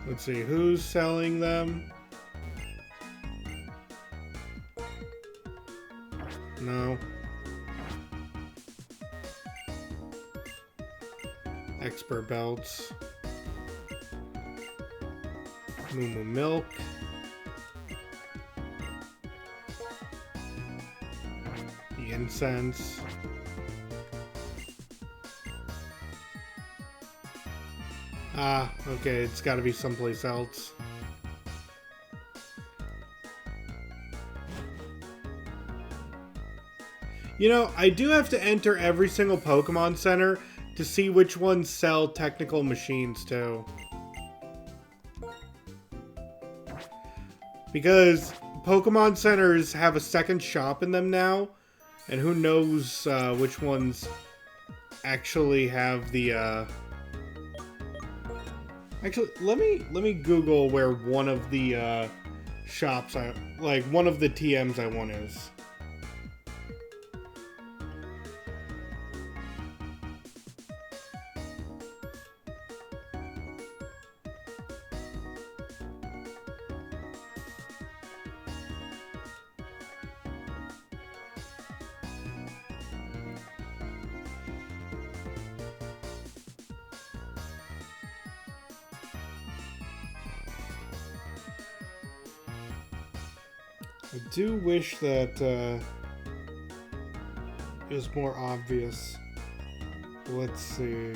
Let's see, who's selling them? No. Expert belts. Moo milk. The incense. Ah, okay, it's gotta be someplace else. You know, I do have to enter every single Pokemon Center to see which ones sell technical machines, too. Because Pokemon Centers have a second shop in them now, and who knows which ones actually have the, Actually, let me Google where one of the shops one of the TMs I want is. I do wish that it was more obvious. Let's see.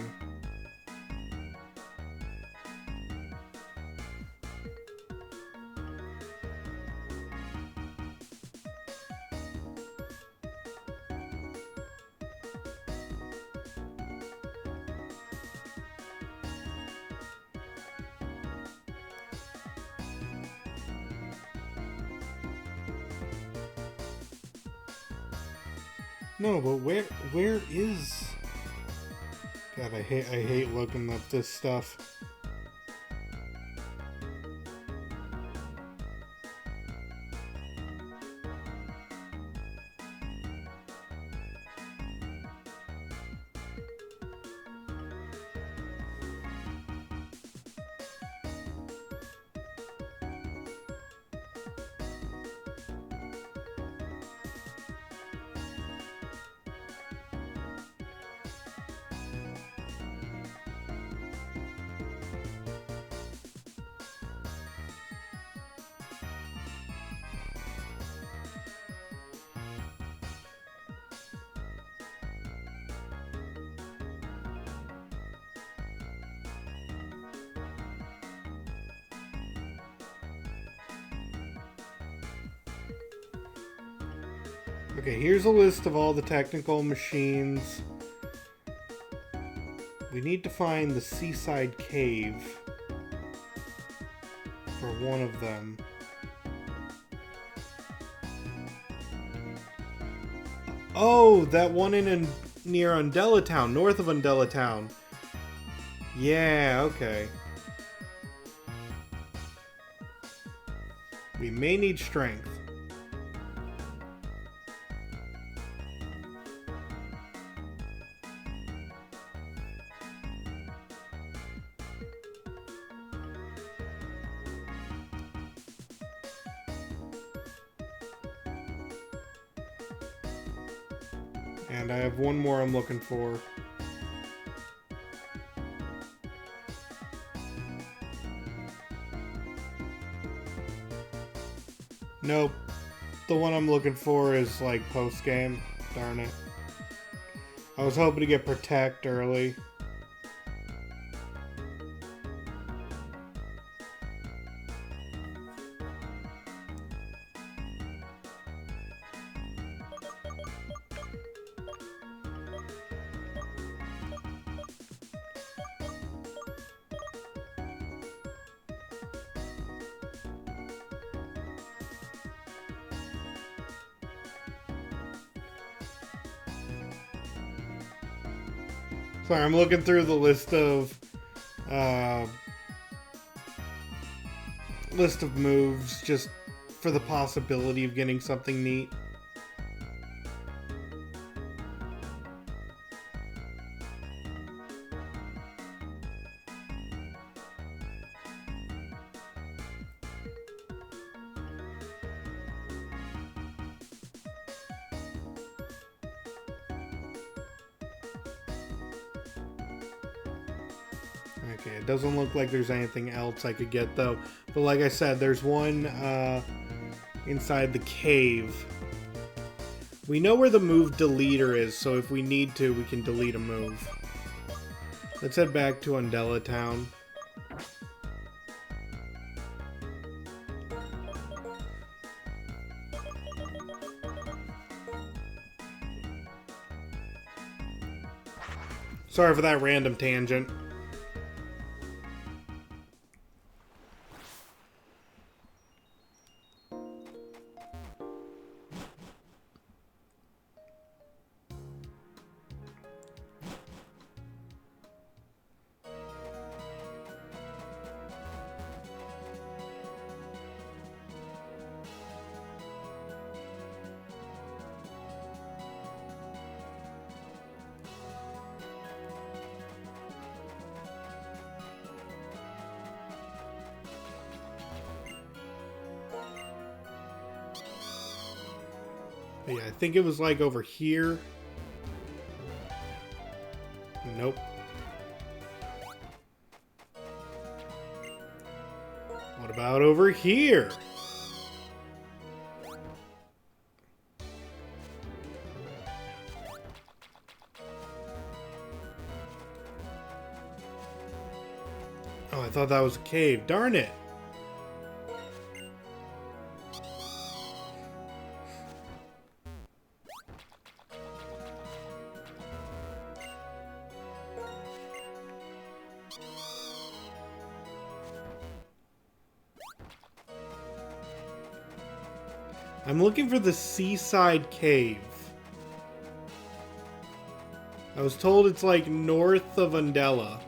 No, but where is... God, I hate looking up this stuff. Okay, here's a list of all the technical machines. We need to find the Seaside Cave for one of them. Oh, that one near Undella Town, north of Undella Town. Yeah, okay. We may need strength. And I have one more I'm looking for. Nope. The one I'm looking for is like post-game. Darn it. I was hoping to get Protect early. Sorry, I'm looking through the list of moves just for the possibility of getting something neat. Okay, it doesn't look like there's anything else I could get though. But like I said, there's one inside the cave. We know where the move deleter is, so if we need to, we can delete a move. Let's head back to Undella Town. Sorry for that random tangent. Yeah, I think it was like over here. Nope. What about over here? Oh, I thought that was a cave. Darn it. I'm looking for the seaside cave. I was told it's like north of Undella.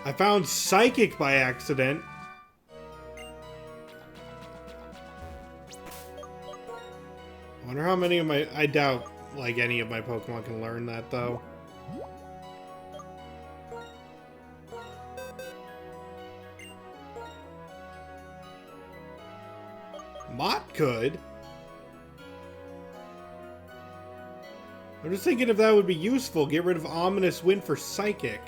I found Psychic by accident. I wonder how many of my... I doubt, like, any of my Pokemon can learn that, though. Mott could. I'm just thinking if that would be useful. Get rid of Ominous Wind for Psychic.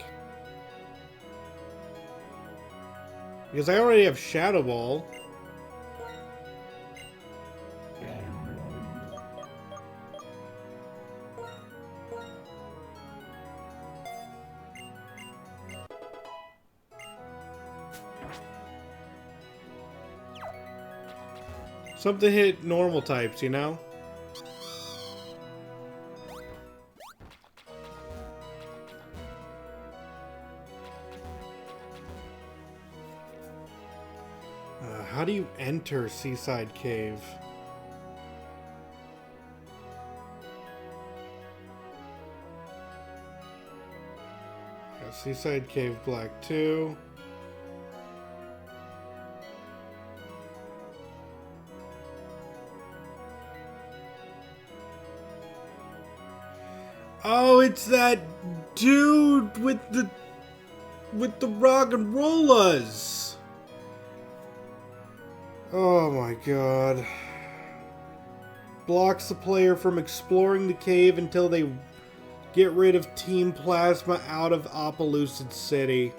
Because I already have Shadow Ball. Something hit normal types, you know? How do you enter Seaside Cave? Seaside Cave Black 2. Oh, it's that dude with the rock and rollers. Oh my god. Blocks the player from exploring the cave until they get rid of Team Plasma out of Opelousad City.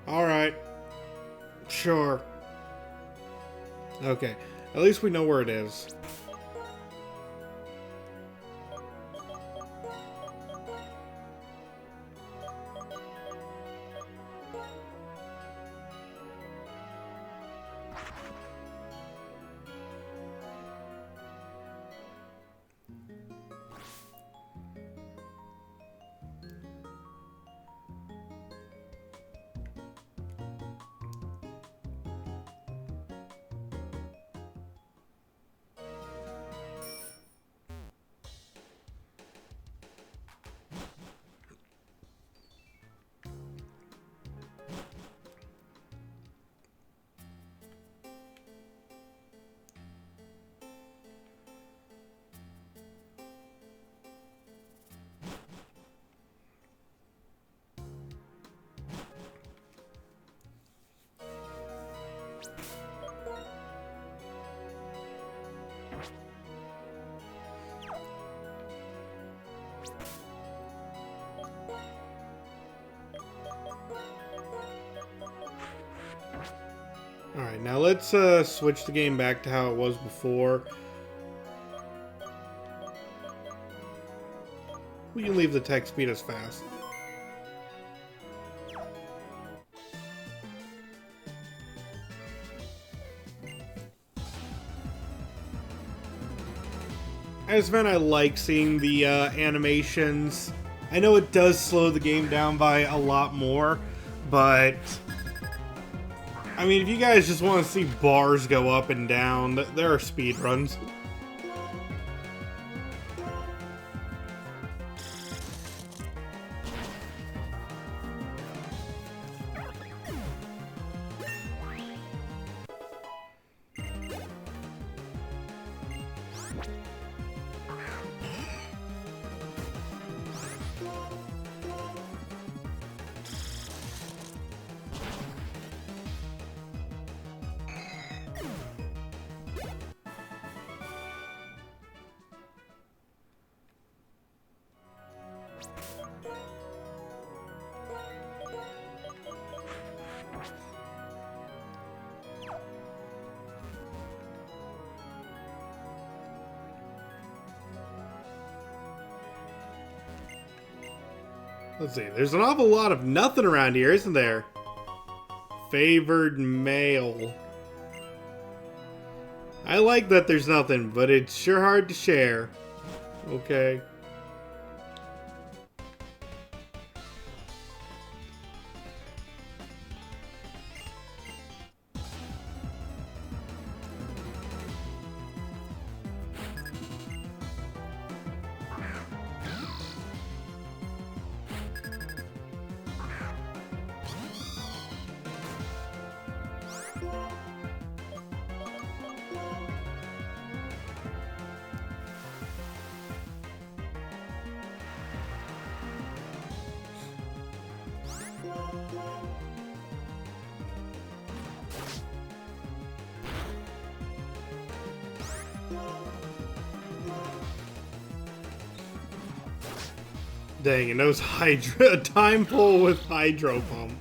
Alright. Sure. Okay. At least we know where it is. Alright, now let's switch the game back to how it was before. We can leave the text speed as fast. As Van, I like seeing the animations. I know it does slow the game down by a lot more, but I mean, if you guys just want to see bars go up and down, there are speed runs. Let's see, there's an awful lot of nothing around here, isn't there? Favored mail. I like that there's nothing, but it's sure hard to share. Okay. Dang, and those hydro time pull with hydro pump.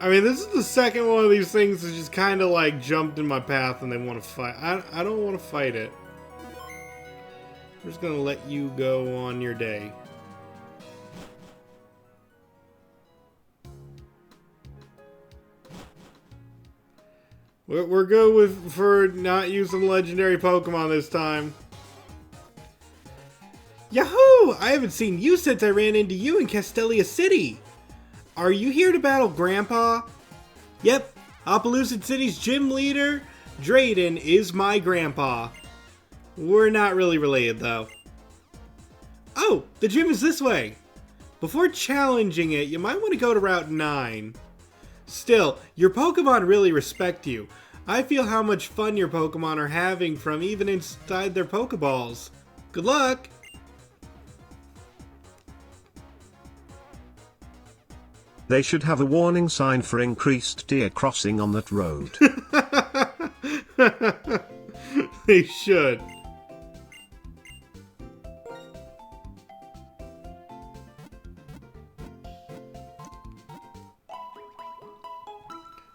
I mean, this is the second one of these things that just kind of like jumped in my path and they want to fight. I don't want to fight it. I'm just gonna let you go on your day. We're good for not using legendary Pokemon this time. Yahoo! I haven't seen you since I ran into you in Castelia City. Are you here to battle Grandpa? Yep, Opelousas City's gym leader, Drayden, is my grandpa. We're not really related, though. Oh, the gym is this way. Before challenging it, you might want to go to Route 9. Still, your Pokemon really respect you. I feel how much fun your Pokemon are having from even inside their Pokeballs. Good luck! They should have a warning sign for increased deer crossing on that road. They should.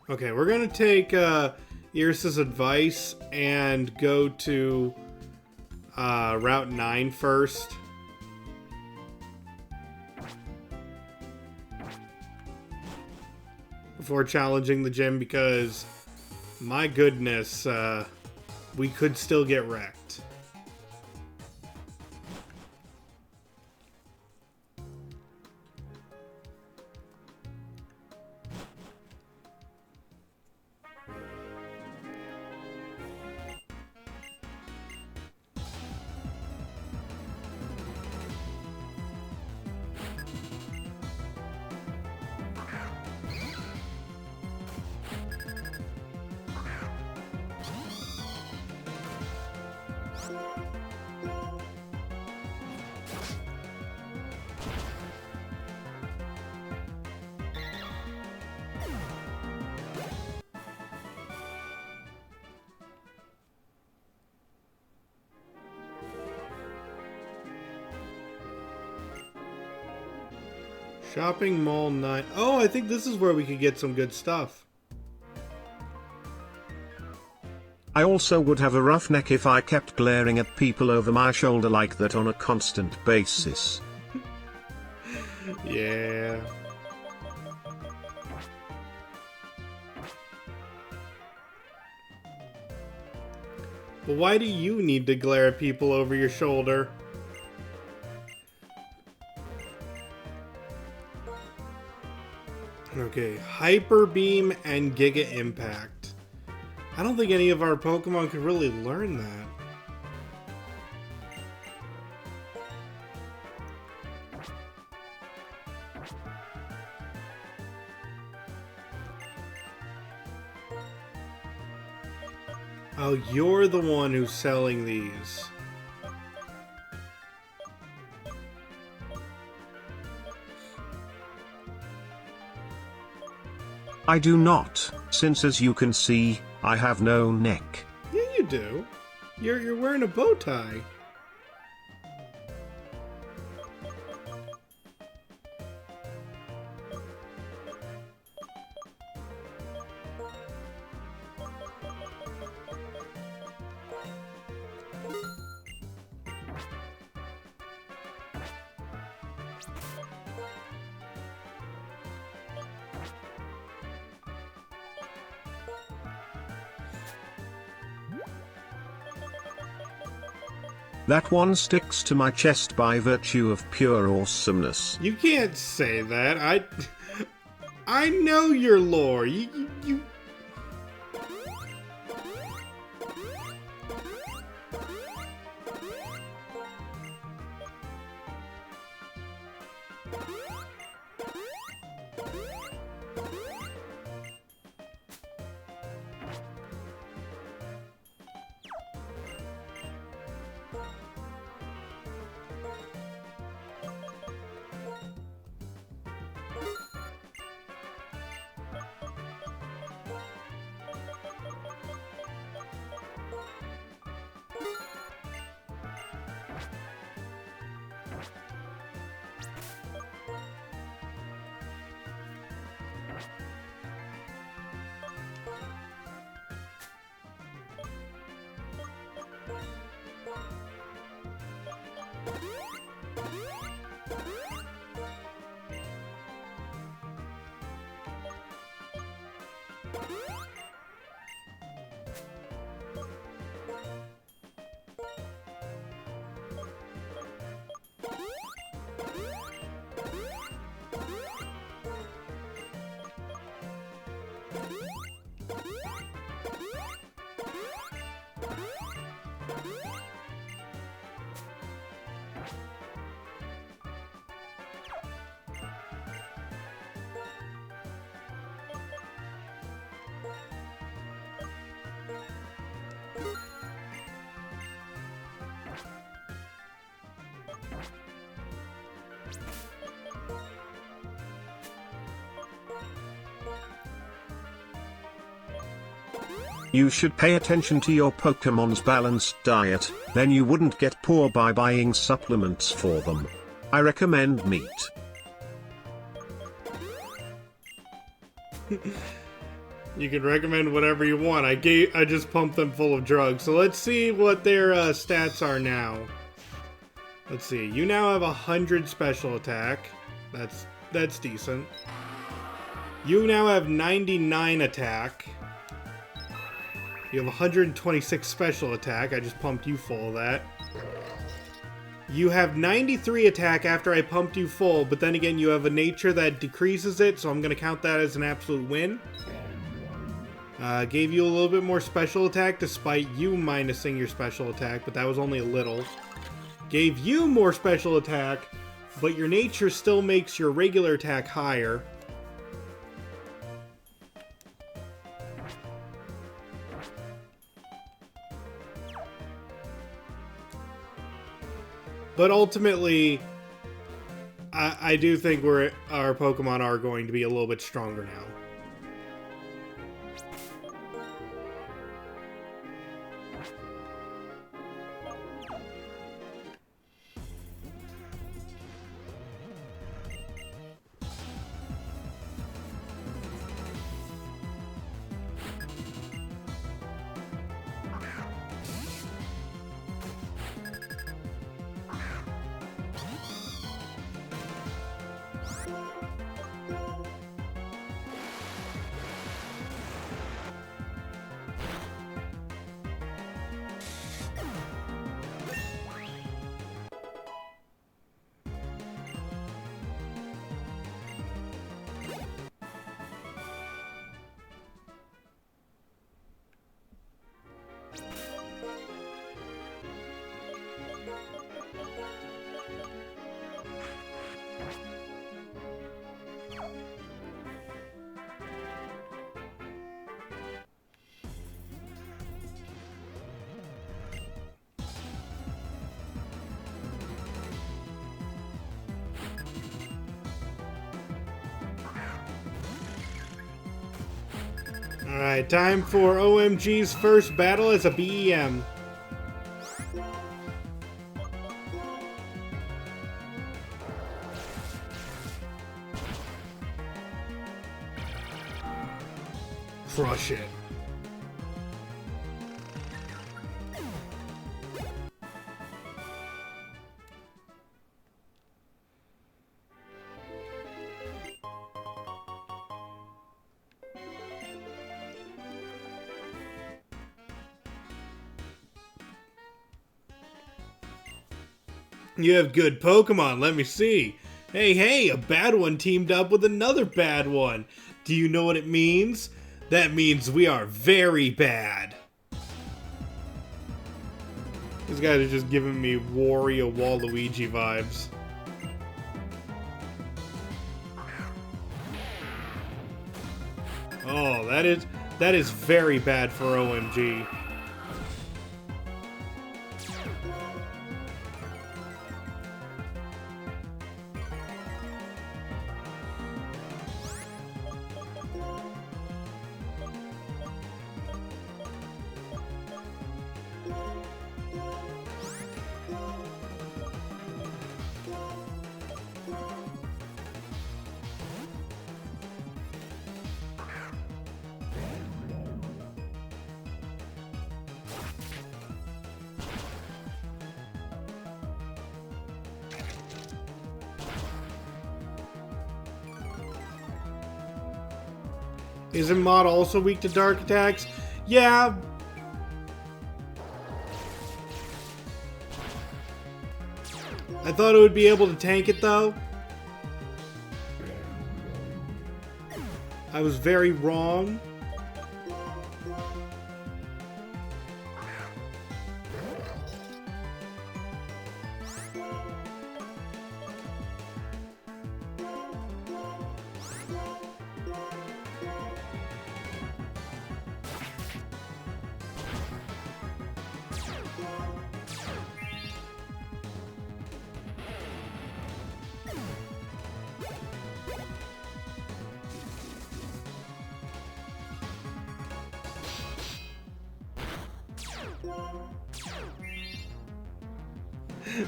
Okay, we're gonna take Iris's advice and go to Route 9 first. Before challenging the gym, because my goodness, we could still get wrecked. Shopping Mall 9. Oh, I think this is where we could get some good stuff. I also would have a rough neck if I kept glaring at people over my shoulder like that on a constant basis. Yeah. But why do you need to glare at people over your shoulder? Okay, Hyper Beam and Giga Impact. I don't think any of our Pokemon could really learn that. Oh, you're the one who's selling these. I do not, since as you can see, I have no neck. Yeah, you do. You're wearing a bow tie. That one sticks to my chest by virtue of pure awesomeness. You can't say that. I know your lore. You... You should pay attention to your Pokemon's balanced diet, then you wouldn't get poor by buying supplements for them. I recommend meat. You can recommend whatever you want. I just pumped them full of drugs. So let's see what their stats are now. Let's see. You now have 100 special attack. That's decent. You now have 99 attack. You have 126 special attack. I just pumped you full of that. You have 93 attack after I pumped you full, but then again, you have a nature that decreases it, so I'm going to count that as an absolute win. Gave you a little bit more special attack despite you minusing your special attack, but that was only a little. Gave you more special attack, but your nature still makes your regular attack higher. But ultimately, I do think our Pokemon are going to be a little bit stronger now. Alright, time for OMG's first battle as a BEM. Crush it. You have good Pokemon, let me see. Hey, a bad one teamed up with another bad one. Do you know what it means? That means we are very bad. These guys are just giving me Wario Waluigi vibes. Oh, that is very bad for OMG. Isn't Mod also weak to dark attacks? Yeah. I thought it would be able to tank it, though. I was very wrong.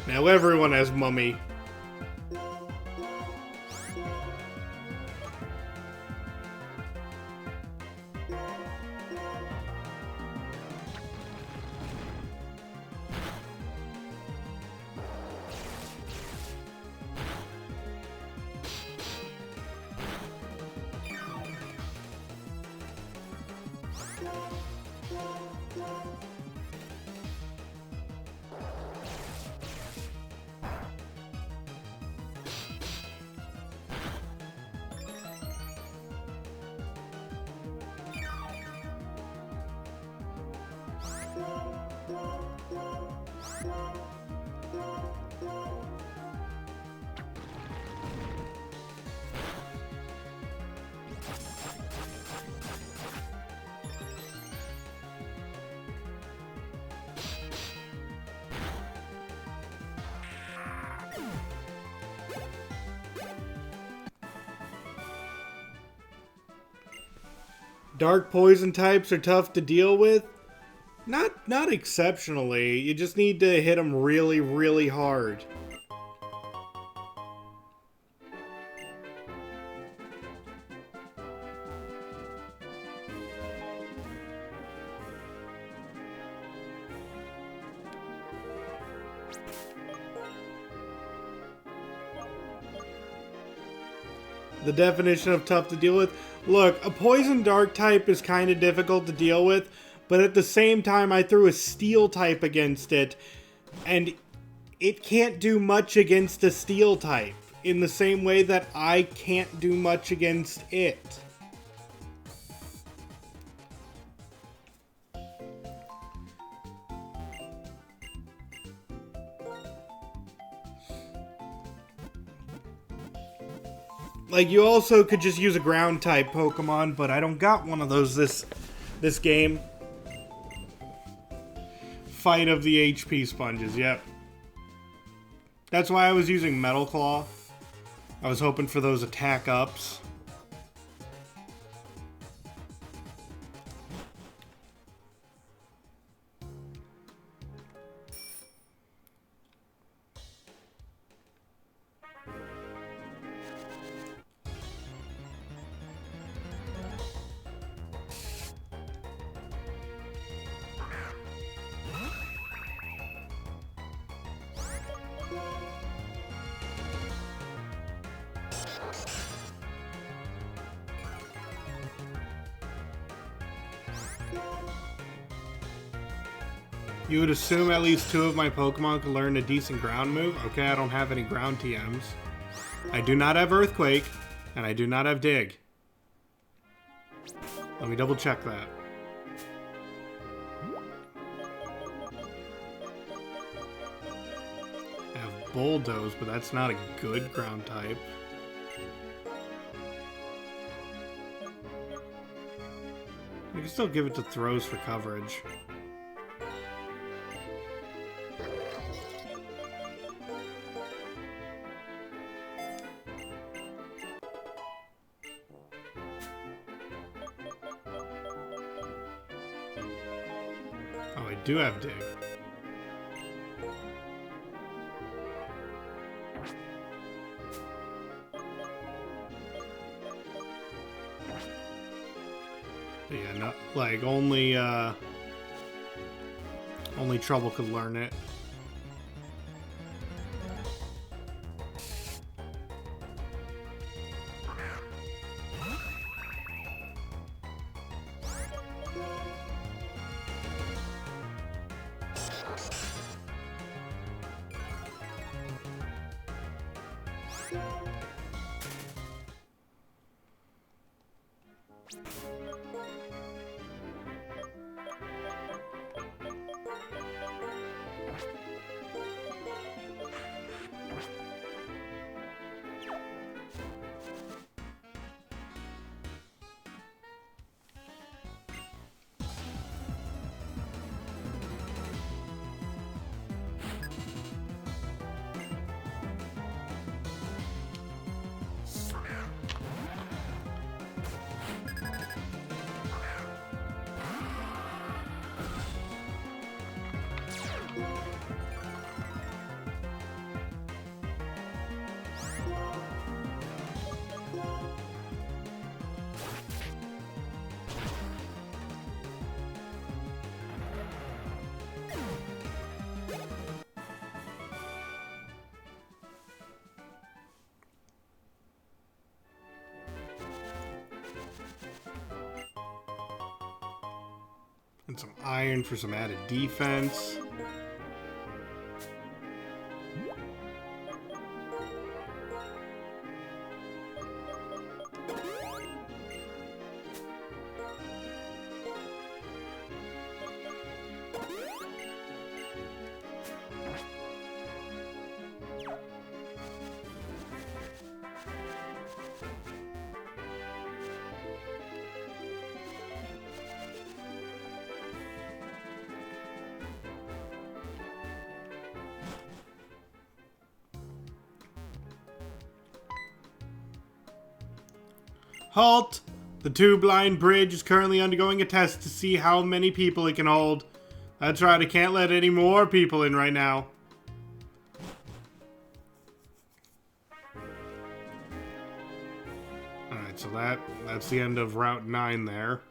Now everyone has Mummy. Dark poison types are tough to deal with. Not exceptionally. You just need to hit them really, really hard. The definition of tough to deal with. Look, a poison dark type is kind of difficult to deal with, but at the same time I threw a steel type against it, and it can't do much against a steel type, in the same way that I can't do much against it. Like, you also could just use a ground type Pokemon, but I don't got one of those this game. Fight of the HP sponges, yep. That's why I was using Metal Claw. I was hoping for those attack ups. You would assume at least 2 of my Pokemon could learn a decent ground move? Okay, I don't have any ground TMs. I do not have Earthquake, and I do not have Dig. Let me double check that. I have Bulldoze, but that's not a good ground type. I can still give it to Throws for coverage. I do have Dig. Yeah, no, like only Trouble could learn it. And some iron for some added defense. Halt! The two-blind bridge is currently undergoing a test to see how many people it can hold. That's right, I can't let any more people in right now. Alright, so that's the end of Route 9 there.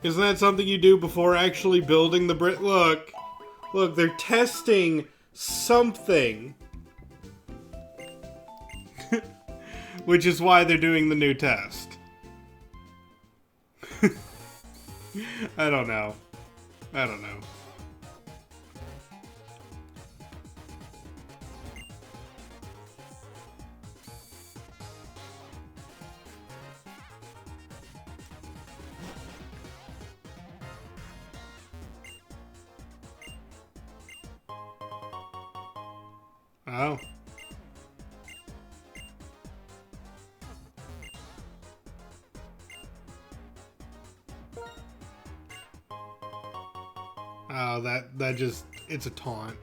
Isn't that something you do before actually building the bridge? Look, they're testing something. Which is why they're doing the new test. I don't know. Oh. Oh, that just, it's a taunt.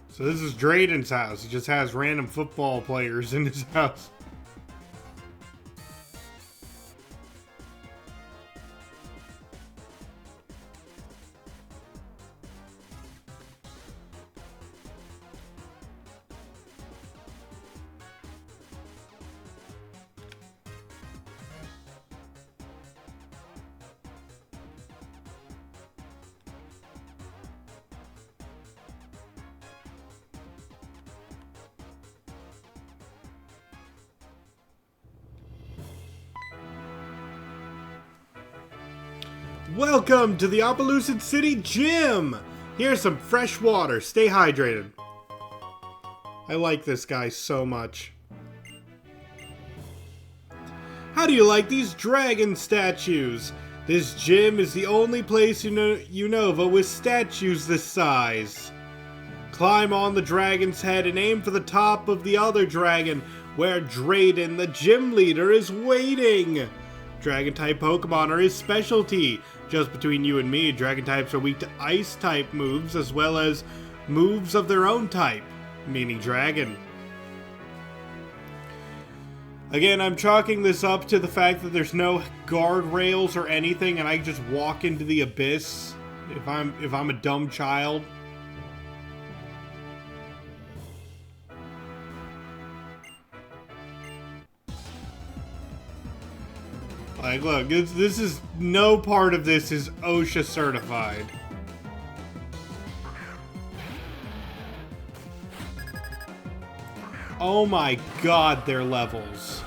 So this is Drayden's house. He just has random football players in his house. Welcome to the Opelousas City Gym! Here's some fresh water. Stay hydrated. I like this guy so much. How do you like these dragon statues? This gym is the only place in Unova with statues this size. Climb on the dragon's head and aim for the top of the other dragon, where Drayden, the gym leader, is waiting. Dragon-type Pokemon are his specialty. Just between you and me, Dragon types are weak to Ice-type moves, as well as moves of their own type, meaning Dragon. Again, I'm chalking this up to the fact that there's no guardrails or anything, and I can just walk into the abyss if I'm a dumb child. Like, look, this is, no part of this is OSHA certified. Oh my god, their levels.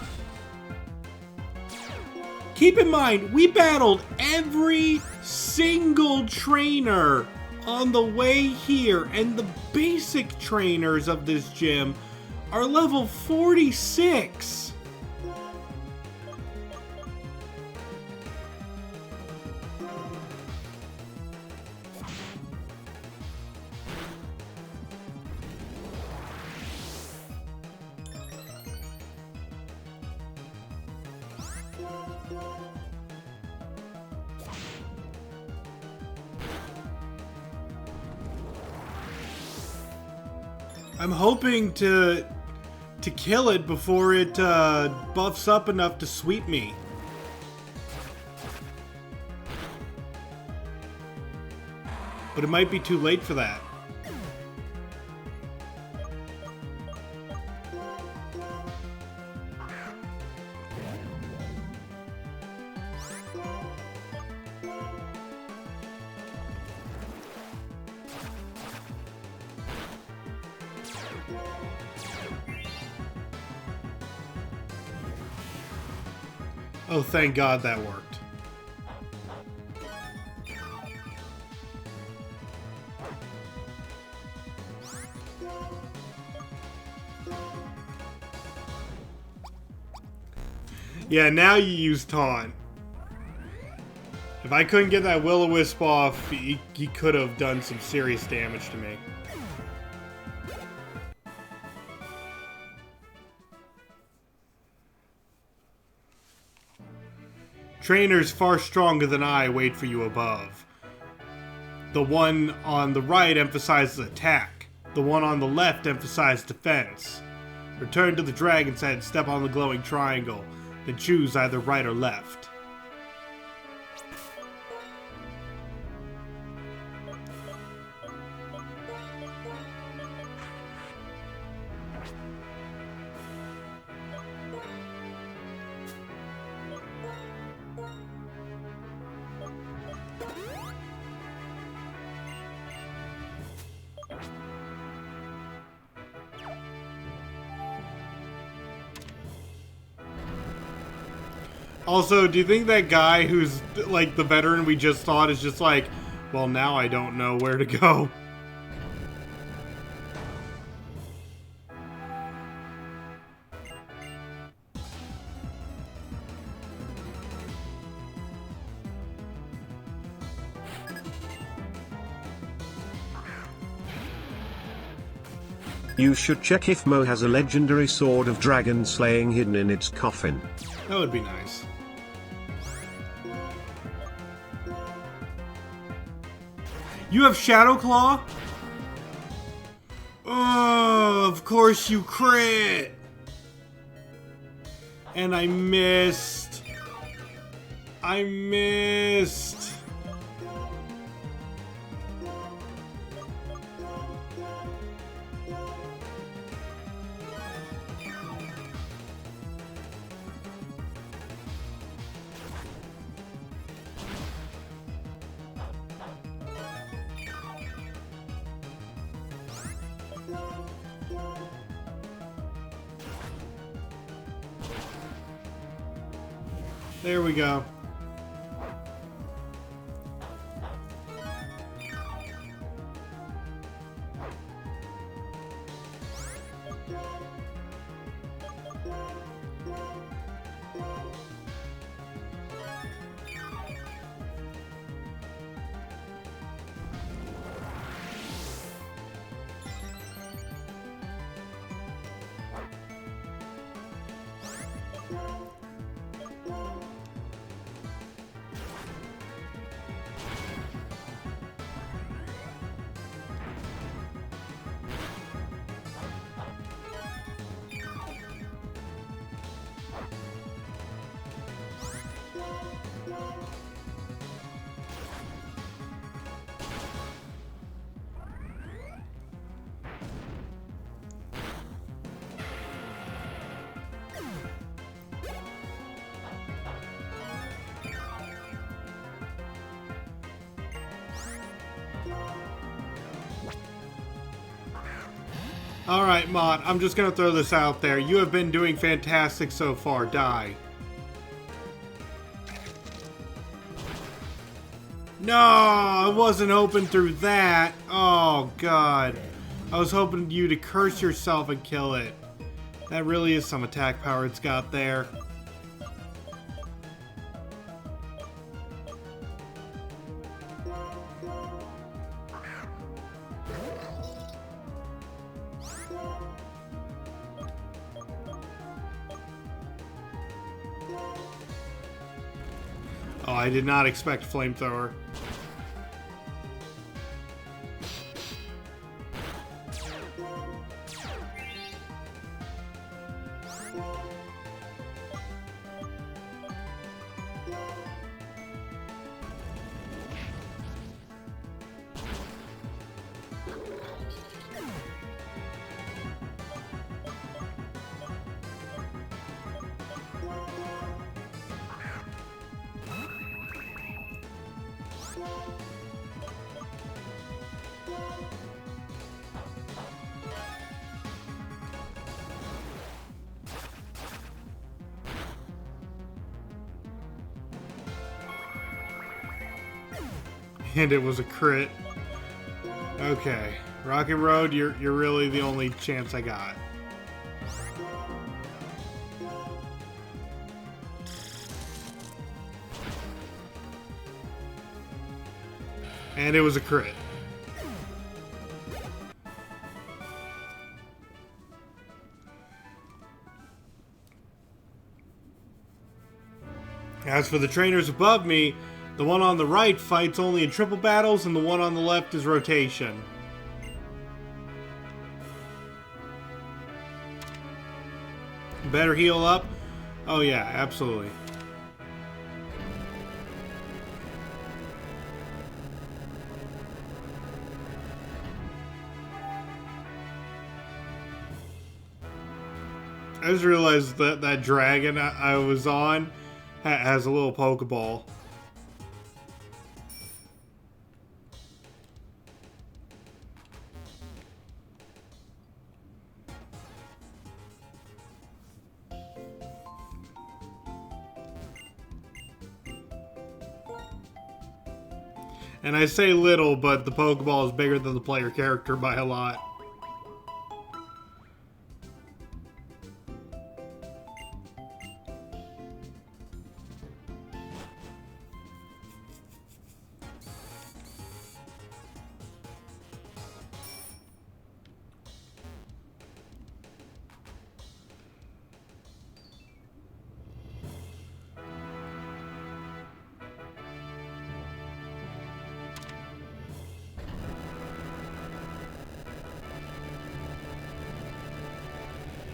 Keep in mind, we battled every single trainer on the way here, and the basic trainers of this gym are level 46. I'm hoping to kill it before it buffs up enough to sweep me. But it might be too late for that. Oh, thank God that worked. Yeah, now you use taunt. If I couldn't get that Will-O-Wisp off, he could have done some serious damage to me. Trainers far stronger than I wait for you above. The one on the right emphasizes attack. The one on the left emphasizes defense. Return to the dragon's head, step on the glowing triangle, then choose either right or left. Also, do you think that guy who's, like, the veteran we just thought is just like, well, now I don't know where to go? You should check if Mo has a legendary sword of dragon slaying hidden in its coffin. That would be nice. You have Shadow Claw? Oh, of course you crit! And I missed. I missed. There we go. Alright, Mott, I'm just gonna throw this out there. You have been doing fantastic so far. Die. No, I wasn't hoping through that. Oh, God. I was hoping you to curse yourself and kill it. That really is some attack power it's got there. Oh, I did not expect flamethrower. And it was a crit. Okay. Rocket Road, you're really the only chance I got. And it was a crit. As for the trainers above me, the one on the right fights only in triple battles, and the one on the left is rotation. Better heal up? Oh yeah, absolutely. I just realized that that dragon I was on has a little Pokeball. And I say little, but the Pokeball is bigger than the player character by a lot.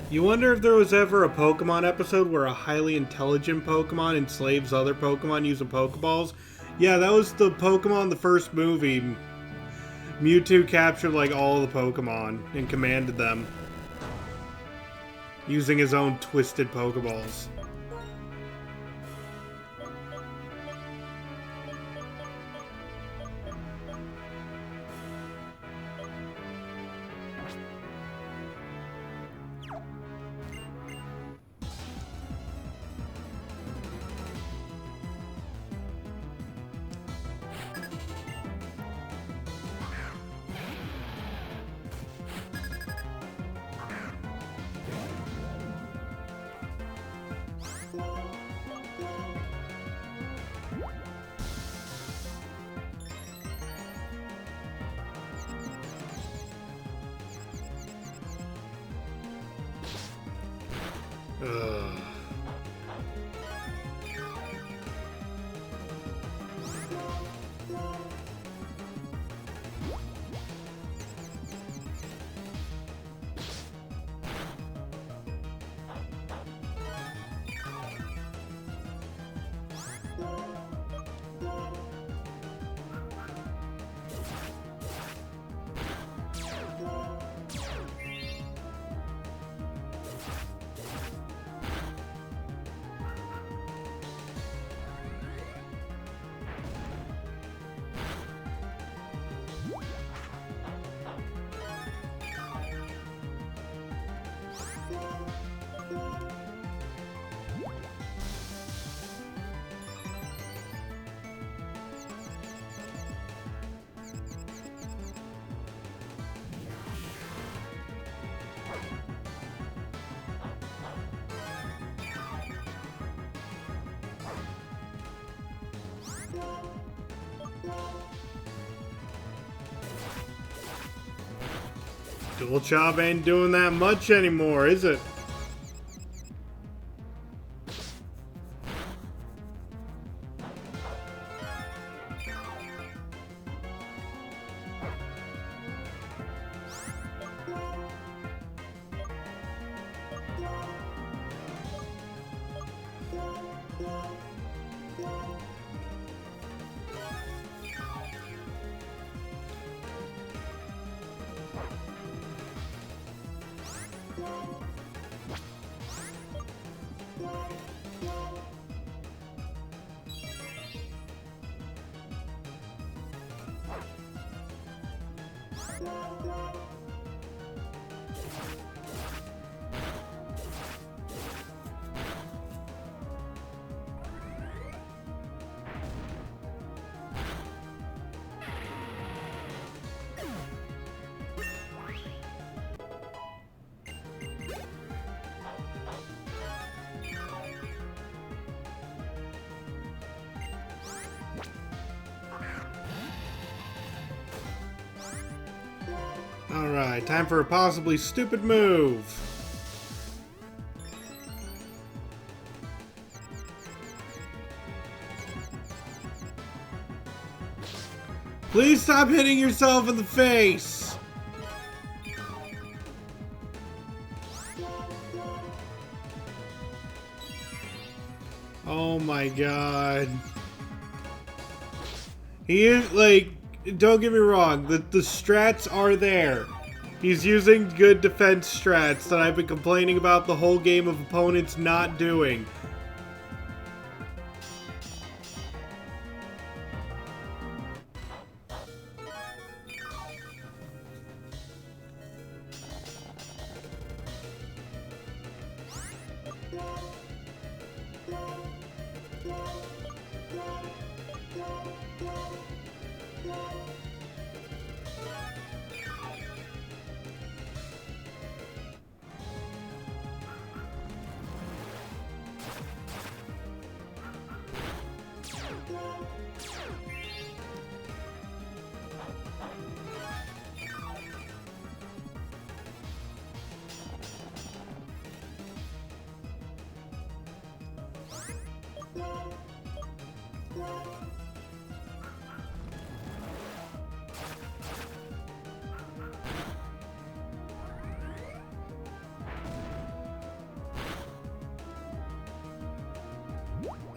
You wonder if there was ever a Pokemon episode where a highly intelligent Pokemon enslaves other Pokemon using Pokeballs? Yeah, that was the Pokemon, the first movie. Mewtwo captured like all the Pokemon and commanded them using his own twisted Pokeballs. Ugh. Dual Chop ain't doing that much anymore, is it? Alright, time for a possibly stupid move. Please stop hitting yourself in the face! Oh my god. He is, like, don't get me wrong, the strats are there. He's using good defense strats that I've been complaining about the whole game of opponents not doing.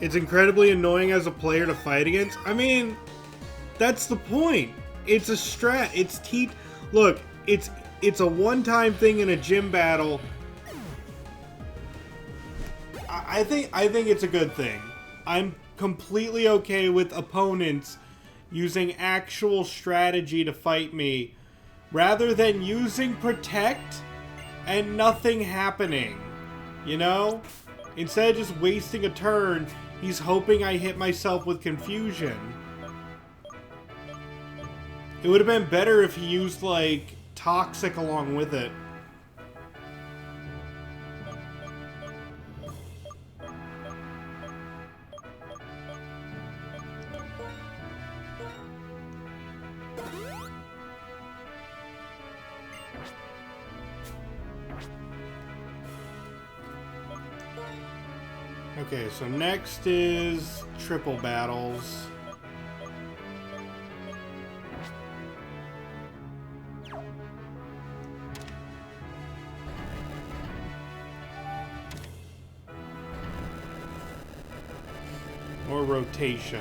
It's incredibly annoying as a player to fight against. I mean, that's the point. It's a strat. It's Look, it's a one-time thing in a gym battle. I think it's a good thing. I'm completely okay with opponents using actual strategy to fight me rather than using protect and nothing happening. You know? Instead of just wasting a turn, he's hoping I hit myself with confusion. It would have been better if he used, like, Toxic along with it. Okay, so next is triple battles. Or rotation.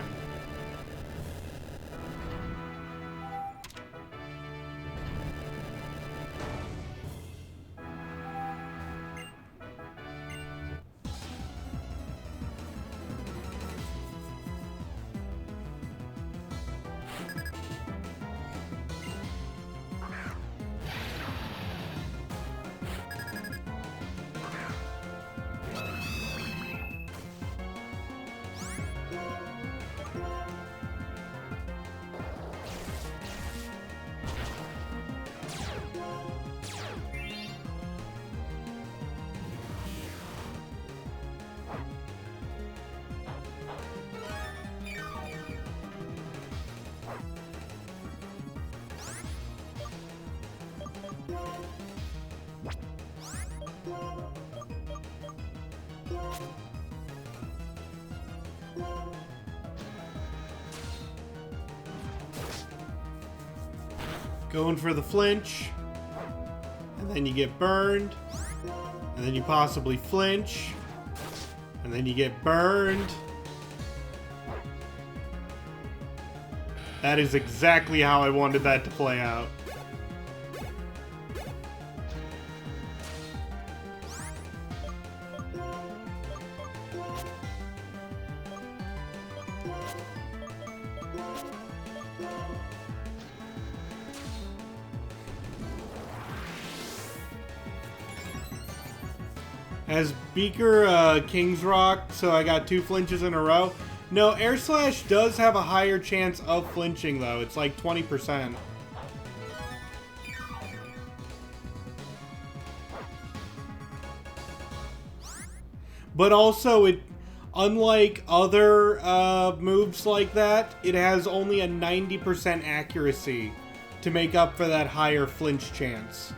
Going for the flinch. And then you get burned. And then you possibly flinch. And then you get burned. That is exactly how I wanted that to play out. As Beaker King's Rock, so I got 2 flinches in a row. No, Air Slash does have a higher chance of flinching, though. It's like 20%. But also, unlike other moves like that, it has only a 90% accuracy to make up for that higher flinch chance.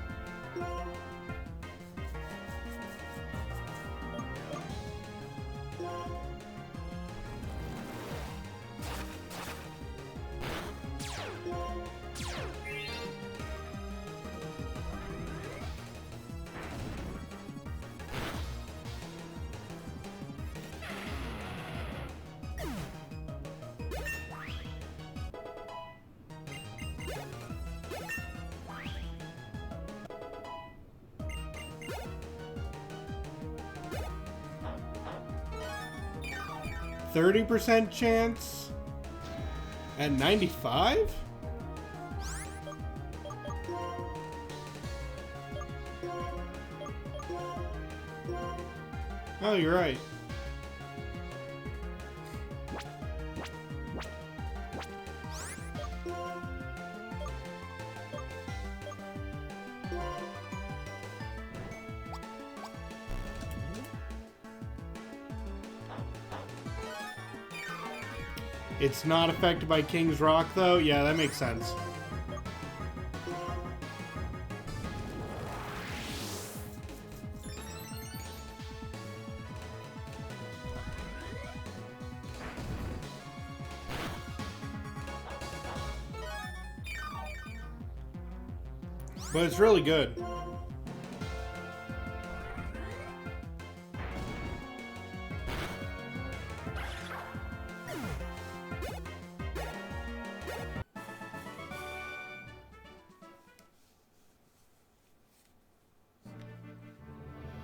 %30 chance at 95? Oh, you're right. It's not affected by King's Rock, though? Yeah, that makes sense. But it's really good.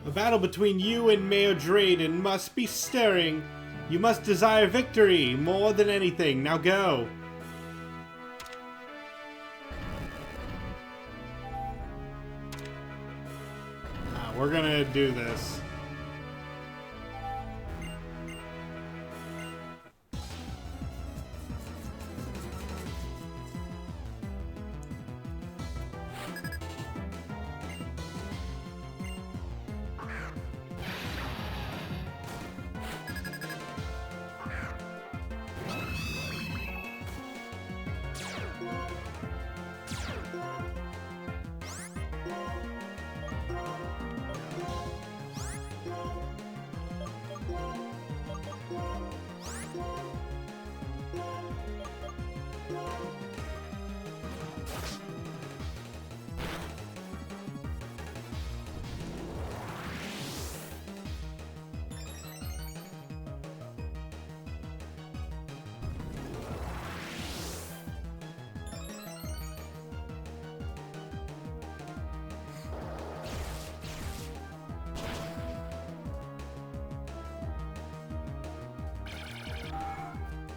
A battle between you and Mayor Drayden must be stirring. You must desire victory more than anything. Now go. We're gonna do this.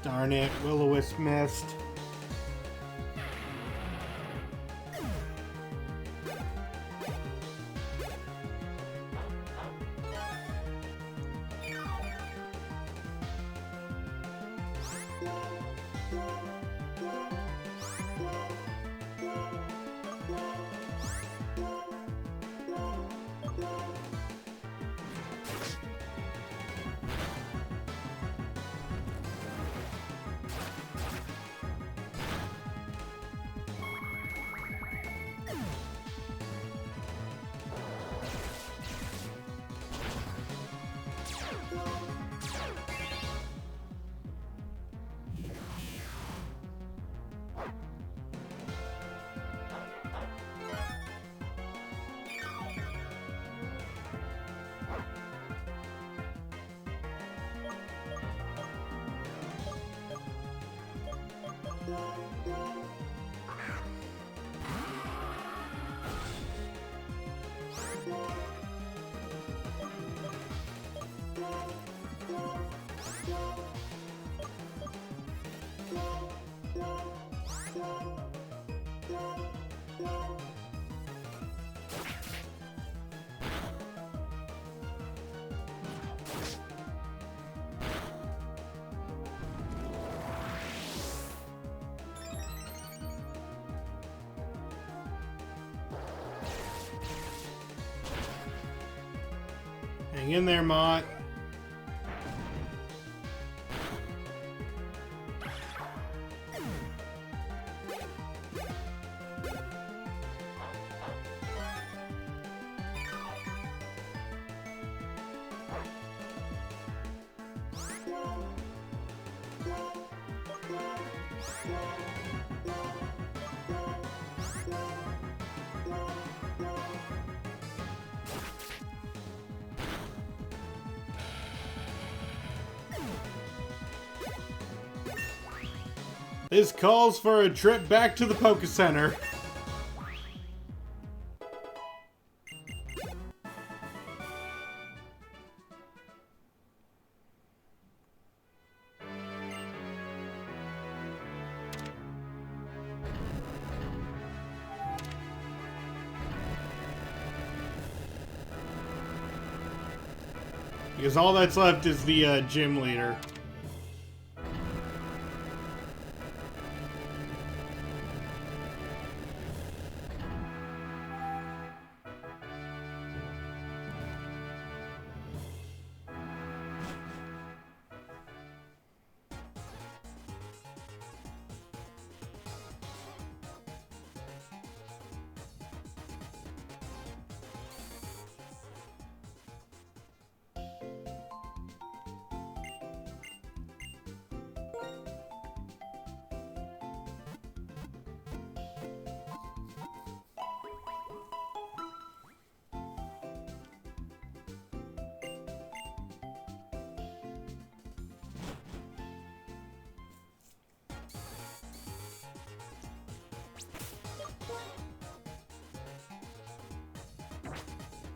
Darn it, Will-O-Wisp missed. Hang in there, Mott. This calls for a trip back to the Poké Center. Because all that's left is the gym leader.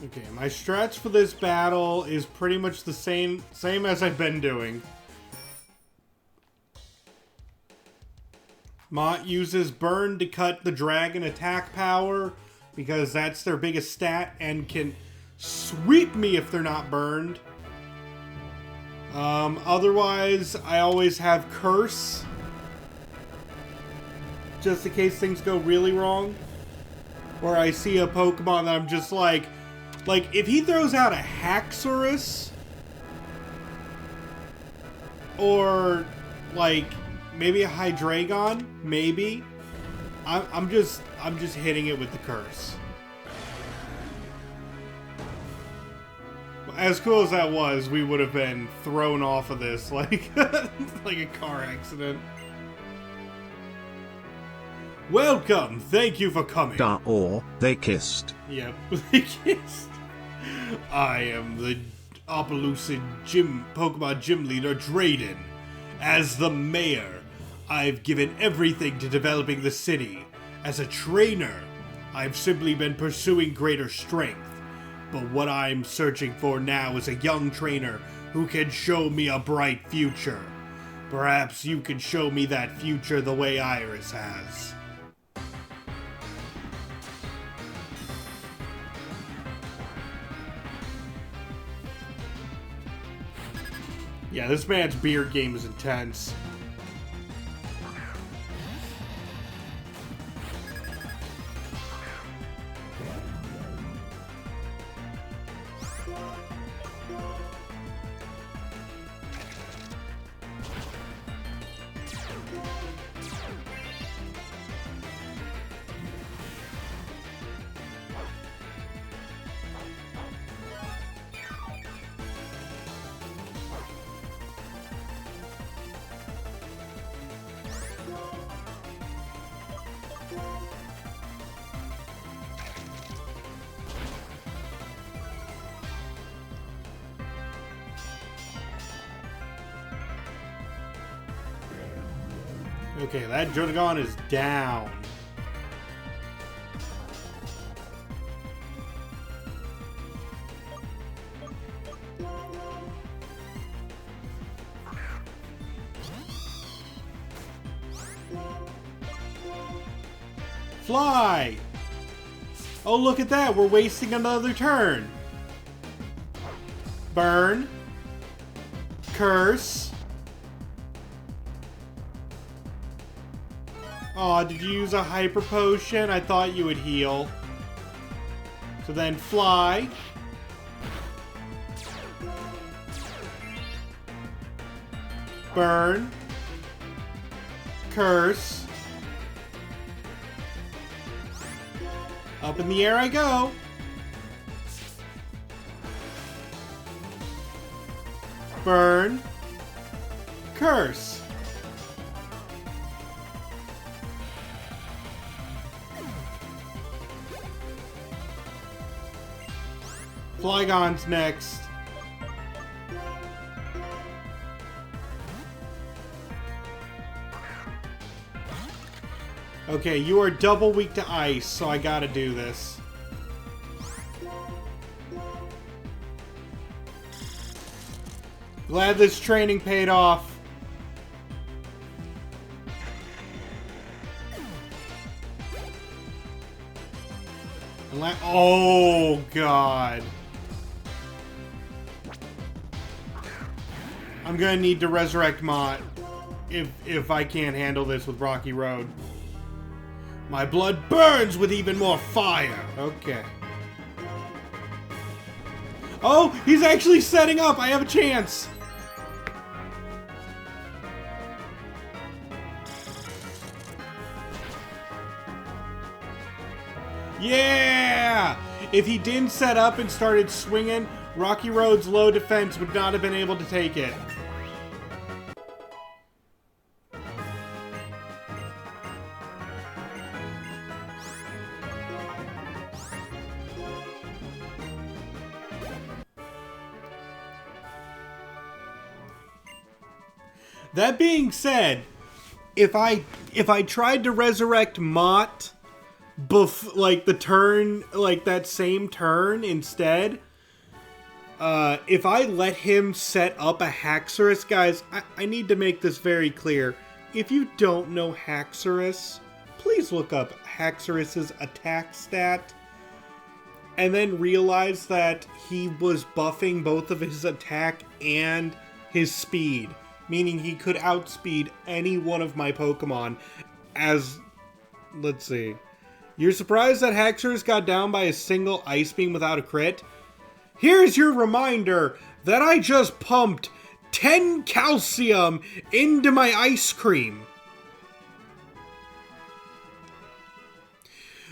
Okay, my strats for this battle is pretty much the same as I've been doing. Mott uses Burn to cut the dragon attack power, because that's their biggest stat, and can sweep me if they're not burned. Otherwise, I always have Curse, just in case things go really wrong. Or I see a Pokemon that I'm just like, if he throws out a Haxorus, or, like, maybe a Hydreigon, maybe, I'm just hitting it with the Curse. As cool as that was, we would have been thrown off of this like, like a car accident. Welcome! Thank you for coming. Or they kissed. Yep, they kissed. I am the Opelucid Pokemon Gym Leader, Drayden. As the mayor, I've given everything to developing the city. As a trainer, I've simply been pursuing greater strength. But what I'm searching for now is a young trainer who can show me a bright future. Perhaps you can show me that future the way Iris has. Yeah, this man's beard game is intense. Okay, that Dragon is down. Fly! Oh, look at that. We're wasting another turn. Burn. Curse. Aw, did you use a hyper potion? I thought you would heal. So then fly. Burn. Curse. Up in the air I go. Burn. Curse. Flygon's next. Okay, you are double weak to ice, so I gotta do this. Glad this training paid off. Oh, God. I'm gonna need to resurrect Mott if I can't handle this with Rocky Road. My blood burns with even more fire. Okay. Oh, he's actually setting up. I have a chance. Yeah! If he didn't set up and started swinging, Rocky Road's low defense would not have been able to take it. That being said, if I tried to resurrect Mott like the turn, like that same turn instead, if I let him set up a Haxorus, guys, I need to make this very clear. If you don't know Haxorus, please look up Haxorus's attack stat and then realize that he was buffing both of his attack and his speed. Meaning he could outspeed any one of my Pokemon as... Let's see. You're surprised that Haxorus got down by a single Ice Beam without a crit? Here's your reminder that I just pumped 10 calcium into my ice cream.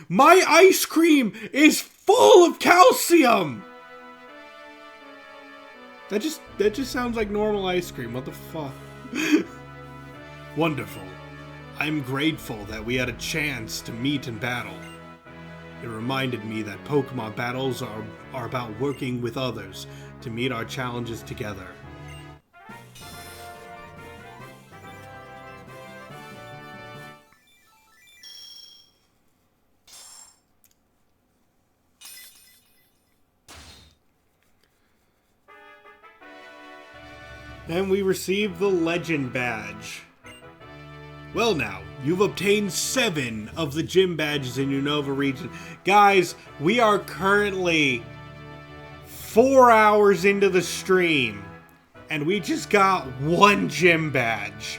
My ice cream is full of calcium! That just sounds like normal ice cream. What the fuck? Wonderful. I'm grateful that we had a chance to meet in battle. It reminded me that Pokemon battles are about working with others to meet our challenges together. And we received the Legend Badge. Well now, you've obtained 7 of the gym badges in Unova region. Guys, we are currently 4 hours into the stream, and we just got 1 gym badge.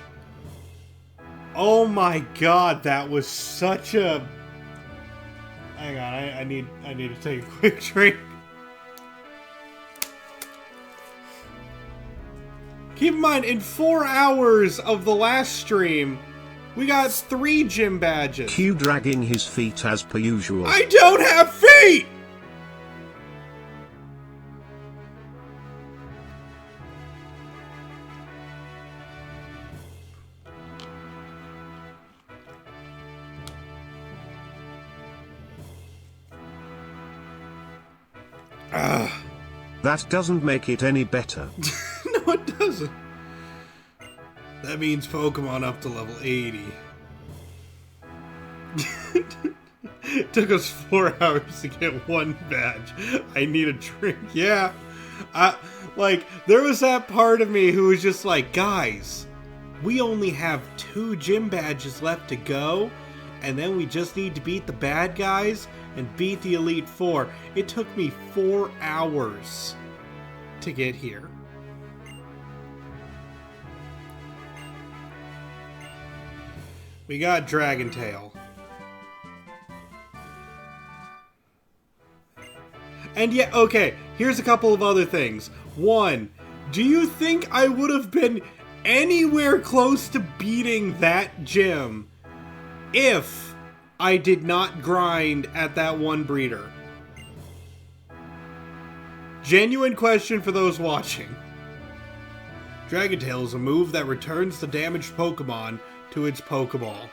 Oh my god, that was such a... Hang on, I need to take a quick drink. Keep in mind, in 4 hours of the last stream, we got 3 gym badges. Q dragging his feet as per usual. I don't have feet! That doesn't make it any better. No, it doesn't. That means Pokemon up to level 80. It took us 4 hours to get one badge. I need a drink. Yeah. Like, there was that part of me who was just like, guys, we only have 2 gym badges left to go, and then we just need to beat the bad guys and beat the Elite Four. It took me 4 hours to get here. We got Dragon Tail. And yeah, okay, here's a couple of other things. One, do you think I would have been anywhere close to beating that gym if I did not grind at that one breeder? Genuine question for those watching. Dragon Tail is a move that returns the damaged Pokemon to its Pokeball.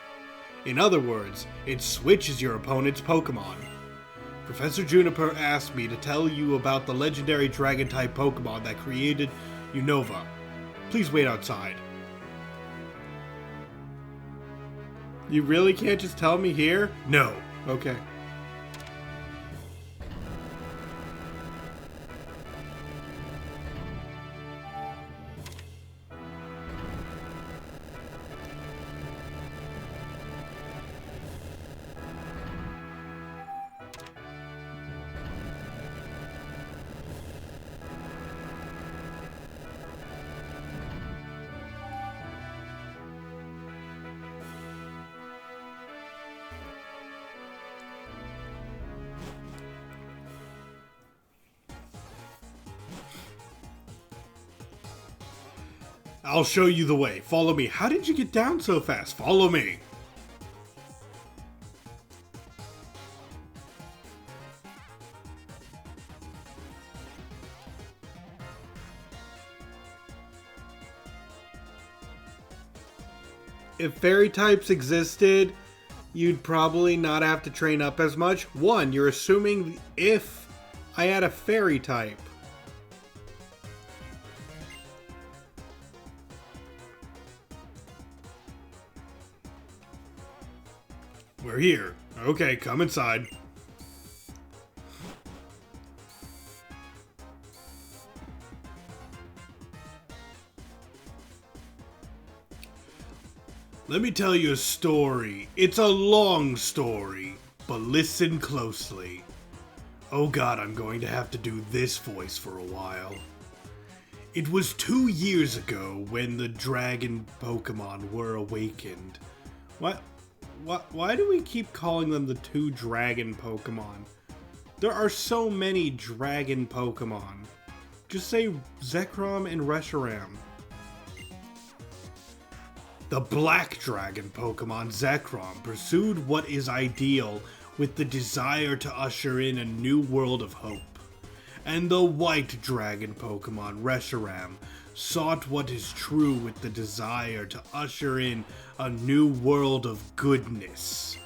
In other words, it switches your opponent's Pokemon. Professor Juniper asked me to tell you about the legendary Dragon-type Pokemon that created Unova. Please wait outside. You really can't just tell me here? No. Okay. I'll show you the way. Follow me. How did you get down so fast? Follow me. If fairy types existed, you'd probably not have to train up as much. One, you're assuming if I had a fairy type. We're here. Okay, come inside. Let me tell you a story. It's a long story, but listen closely. Oh god, I'm going to have to do this voice for a while. It was 2 years ago when the dragon Pokemon were awakened. Why do we keep calling them the 2 dragon Pokemon? There are so many dragon Pokemon. Just say Zekrom and Reshiram. The black dragon Pokemon Zekrom pursued what is ideal with the desire to usher in a new world of hope. And the white dragon Pokemon Reshiram sought what is true with the desire to usher in a new world of goodness.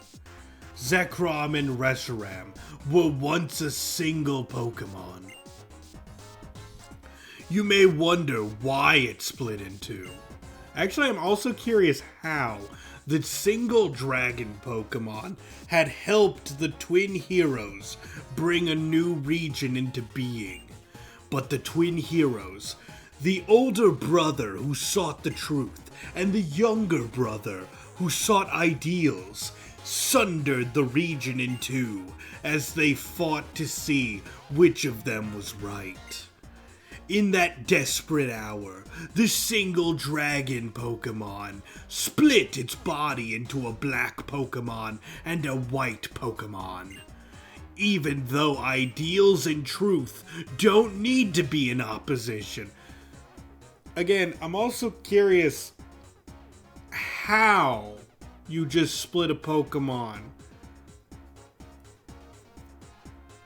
Zekrom and Reshiram were once a single Pokemon. You may wonder why it split in two. Actually, I'm also curious how the single dragon Pokemon had helped the twin heroes bring a new region into being. But the twin heroes, the older brother who sought the truth and the younger brother who sought ideals, sundered the region in two as they fought to see which of them was right. In that desperate hour, the single dragon Pokemon split its body into a black Pokemon and a white Pokemon. Even though ideals and truth don't need to be in opposition. Again, I'm also curious how you just split a Pokemon.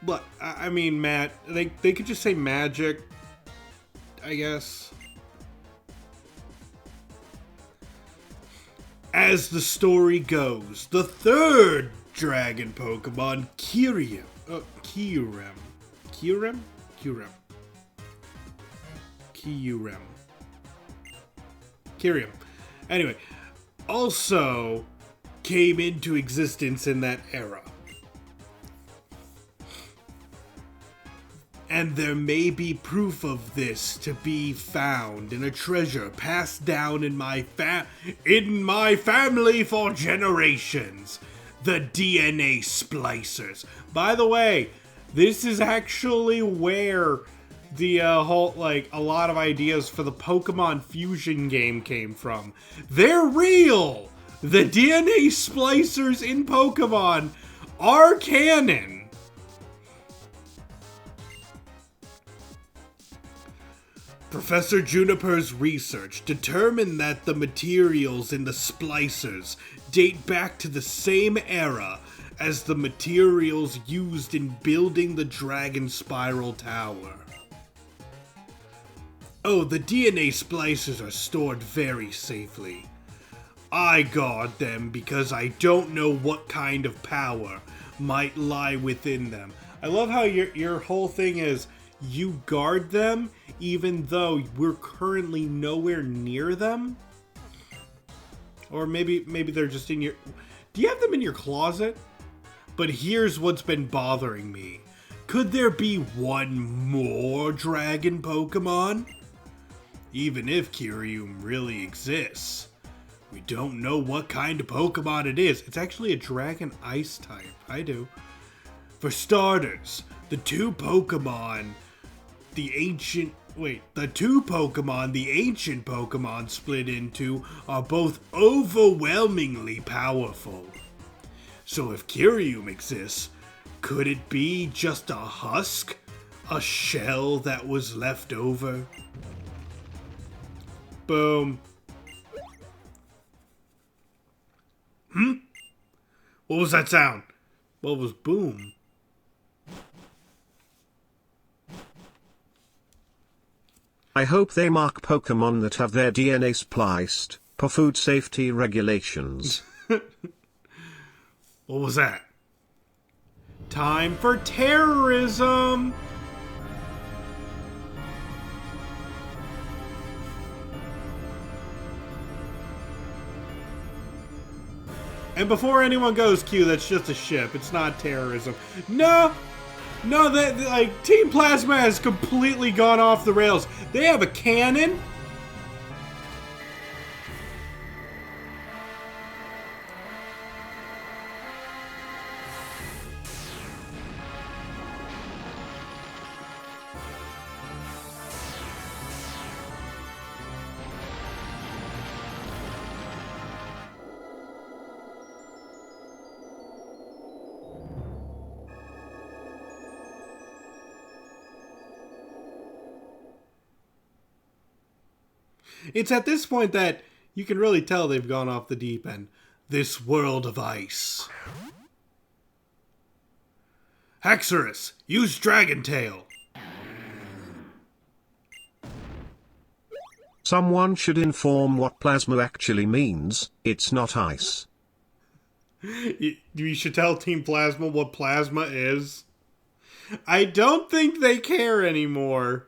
But, I mean, Matt, they could just say magic, I guess. As the story goes, the third dragon Pokemon, Kyurem, Anyway, also came into existence in that era. And there may be proof of this to be found in a treasure passed down in my family for generations. The DNA splicers. By the way, this is actually where the whole, like, a lot of ideas for the Pokemon Fusion game came from. They're real! The DNA splicers in Pokemon are canon. Professor Juniper's research determined that the materials in the splicers date back to the same era as the materials used in building the Dragon Spiral Tower. Oh, the DNA splicers are stored very safely. I guard them because I don't know what kind of power might lie within them. I love how your whole thing is you guard them even though we're currently nowhere near them. Or maybe they're just in your... Do you have them in your closet? But here's what's been bothering me. Could there be one more dragon Pokemon? Even if Kyurem really exists, we don't know what kind of Pokemon it is. It's actually a dragon ice type. I do. For starters, the two Pokemon the ancient Pokemon split into are both overwhelmingly powerful. So if Kyurem exists, could it be just a husk? A shell that was left over? Boom. What was that sound? What was boom? I hope they mark Pokemon that have their DNA spliced, for food safety regulations. What was that? Time for terrorism! And before anyone goes, Q, that's just a ship. It's not terrorism. No, like, Team Plasma has completely gone off the rails. They have a cannon? It's at this point that you can really tell they've gone off the deep end. This world of ice. Haxorus, use Dragon Tail. Someone should inform what plasma actually means. It's not ice. You should tell Team Plasma what plasma is. I don't think they care anymore.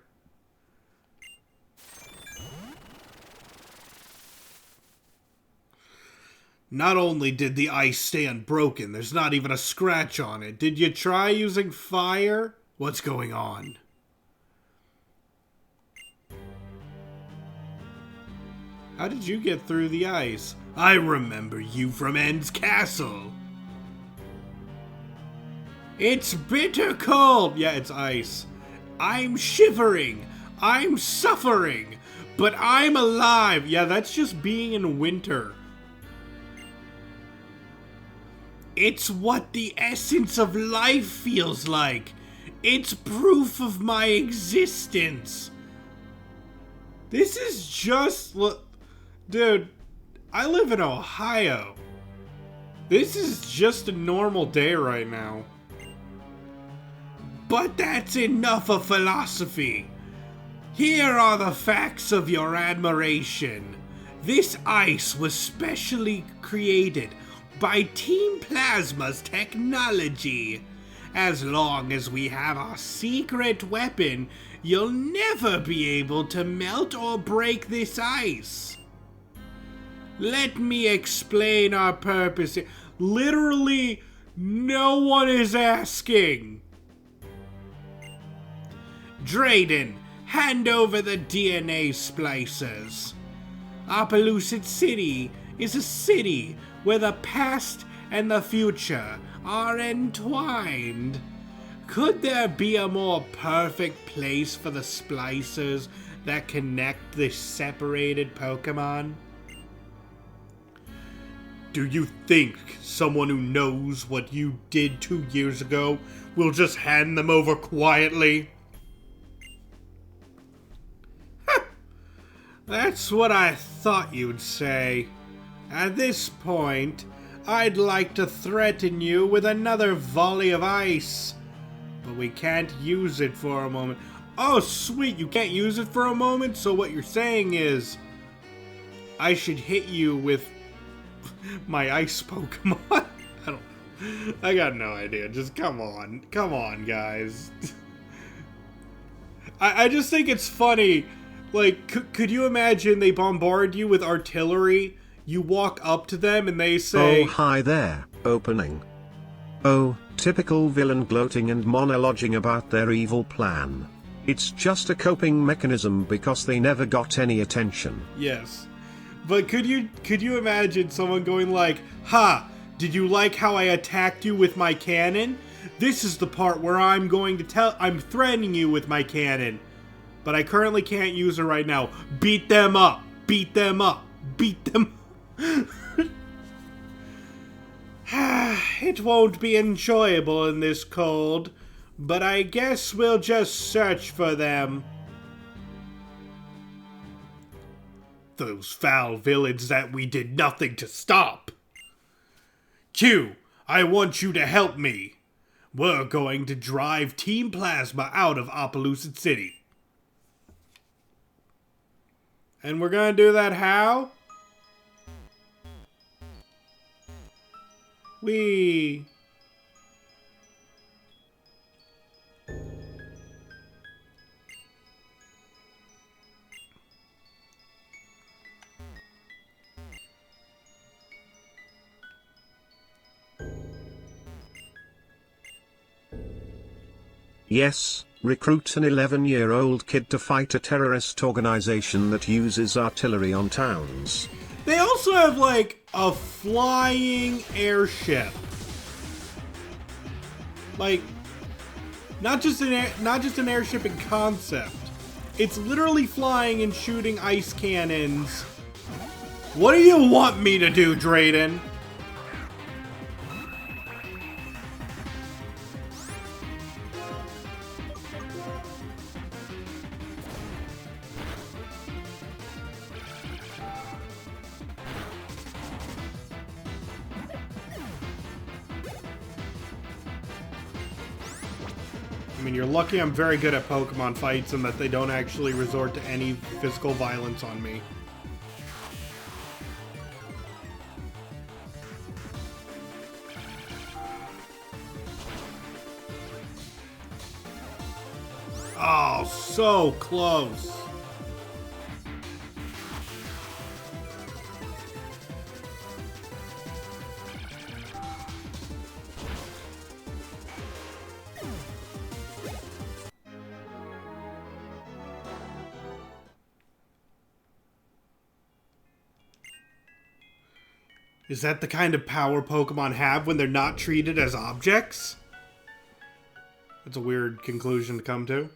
Not only did the ice stay unbroken, there's not even a scratch on it. Did you try using fire? What's going on? How did you get through the ice? I remember you from End's Castle. It's bitter cold. Yeah, it's ice. I'm shivering. I'm suffering. But I'm alive. Yeah, that's just being in winter. It's what the essence of life feels like. It's proof of my existence. This is just... Dude, I live in Ohio. This is just a normal day right now. But that's enough of philosophy. Here are the facts of your admiration. This ice was specially created by Team Plasma's technology. As long as we have our secret weapon, you'll never be able to melt or break this ice. Let me explain our purpose. Literally, no one is asking. Drayden, hand over the DNA splicers. Opelousas City is a city where the past and the future are entwined. Could there be a more perfect place for the splicers that connect the separated Pokemon? Do you think someone who knows what you did 2 years ago will just hand them over quietly? That's what I thought you'd say. At this point, I'd like to threaten you with another volley of ice. But we can't use it for a moment. Oh, sweet, you can't use it for a moment? So what you're saying is, I should hit you with my ice Pokemon? I got no idea. Just come on. Come on, guys. I just think it's funny. Like, could you imagine they bombard you with artillery? You walk up to them and they say, "Oh, hi there, opening." Oh, typical villain gloating and monologuing about their evil plan. It's just a coping mechanism because they never got any attention. Yes. But could you imagine someone going like, "Ha, did you like how I attacked you with my cannon? This is the part where I'm threatening you with my cannon. But I currently can't use it right now. Beat them up! Beat them up! Beat them up!" It won't be enjoyable in this cold, but I guess we'll just search for them. Those foul villains that we did nothing to stop. Q, I want you to help me. We're going to drive Team Plasma out of Opelousas City. And we're gonna do that how? Wee. Yes, recruit an 11-year-old kid to fight a terrorist organization that uses artillery on towns. They also have, like, a flying airship. Like, not just an airship in concept. It's literally flying and shooting ice cannons. What do you want me to do, Drayden? I mean, you're lucky I'm very good at Pokemon fights and that they don't actually resort to any physical violence on me. Oh, so close. Is that the kind of power Pokemon have when they're not treated as objects? That's a weird conclusion to come to.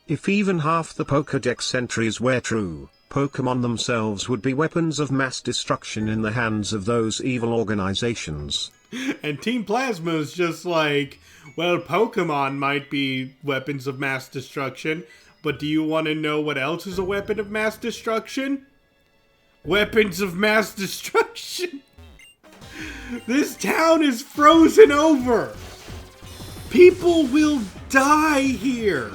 If even half the Pokédex entries were true, Pokémon themselves would be weapons of mass destruction in the hands of those evil organizations. And Team Plasma is just like, well, Pokemon might be weapons of mass destruction, but do you want to know what else is a weapon of mass destruction? Weapons of mass destruction! This town is frozen over! People will die here.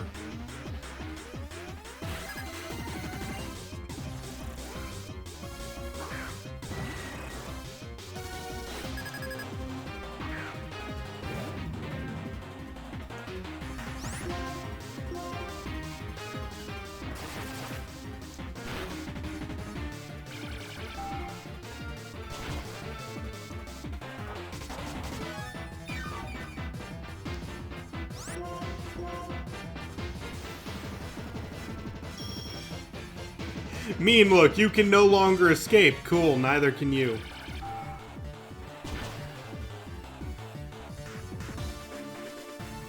Mean, look, you can no longer escape. Cool, neither can you.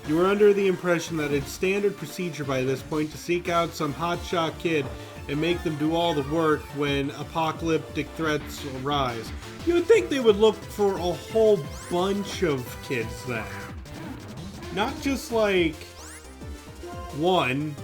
You are under the impression that it's standard procedure by this point to seek out some hotshot kid and make them do all the work when apocalyptic threats arise. You would think they would look for a whole bunch of kids then. Not just like one.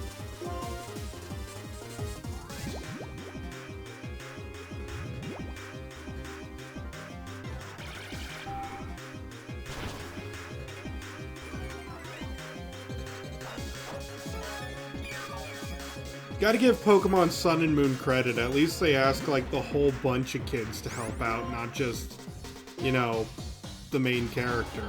Gotta give Pokemon Sun and Moon credit. At least they ask like the whole bunch of kids to help out, not just, you know, the main character.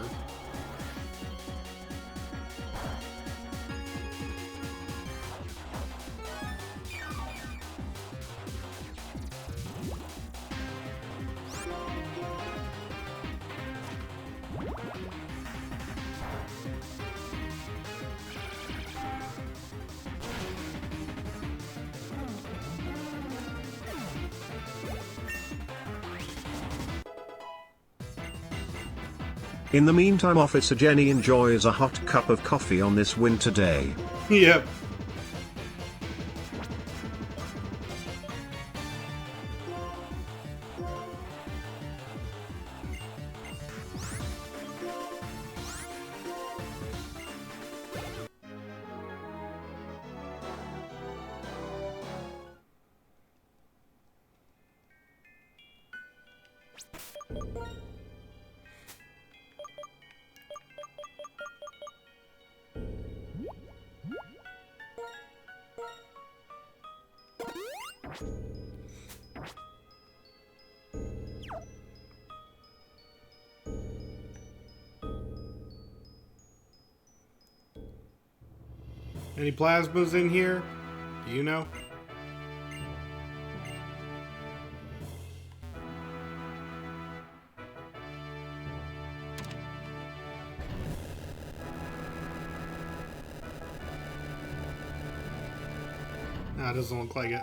In the meantime, Officer Jenny enjoys a hot cup of coffee on this winter day. Yep. Any plasmas in here? Do you know? Nah, it doesn't look like it.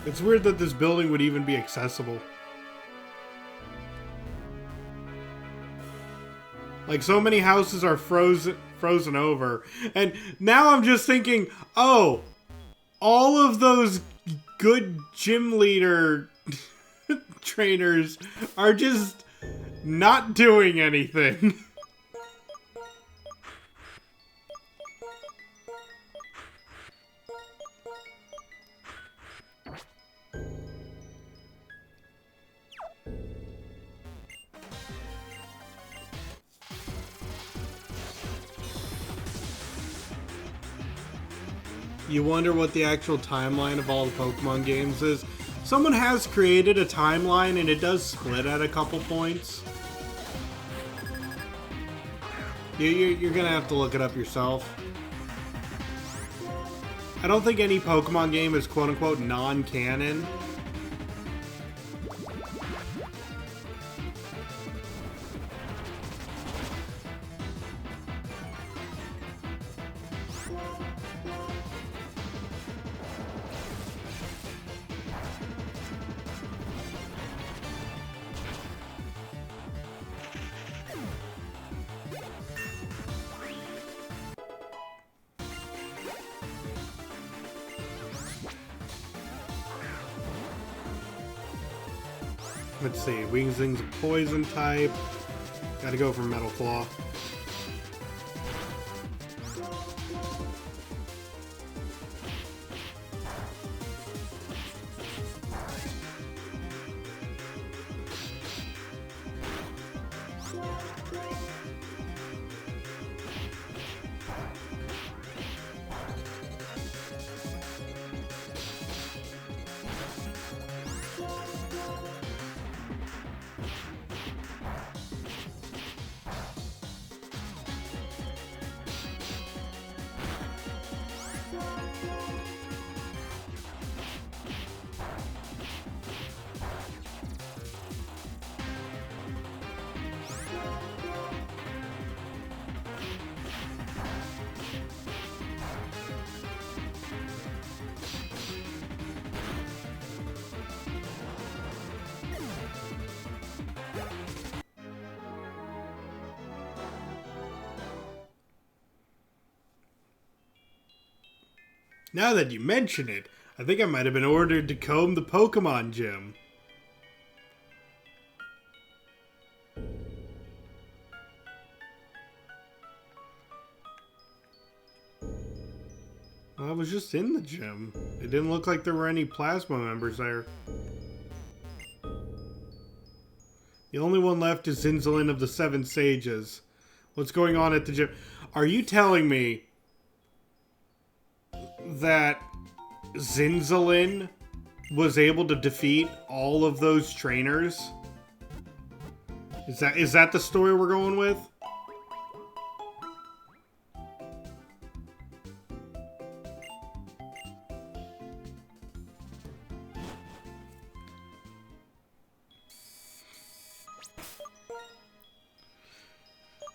It's weird that this building would even be accessible. Like, so many houses are frozen over. And now I'm just thinking, oh, all of those good gym leader trainers are just not doing anything. You wonder what the actual timeline of all the Pokemon games is. Someone has created a timeline and it does split at a couple points. You're gonna have to look it up yourself. I don't think any Pokemon game is quote-unquote non-canon. Let's see, Wing Zing's a poison type. Gotta go for Metal Claw. Now that you mention it, I think I might have been ordered to comb the Pokemon gym. Well, I was just in the gym. It didn't look like there were any plasma members there. The only one left is Zinzalin of the Seven Sages. What's going on at the gym? Are you telling me that Zinzalin was able to defeat all of those trainers? Is that the story we're going with?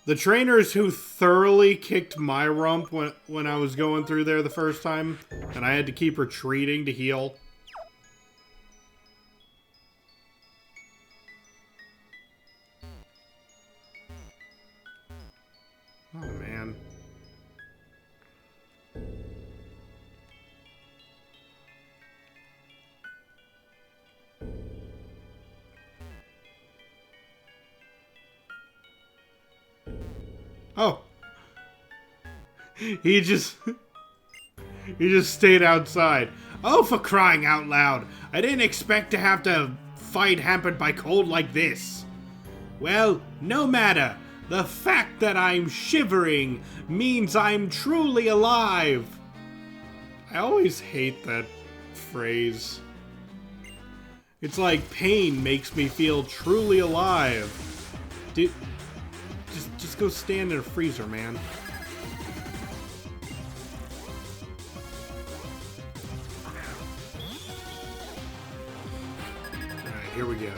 The trainers who thoroughly kicked my rump when I was going through there the first time, and I had to keep retreating to heal. Oh, man. Oh. He just stayed outside. Oh, for crying out loud. I didn't expect to have to fight hampered by cold like this. Well, no matter. The fact that I'm shivering means I'm truly alive. I always hate that phrase. It's like pain makes me feel truly alive. Just go stand in a freezer, man. Alright, here we go.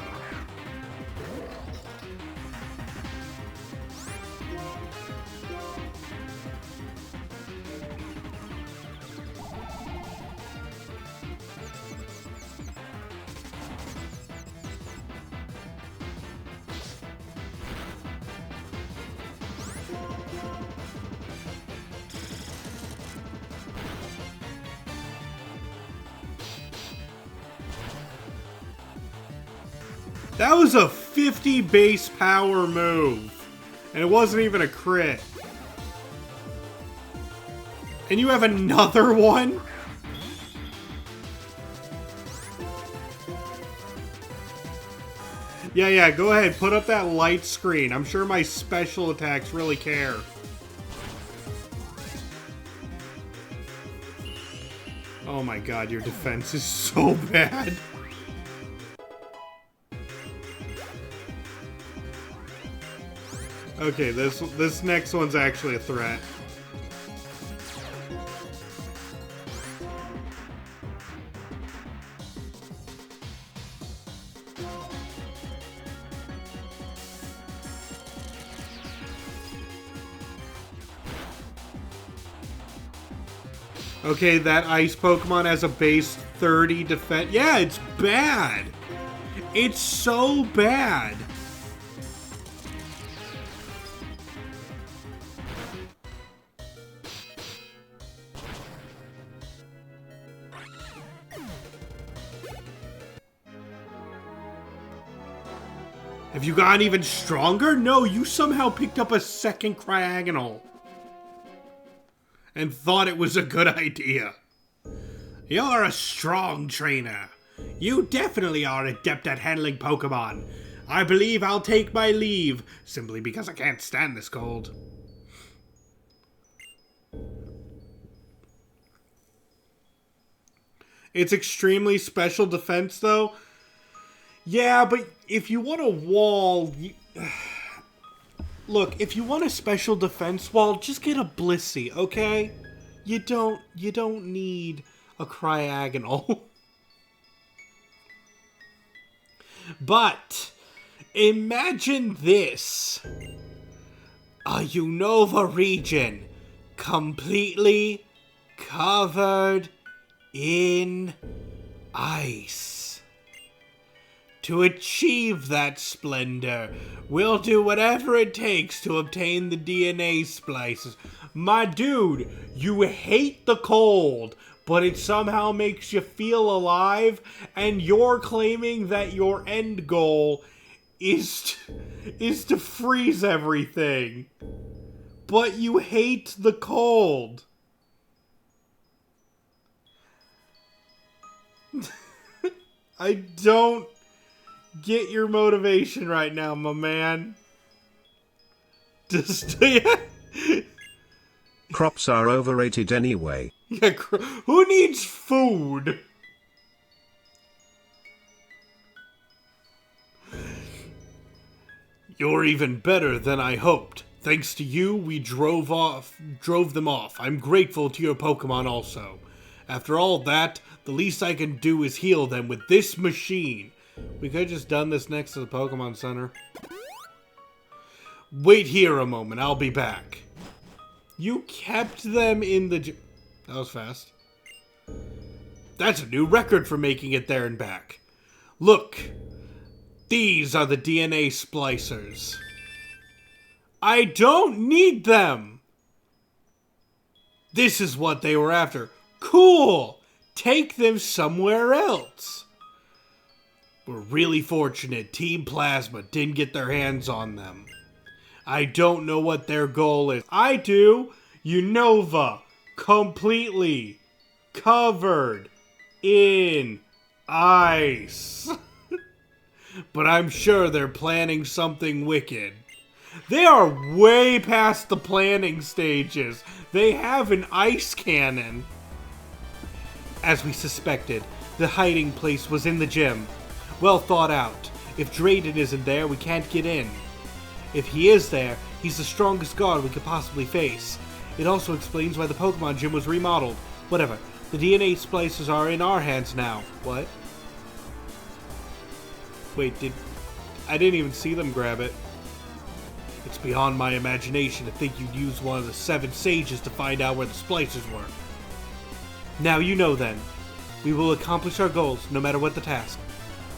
That was a 50 base power move. And it wasn't even a crit. And you have another one? Yeah, go ahead. Put up that light screen. I'm sure my special attacks really care. Oh my god, your defense is so bad. Okay, this next one's actually a threat. Okay, that ice Pokemon has a base 30 defense. Yeah, it's bad. It's so bad. Have you gotten even stronger? No, you somehow picked up a second Cryogonal. And thought it was a good idea. You're a strong trainer. You definitely are adept at handling Pokemon. I believe I'll take my leave, simply because I can't stand this cold. It's extremely special defense, though. Yeah, but if you want a wall... Look, if you want a special defense wall, just get a Blissey, okay? You don't need a Cryogonal. But imagine this. A Unova region completely covered in ice. To achieve that splendor, we'll do whatever it takes to obtain the DNA splices. My dude, you hate the cold, but it somehow makes you feel alive, and you're claiming that your end goal is to freeze everything. But you hate the cold. I don't get your motivation right now, my man. Just, yeah. Crops are overrated anyway. Yeah, who needs food? You're even better than I hoped. Thanks to you, we drove them off. I'm grateful to your Pokemon also. After all that, the least I can do is heal them with this machine. We could have just done this next to the Pokemon Center. Wait here a moment, I'll be back. You kept them in the gym. That was fast. That's a new record for making it there and back. Look, these are the DNA splicers. I don't need them! This is what they were after. Cool! Take them somewhere else. We're really fortunate Team Plasma didn't get their hands on them. I don't know what their goal is. I do. Unova, completely covered in ice. But I'm sure they're planning something wicked. They are way past the planning stages. They have an ice cannon. As we suspected, the hiding place was in the gym. Well thought out. If Drayden isn't there, we can't get in. If he is there, he's the strongest guard we could possibly face. It also explains why the Pokemon gym was remodeled. Whatever. The DNA splicers are in our hands now. What? Wait, I didn't even see them grab it. It's beyond my imagination to think you'd use one of the 7 sages to find out where the splicers were. Now you know then. We will accomplish our goals, no matter what the task.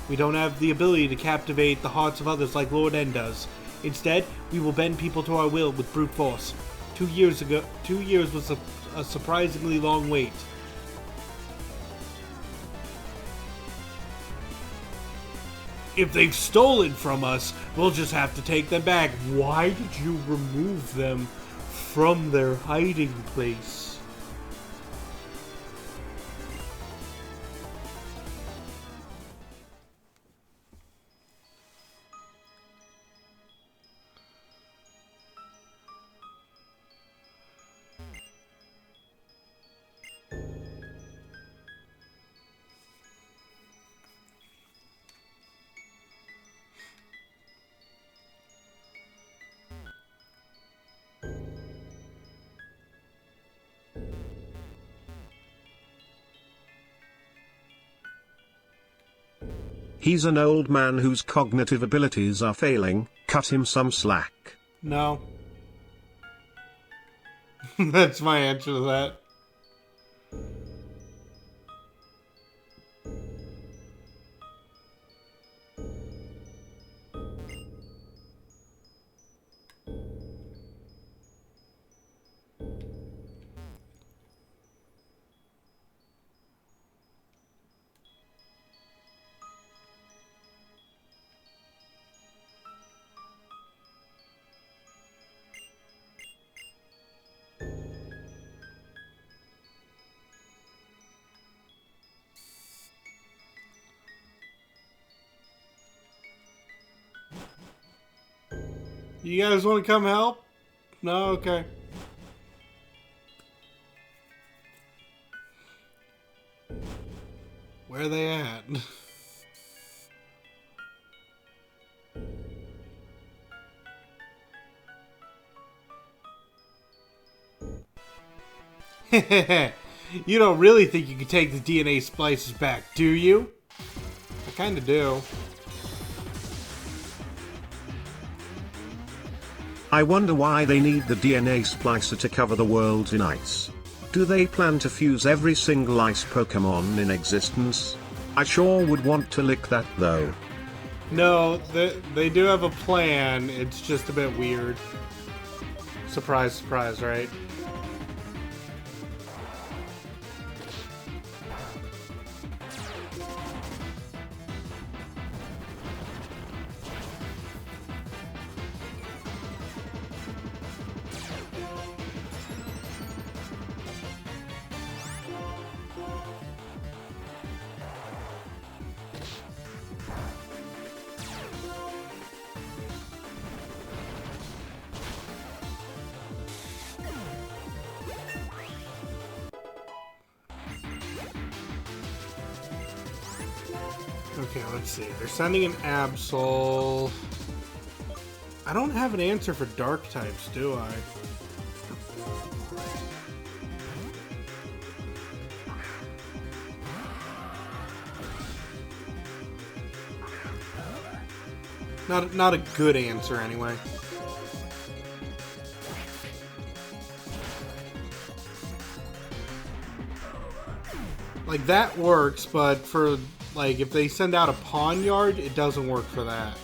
We don't have the ability to captivate the hearts of others like Lord N does. Instead, we will bend people to our will with brute force. 2 years was a surprisingly long wait. If they've stolen from us, we'll just have to take them back. Why did you remove them from their hiding place? He's an old man whose cognitive abilities are failing. Cut him some slack. No. That's my answer to that. You guys want to come help? No? Okay. Where are they at? You don't really think you can take the DNA splicers back, do you? I kinda do. I wonder why they need the DNA splicer to cover the world in ice. Do they plan to fuse every single ice Pokemon in existence? I sure would want to lick that though. No, they do have a plan, it's just a bit weird. Surprise, surprise, right? Okay, let's see. They're sending an Absol. I don't have an answer for dark types, do I? Not a good answer, anyway. Like, that works, but for, like, if they send out a Pawnyard, it doesn't work for that.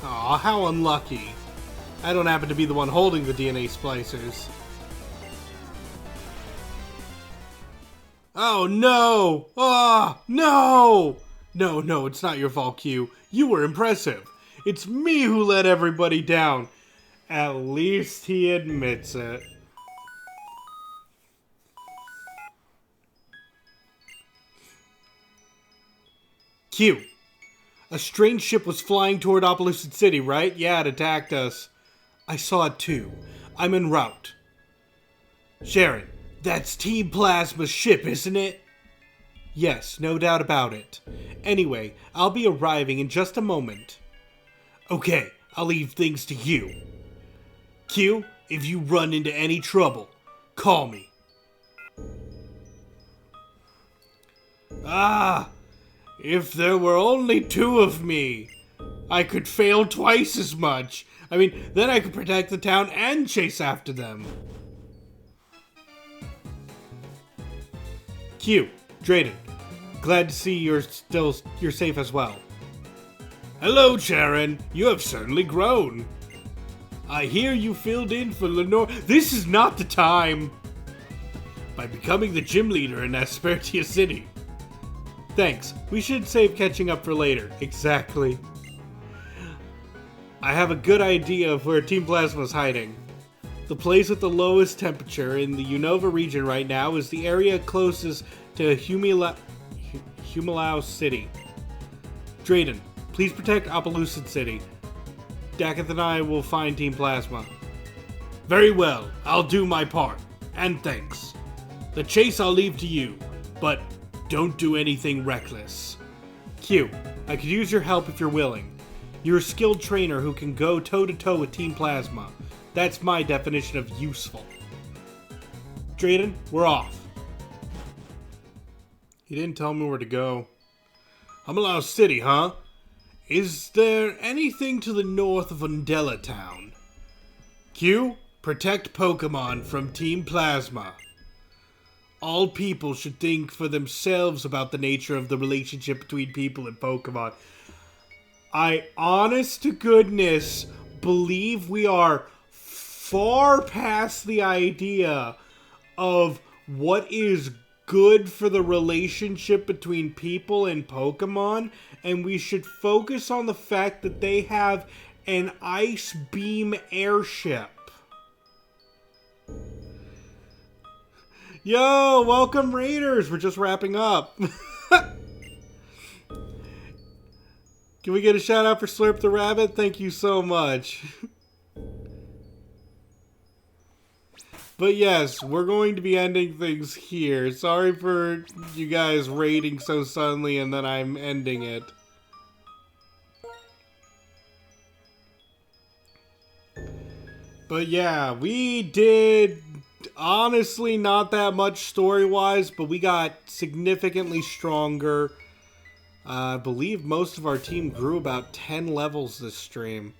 Aw, how unlucky. I don't happen to be the one holding the DNA splicers. Oh, no! Ah, no! No, it's not your fault, Q. You were impressive. It's me who let everybody down. At least he admits it. Q. A strange ship was flying toward Opelucid City, right? Yeah, it attacked us. I saw it too. I'm en route. Sharon, that's Team Plasma's ship, isn't it? Yes, no doubt about it. Anyway, I'll be arriving in just a moment. Okay, I'll leave things to you. Q, if you run into any trouble, call me. Ah! If there were only two of me, I could fail twice as much. I mean, then I could protect the town and chase after them. Q, Drayden, glad to see you're safe as well. Hello, Sharon. You have certainly grown. I hear you filled in for Lenore. This is not the time. By becoming the gym leader in Aspertia City. Thanks. We should save catching up for later. Exactly. I have a good idea of where Team Plasma is hiding. The place with the lowest temperature in the Unova region right now is the area closest to Humilau City. Drayden, please protect Opelucid City. Dacketh and I will find Team Plasma. Very well. I'll do my part. And thanks. The chase I'll leave to you, but don't do anything reckless. Q, I could use your help if you're willing. You're a skilled trainer who can go toe-to-toe with Team Plasma. That's my definition of useful. Drayden, we're off. He didn't tell me where to go. Humilau City, huh? Is there anything to the north of Undella Town? Q, protect Pokemon from Team Plasma. All people should think for themselves about the nature of the relationship between people and Pokemon. I, honest to goodness, believe we are far past the idea of what is good for the relationship between people and Pokemon, and we should focus on the fact that they have an ice beam airship. Yo, welcome Raiders! We're just wrapping up. Can we get a shout out for Slurp the Rabbit? Thank you so much. But yes, we're going to be ending things here. Sorry for you guys raiding so suddenly and then I'm ending it. But yeah, we did honestly not that much story-wise, but we got significantly stronger. I believe most of our team grew about 10 levels this stream.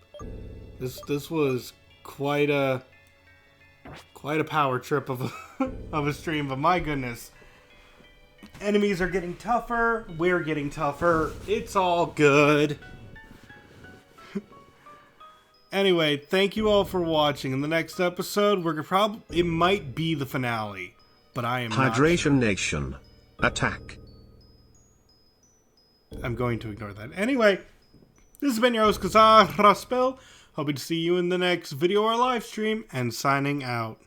This was quite a power trip of a, of a stream, but my goodness. Enemies are getting tougher. We're getting tougher. It's all good. Anyway, thank you all for watching. In the next episode, it might be the finale, but I am not sure. Hydration Nation. Attack. I'm going to ignore that. Anyway, this has been your host, Kazar Raspel. Hoping to see you in the next video or live stream, and signing out.